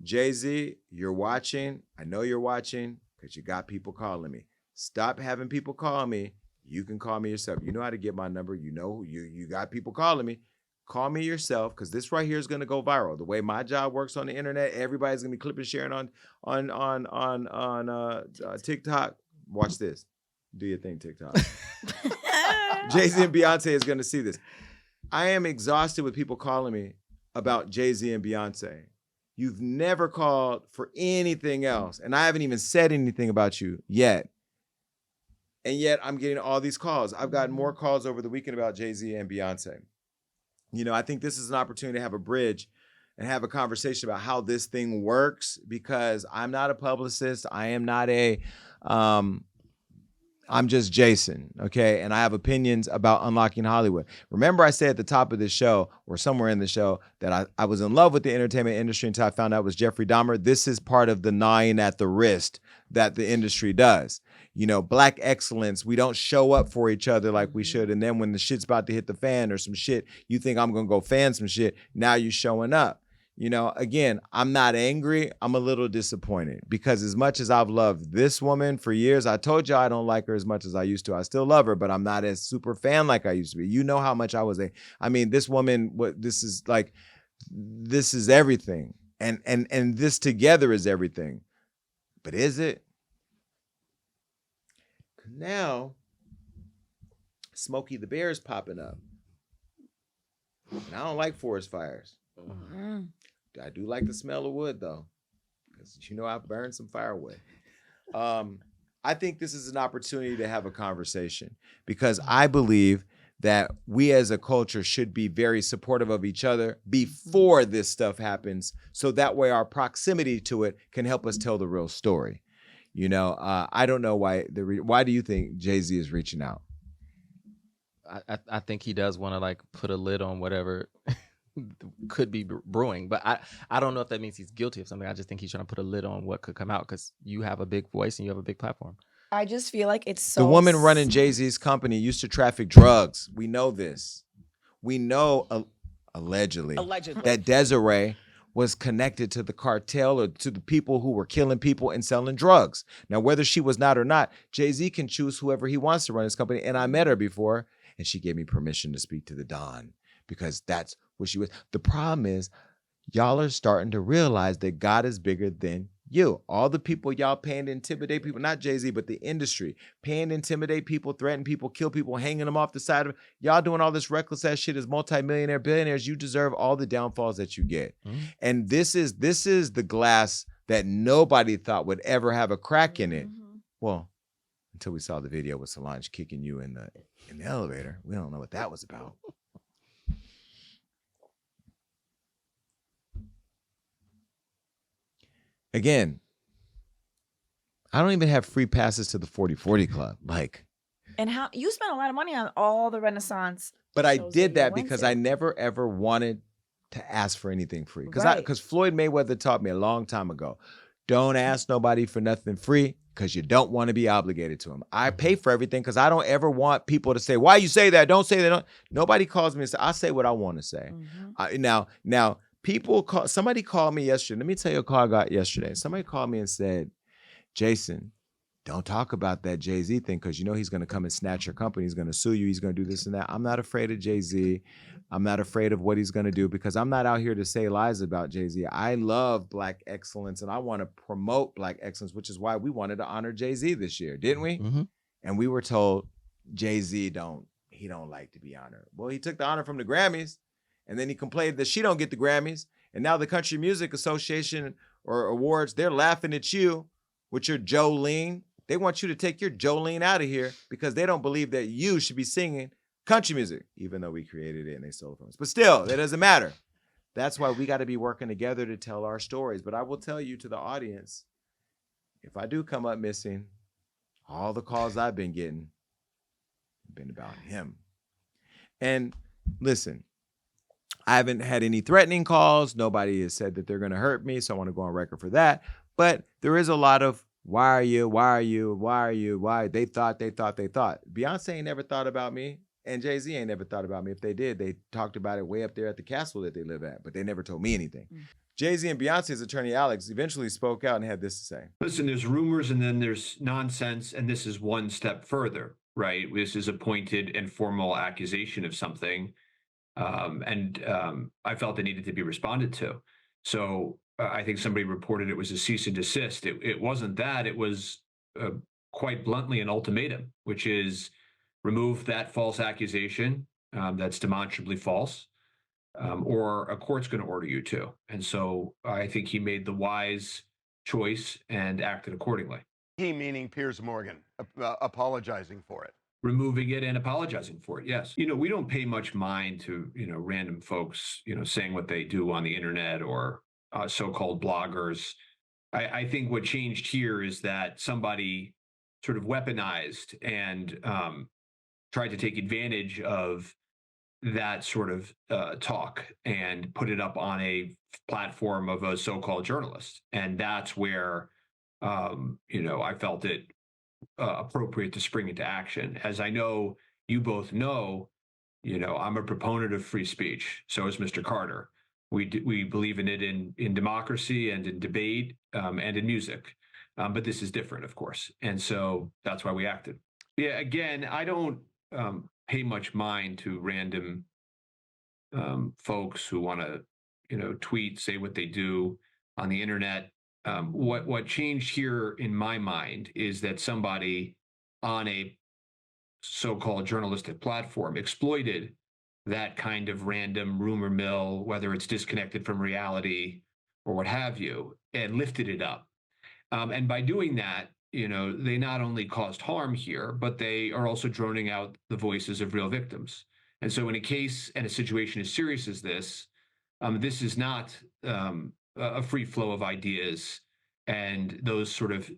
Jay-Z, you're watching. I know you're watching because you got people calling me. Stop having people call me. You can call me yourself. You know how to get my number. You know you got people calling me. Call me yourself because this right here is going to go viral. The way my job works on the internet, everybody's going to be clipping and sharing on TikTok. Watch this. Do your thing, TikTok. Jay-Z and Beyonce is going to see this. I am exhausted with people calling me about Jay-Z and Beyonce. You've never called for anything else, and I haven't even said anything about you yet. And yet I'm getting all these calls. I've gotten more calls over the weekend about Jay-Z and Beyonce. You know, I think this is an opportunity to have a bridge and have a conversation about how this thing works because I'm not a publicist. I am not I'm just Jason, okay? And I have opinions about unlocking Hollywood. Remember I said at the top of this show or somewhere in the show that I was in love with the entertainment industry until I found out it was Jeffrey Dahmer. This is part of the gnawing at the wrist that the industry does. You know, black excellence, we don't show up for each other like we should. And then when the shit's about to hit the fan or some shit, you think I'm going to go fan some shit. Now you're showing up. You know, again, I'm not angry. I'm a little disappointed because as much as I've loved this woman for years, I told you I don't like her as much as I used to. I still love her, but I'm not as super fan like I used to be. You know how much I was this woman, this is everything. And this together is everything. But is it? Now, Smokey the Bear is popping up. And I don't like forest fires. I do like the smell of wood, though, because you know I've burned some firewood. I think this is an opportunity to have a conversation because I believe that we as a culture should be very supportive of each other before this stuff happens, so that way our proximity to it can help us tell the real story. You know, I don't know why. Why do you think Jay-Z is reaching out? I think he does want to like put a lid on whatever could be brewing, but I don't know if that means he's guilty of something. I just think he's trying to put a lid on what could come out because you have a big voice and you have a big platform. I just feel like it's so. The woman running Jay-Z's company used to traffic drugs. We know this. We know allegedly that Desiree was connected to the cartel or to the people who were killing people and selling drugs. Now, whether she was not or not, Jay-Z can choose whoever he wants to run his company. And I met her before, and she gave me permission to speak to the Don because that's what she was. The problem is, y'all are starting to realize that God is bigger than you. All the people y'all paying to intimidate people, not Jay-Z, but the industry, paying to intimidate people, threaten people, kill people, hanging them off the side of it. Y'all doing all this reckless ass shit as multimillionaire billionaires. You deserve all the downfalls that you get. And this is the glass that nobody thought would ever have a crack in it. Well, until we saw the video with Solange kicking you in the elevator. We don't know what that was about. Again, I don't even have free passes to the 40/40 Club. And how you spent a lot of money on all the Renaissance. But I did that because I never ever wanted to ask for anything free. Because Floyd Mayweather taught me a long time ago, don't ask nobody for nothing free because you don't want to be obligated to them. I pay for everything because I don't ever want people to say, why you say that? Don't say that. Don't. Nobody calls me and says, I say what I want to say. Now, somebody called me yesterday. Let me tell you a call I got yesterday. Somebody called me and said, Jason, don't talk about that Jay-Z thing because you know he's going to come and snatch your company. He's going to sue you. He's going to do this and that. I'm not afraid of Jay-Z. I'm not afraid of what he's going to do because I'm not out here to say lies about Jay-Z. I love Black excellence and I want to promote Black excellence, which is why we wanted to honor Jay-Z this year, didn't we? Mm-hmm. And we were told Jay-Z don't like to be honored. Well, he took the honor from the Grammys and then he complained that she don't get the Grammys. And now the Country Music Association or awards, they're laughing at you with your Jolene. They want you to take your Jolene out of here because they don't believe that you should be singing country music, even though we created it and they stole it from us. But still, that doesn't matter. That's why we got to be working together to tell our stories. But I will tell you to the audience, if I do come up missing, all the calls I've been getting have been about him. And listen, I haven't had any threatening calls. Nobody has said that they're going to hurt me, so I want to go on record for that. But there is a lot of, why are you? They thought. Beyonce ain't never thought about me, and Jay-Z ain't never thought about me. If they did, they talked about it way up there at the castle that they live at, but they never told me anything. Jay-Z and Beyonce's attorney, Alex, eventually spoke out and had this to say. Listen, there's rumors and then there's nonsense, and this is one step further, right? This is a pointed and formal accusation of something, and I felt it needed to be responded to. So I think somebody reported it was a cease and desist. It wasn't that. It was quite bluntly an ultimatum, which is remove that false accusation that's demonstrably false, or a court's going to order you to. And so I think he made the wise choice and acted accordingly. He meaning Piers Morgan, apologizing for it. Removing it and apologizing for it, yes. You know, we don't pay much mind to, random folks, saying what they do on the internet or so-called bloggers. I think what changed here is that somebody sort of weaponized and tried to take advantage of that sort of talk and put it up on a platform of a so-called journalist. And that's where, I felt it appropriate to spring into action. As I know you both know, I'm a proponent of free speech. So is Mr. Carter. We believe in it in democracy and in debate and in music. But this is different, of course. And so that's why we acted. Yeah, again, I don't pay much mind to random folks who want to, tweet, say what they do on the internet. What changed here in my mind is that somebody on a so-called journalistic platform exploited that kind of random rumor mill, whether it's disconnected from reality or what have you, and lifted it up. And by doing that, they not only caused harm here, but they are also droning out the voices of real victims. And so in a case and a situation as serious as this is not a free flow of ideas and those sort of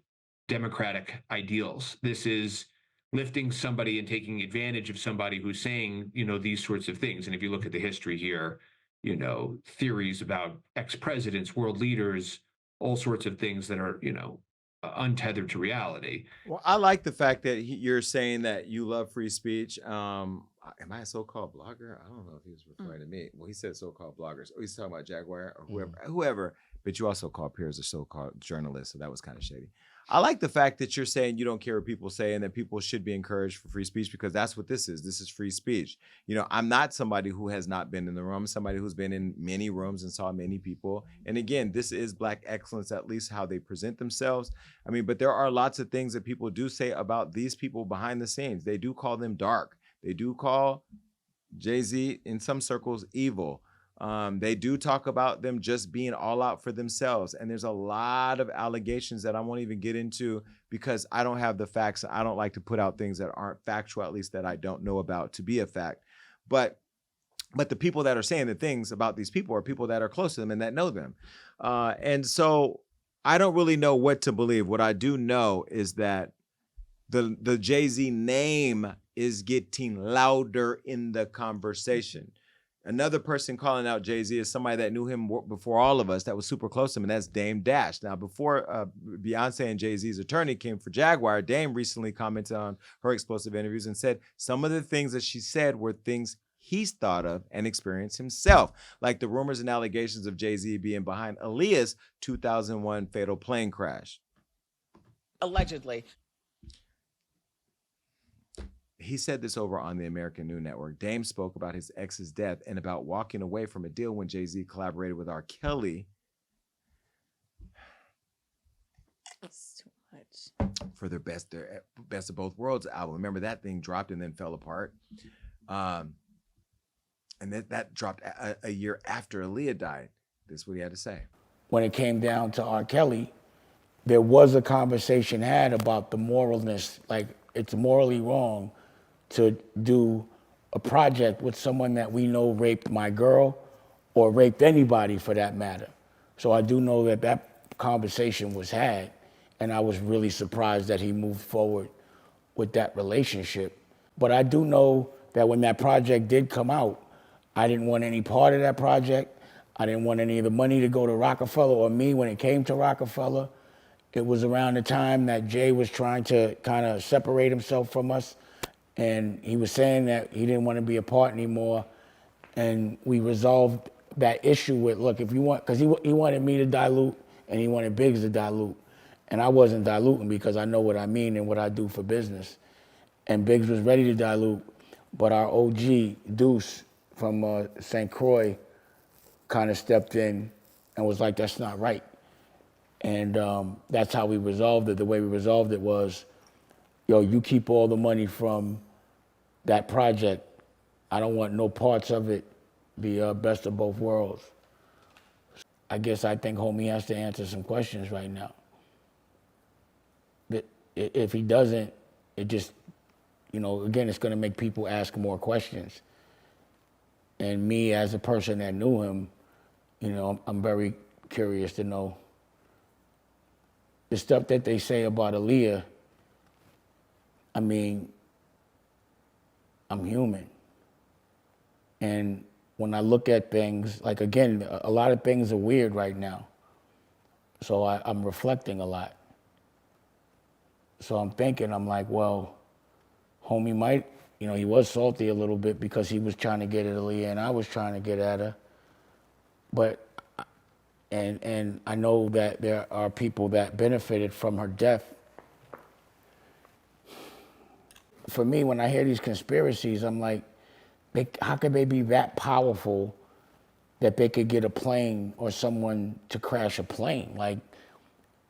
democratic ideals. This is lifting somebody and taking advantage of somebody who's saying, these sorts of things. And if you look at the history here, theories about ex-presidents, world leaders, all sorts of things that are, untethered to reality. Well, I like the fact that you're saying that you love free speech. Am I a so-called blogger? I don't know if he was referring to me. Well, he said so-called bloggers. Oh, he's talking about Jaguar or whoever. But you also called Piers a so-called journalist, so that was kind of shady. I like the fact that you're saying you don't care what people say and that people should be encouraged for free speech because that's what this is. This is free speech. I'm not somebody who has not been in the room, somebody who's been in many rooms and saw many people. And again, this is Black excellence, at least how they present themselves. But there are lots of things that people do say about these people behind the scenes. They do call them dark. They do call Jay-Z in some circles evil. They do talk about them just being all out for themselves. And there's a lot of allegations that I won't even get into because I don't have the facts. I don't like to put out things that aren't factual, at least that I don't know about to be a fact. But the people that are saying the things about these people are people that are close to them and that know them. And so I don't really know what to believe. What I do know is that the Jay-Z name is getting louder in the conversation. Another person calling out Jay-Z is somebody that knew him before all of us, that was super close to him, and that's Dame Dash. Now, before Beyonce and Jay-Z's attorney came for Jaguar, Dame recently commented on her explosive interviews and said some of the things that she said were things he's thought of and experienced himself, like the rumors and allegations of Jay-Z being behind Aaliyah's 2001 fatal plane crash. Allegedly. He said this over on the American News Network. Dame spoke about his ex's death and about walking away from a deal when Jay-Z collaborated with R. Kelly. That's too much. For their Best of Both Worlds album. Remember that thing dropped and then fell apart. And that dropped a year after Aaliyah died. This is what he had to say. When it came down to R. Kelly, there was a conversation had about the moralness, like it's morally wrong to do a project with someone that we know raped my girl or raped anybody for that matter. So I do know that that conversation was had, and I was really surprised that he moved forward with that relationship. But I do know that when that project did come out, I didn't want any part of that project. I didn't want any of the money to go to Rockefeller or me when it came to Rockefeller. It was around the time that Jay was trying to kind of separate himself from us. And he was saying that he didn't want to be a part anymore. And we resolved that issue with, look, if you want, because he wanted me to dilute and he wanted Biggs to dilute. And I wasn't diluting because I know what I mean and what I do for business. And Biggs was ready to dilute, but our OG, Deuce from St. Croix, kind of stepped in and was like, that's not right. And that's how we resolved it. The way we resolved it was, yo, you keep all the money from that project. I don't want no parts of it. The best of both worlds. I guess I think homie has to answer some questions right now. But if he doesn't, it just, you know, again, it's gonna make people ask more questions. And me as a person that knew him, you know, I'm very curious to know the stuff that they say about Aaliyah. I mean, I'm human. And when I look at things, like again, a lot of things are weird right now. So I'm reflecting a lot. So I'm thinking, I'm like, well, homie might, you know, he was salty a little bit because he was trying to get at Aaliyah and I was trying to get at her. But, and I know that there are people that benefited from her death. For me, when I hear these conspiracies, I'm like, how could they be that powerful that they could get a plane or someone to crash a plane? Like,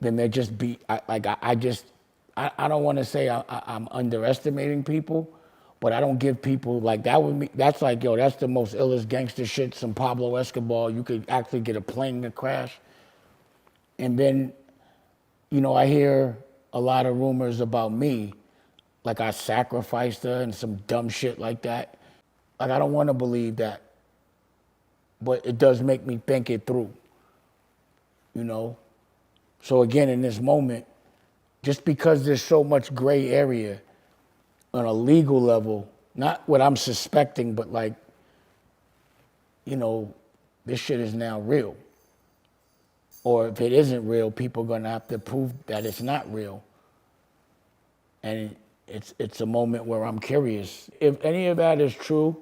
then they just be, I don't want to say I'm underestimating people, but I don't give people, like, that's like, yo, that's the most illest gangster shit, some Pablo Escobar. You could actually get a plane to crash. And then, you know, I hear a lot of rumors about me, like I sacrificed her and some dumb shit like that. Like, I don't want to believe that, but it does make me think it through, you know? So again, in this moment, just because there's so much gray area on a legal level, not what I'm suspecting, but like, you know, this shit is now real. Or if it isn't real, people are gonna have to prove that it's not real. And it's a moment where I'm curious. If any of that is true,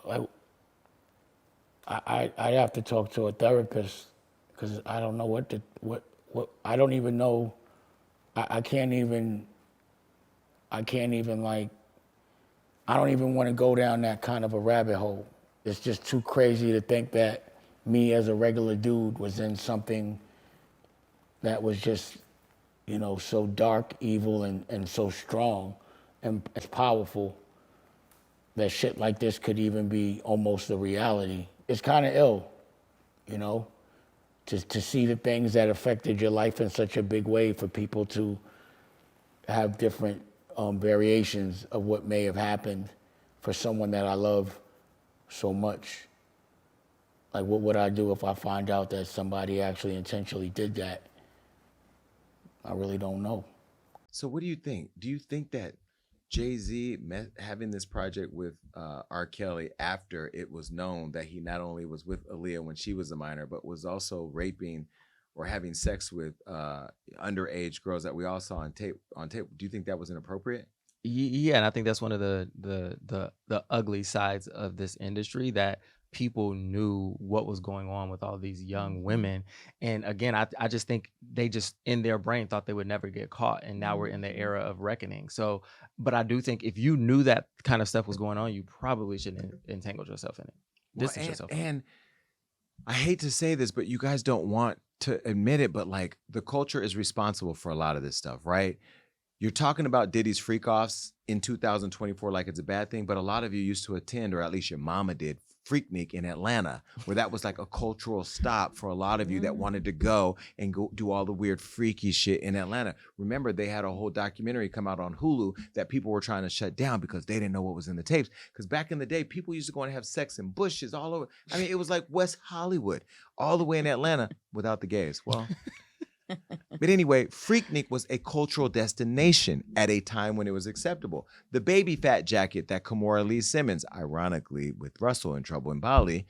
like, I'd have to talk to a therapist because I don't know what I don't even know. I can't even like, I don't even want to go down that kind of a rabbit hole. It's just too crazy to think that me as a regular dude was in something that was just, you know, so dark, evil, and so strong and it's powerful that shit like this could even be almost a reality. It's kind of ill, you know, to see the things that affected your life in such a big way for people to have different variations of what may have happened for someone that I love so much. Like, what would I do if I find out that somebody actually intentionally did that? I really don't know. So what do you think? Do you think that Jay-Z having this project with R. Kelly after it was known that he not only was with Aaliyah when she was a minor, but was also raping or having sex with underage girls that we all saw on tape. Do you think that was inappropriate? Yeah, and I think that's one of the ugly sides of this industry, that people knew what was going on with all these young women. And again, I just think they just in their brain thought they would never get caught. And now we're in the era of reckoning. So, but I do think if you knew that kind of stuff was going on, you probably shouldn't entangle yourself in it. Distance yourself. And I hate to say this, but you guys don't want to admit it, but like the culture is responsible for a lot of this stuff, right? You're talking about Diddy's freak-offs in 2024 like it's a bad thing, but a lot of you used to attend, or at least your mama did, Freaknik in Atlanta, where that was like a cultural stop for a lot of you that wanted to go and go do all the weird freaky shit in Atlanta. Remember, they had a whole documentary come out on Hulu that people were trying to shut down because they didn't know what was in the tapes. Because back in the day, people used to go and have sex in bushes all over. I mean, it was like West Hollywood, all the way in Atlanta without the gays. Well, but anyway, Freaknik was a cultural destination at a time when it was acceptable. The baby fat jacket that Kimora Lee Simmons, ironically with Russell in Trouble in Bali,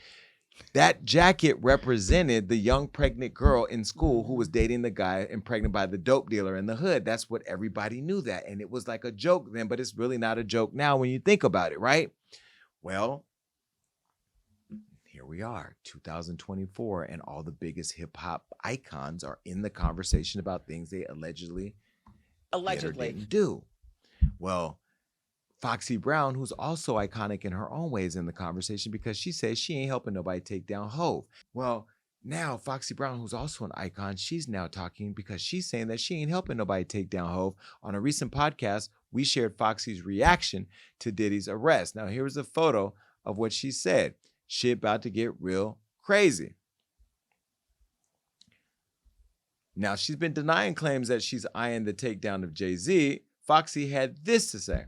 that jacket represented the young pregnant girl in school who was dating the guy and pregnant by the dope dealer in the hood. That's what everybody knew that. And it was like a joke then, but it's really not a joke now when you think about it, right? Well, here we are, 2024, and all the biggest hip hop icons are in the conversation about things they allegedly didn't do. Well, Foxy Brown, who's also iconic in her own ways, in the conversation because she says she ain't helping nobody take down Hov. Well, now Foxy Brown, who's also an icon, she's now talking because she's saying that she ain't helping nobody take down Hov. On a recent podcast, we shared Foxy's reaction to Diddy's arrest. Now, here's a photo of what she said. Shit about to get real crazy. Now, she's been denying claims that she's eyeing the takedown of Jay-Z. Foxy had this to say.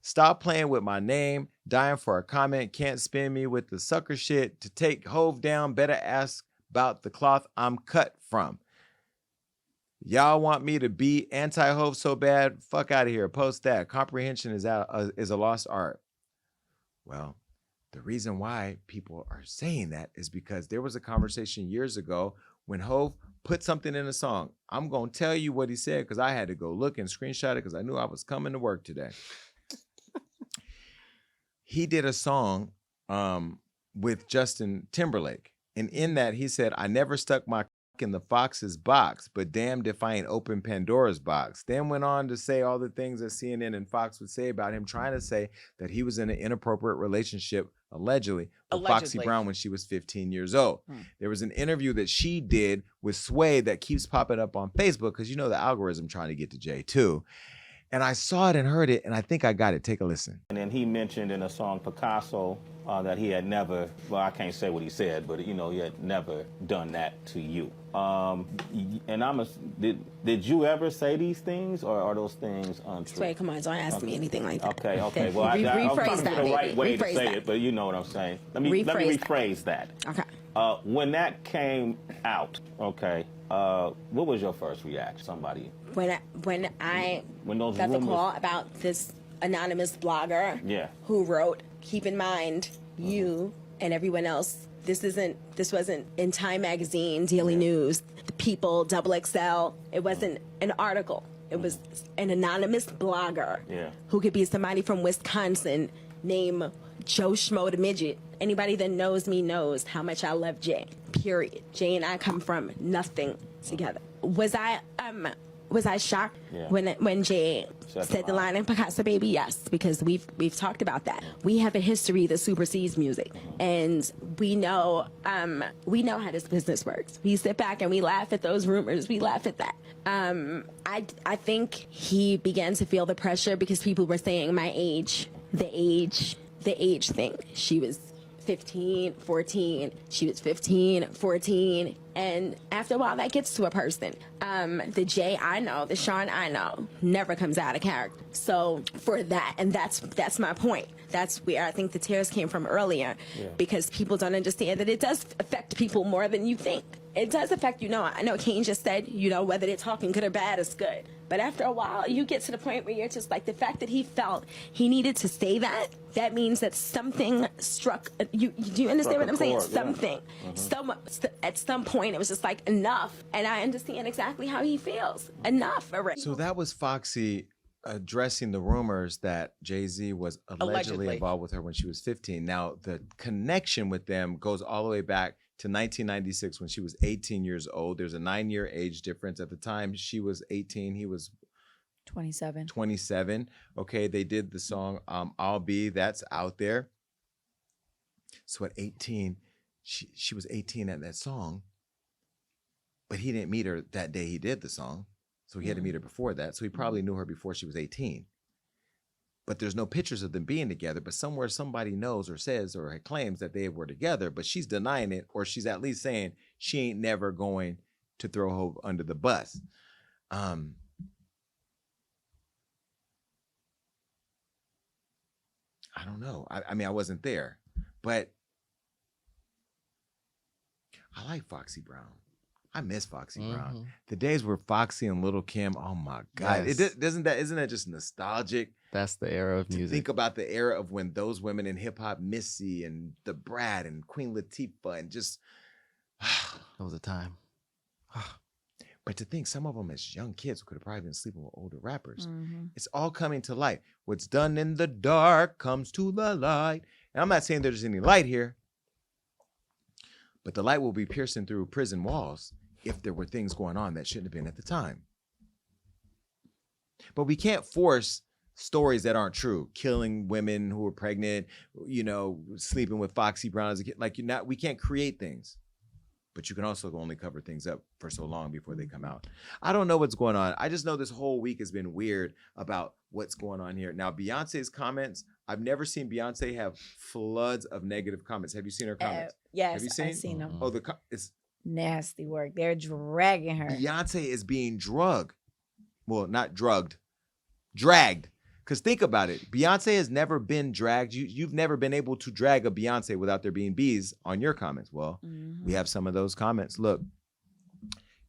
Stop playing with my name, dying for a comment, can't spin me with the sucker shit. To take Hov down, better ask about the cloth I'm cut from. Y'all want me to be anti-Hov so bad? Fuck out of here. Post that. Comprehension is a lost art. Well, the reason why people are saying that is because there was a conversation years ago when Hov put something in a song. I'm going to tell you what he said because I had to go look and screenshot it because I knew I was coming to work today. He did a song with Justin Timberlake. And in that, he said, I never stuck my in the Fox's box, but damned if I ain't open Pandora's box. Then went on to say all the things that CNN and Fox would say about him, trying to say that he was in an inappropriate relationship, allegedly, with Foxy Brown when she was 15 years old. There was an interview that she did with Sway that keeps popping up on Facebook because you know the algorithm trying to get to Jay too. And I saw it and heard it, and I think I got it. Take a listen. And then he mentioned in a song Picasso that he had never, well, I can't say what he said, but you know, he had never done that to you. And did you ever say these things, or are those things untrue? Wait, come on, don't ask me anything like that. Okay. Well, I'm rephrase trying to that. get the right way to Rephrase say that. it, but you know what I'm saying. Let me rephrase that. Okay. When that came out, okay, what was your first reaction? Somebody. When I those got the rumors- call about this anonymous blogger who wrote, keep in mind, you and everyone else, this wasn't in Time Magazine, Daily News, The People, XXL. It wasn't an article. It was an anonymous blogger who could be somebody from Wisconsin named Joe Schmo the Midget. Anybody that knows me knows how much I love Jay, period. Jay and I come from nothing together. Was I shocked when Jay said the line in Picasso Baby? Yes, because we've talked about that. We have a history that supersedes music, and we know how this business works. We sit back and we laugh at those rumors. We laugh at that. I think he began to feel the pressure because people were saying my age, the age thing. She was 15, 14. She was 15, 14. And after a while, that gets to a person. The Jay I know, the Sean I know, never comes out of character. So for that, and that's my point. That's where I think the tears came from earlier, because people don't understand that it does affect people more than you think. It does affect, I know Kane just said, whether they're talking good or bad is good. But after a while, you get to the point where you're just like, the fact that he felt he needed to say that means that something struck, do you understand what I'm saying? Something. At some point, it was just like, enough. And I understand exactly how he feels. Enough already. So that was Foxy addressing the rumors that Jay-Z was allegedly involved with her when she was 15. Now, the connection with them goes all the way back to 1996 when she was 18 years old. There's a 9-year age difference. At the time, she was 18. He was 27. 27. Okay, they did the song I'll Be. That's out there. So at 18, she was 18 at that song, but he didn't meet her that day he did the song. So he had to meet her before that. So he probably knew her before she was 18. But there's no pictures of them being together. But somewhere somebody knows or says or claims that they were together, but she's denying it, or she's at least saying she ain't never going to throw Hov under the bus. I don't know. I mean, I wasn't there, but I like Foxy Brown. I miss Foxy Brown. The days where Foxy and Little Kim, oh my God. Yes. Isn't that just nostalgic? That's the era of music. Think about the era of when those women in hip hop, Missy and the Brat and Queen Latifah, and just that was a time. But to think some of them as young kids could have probably been sleeping with older rappers. It's all coming to light. What's done in the dark comes to the light. And I'm not saying there's any light here, but the light will be piercing through prison walls if there were things going on that shouldn't have been at the time. But we can't force stories that aren't true. Killing women who were pregnant, sleeping with Foxy Brown as a kid. We can't create things. But you can also only cover things up for so long before they come out. I don't know what's going on. I just know this whole week has been weird about what's going on here. Now, Beyonce's comments, I've never seen Beyonce have floods of negative comments. Have you seen her comments? Yes, have you seen? I've seen them. Oh, it's nasty work. They're dragging her. Beyonce is being drugged. Well, not drugged, dragged. Because think about it. Beyonce has never been dragged. You've never been able to drag a Beyonce without there being bees on your comments. Well, we have some of those comments. Look,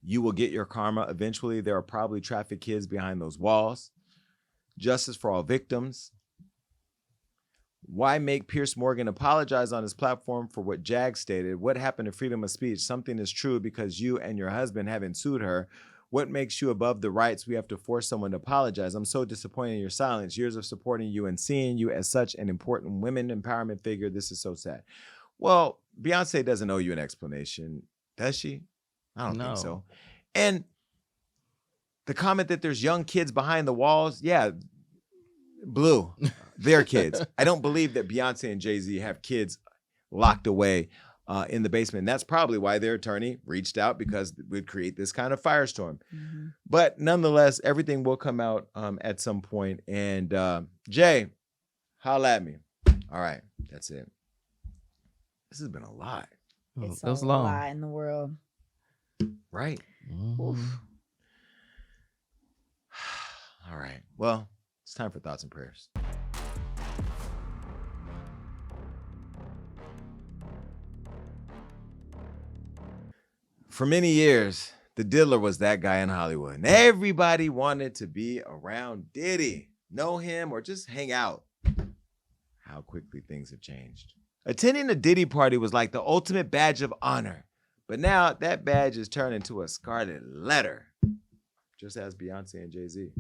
you will get your karma eventually. There are probably trafficked kids behind those walls. Justice for all victims. Why make Piers Morgan apologize on his platform for what Jag stated? What happened to freedom of speech? Something is true because you and your husband haven't sued her. What makes you above the rights? We have to force someone to apologize. I'm so disappointed in your silence. Years of supporting you and seeing you as such an important women empowerment figure. This is so sad. Well, Beyonce doesn't owe you an explanation, does she? I don't think so. And the comment that there's young kids behind the walls, yeah, Blue, they're kids. I don't believe that Beyonce and Jay-Z have kids locked away in the basement. And that's probably why their attorney reached out, because it would create this kind of firestorm. But nonetheless, everything will come out at some point. And Jay, holla at me. All right, that's it. This has been a lot. It's that was a long. lot in the world. Right. Oof. All right. Well, it's time for thoughts and prayers. For many years, the diddler was that guy in Hollywood. And everybody wanted to be around Diddy, know him, or just hang out. How quickly things have changed. Attending a Diddy party was like the ultimate badge of honor. But now that badge is turned into a scarlet letter. Just as Beyonce and Jay-Z.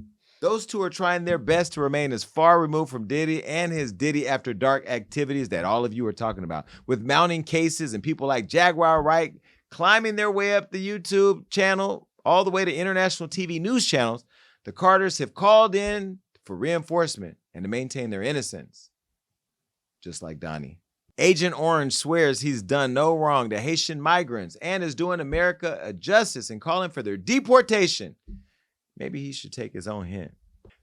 Those two are trying their best to remain as far removed from Diddy and his Diddy After Dark activities that all of you are talking about. With mounting cases and people like Jaguar Wright climbing their way up the YouTube channel, all the way to international TV news channels, the Carters have called in for reinforcement and to maintain their innocence. Just like Donnie. Agent Orange swears he's done no wrong to Haitian migrants and is doing America a justice and calling for their deportation. Maybe he should take his own hint.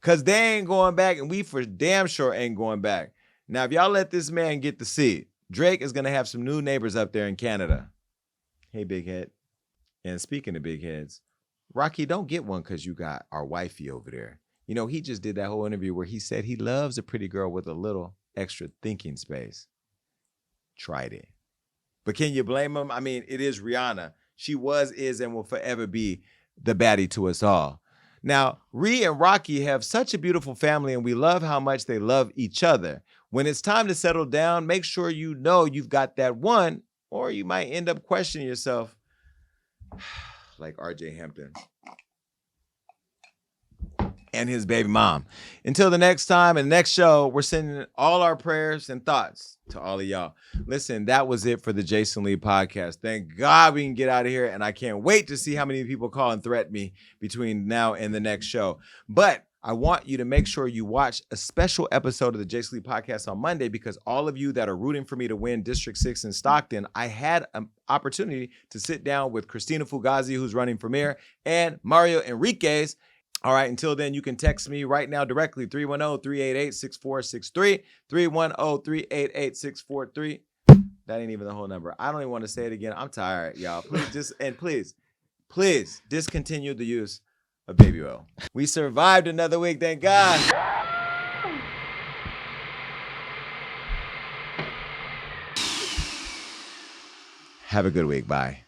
Because they ain't going back, and we for damn sure ain't going back. Now, if y'all let this man get the seat, Drake is going to have some new neighbors up there in Canada. Hey, big head. And speaking of big heads, Rocky, don't get one because you got our wifey over there. You know, he just did that whole interview where he said he loves a pretty girl with a little extra thinking space. Tried it. But can you blame him? I mean, it is Rihanna. She was, is, and will forever be the baddie to us all. Now, Ree and Rocky have such a beautiful family, and we love how much they love each other. When it's time to settle down, make sure you know you've got that one, or you might end up questioning yourself like RJ Hampton and his baby mom. Until the next time and the next show, we're sending all our prayers and thoughts to all of y'all. Listen, that was it for the Jason Lee podcast. Thank God we can get out of here, and I can't wait to see how many people call and threaten me between now and the next show. But I want you to make sure you watch a special episode of the Jason Lee podcast on Monday, because all of you that are rooting for me to win District 6 in Stockton, I had an opportunity to sit down with Christina Fugazi, who's running for mayor, and Mario Enriquez. All right, until then, you can text me right now directly, 310-388-6463, 310-388-643. That ain't even the whole number. I don't even want to say it again. I'm tired, y'all. Please discontinue the use of baby oil. We survived another week, thank God. Have a good week. Bye.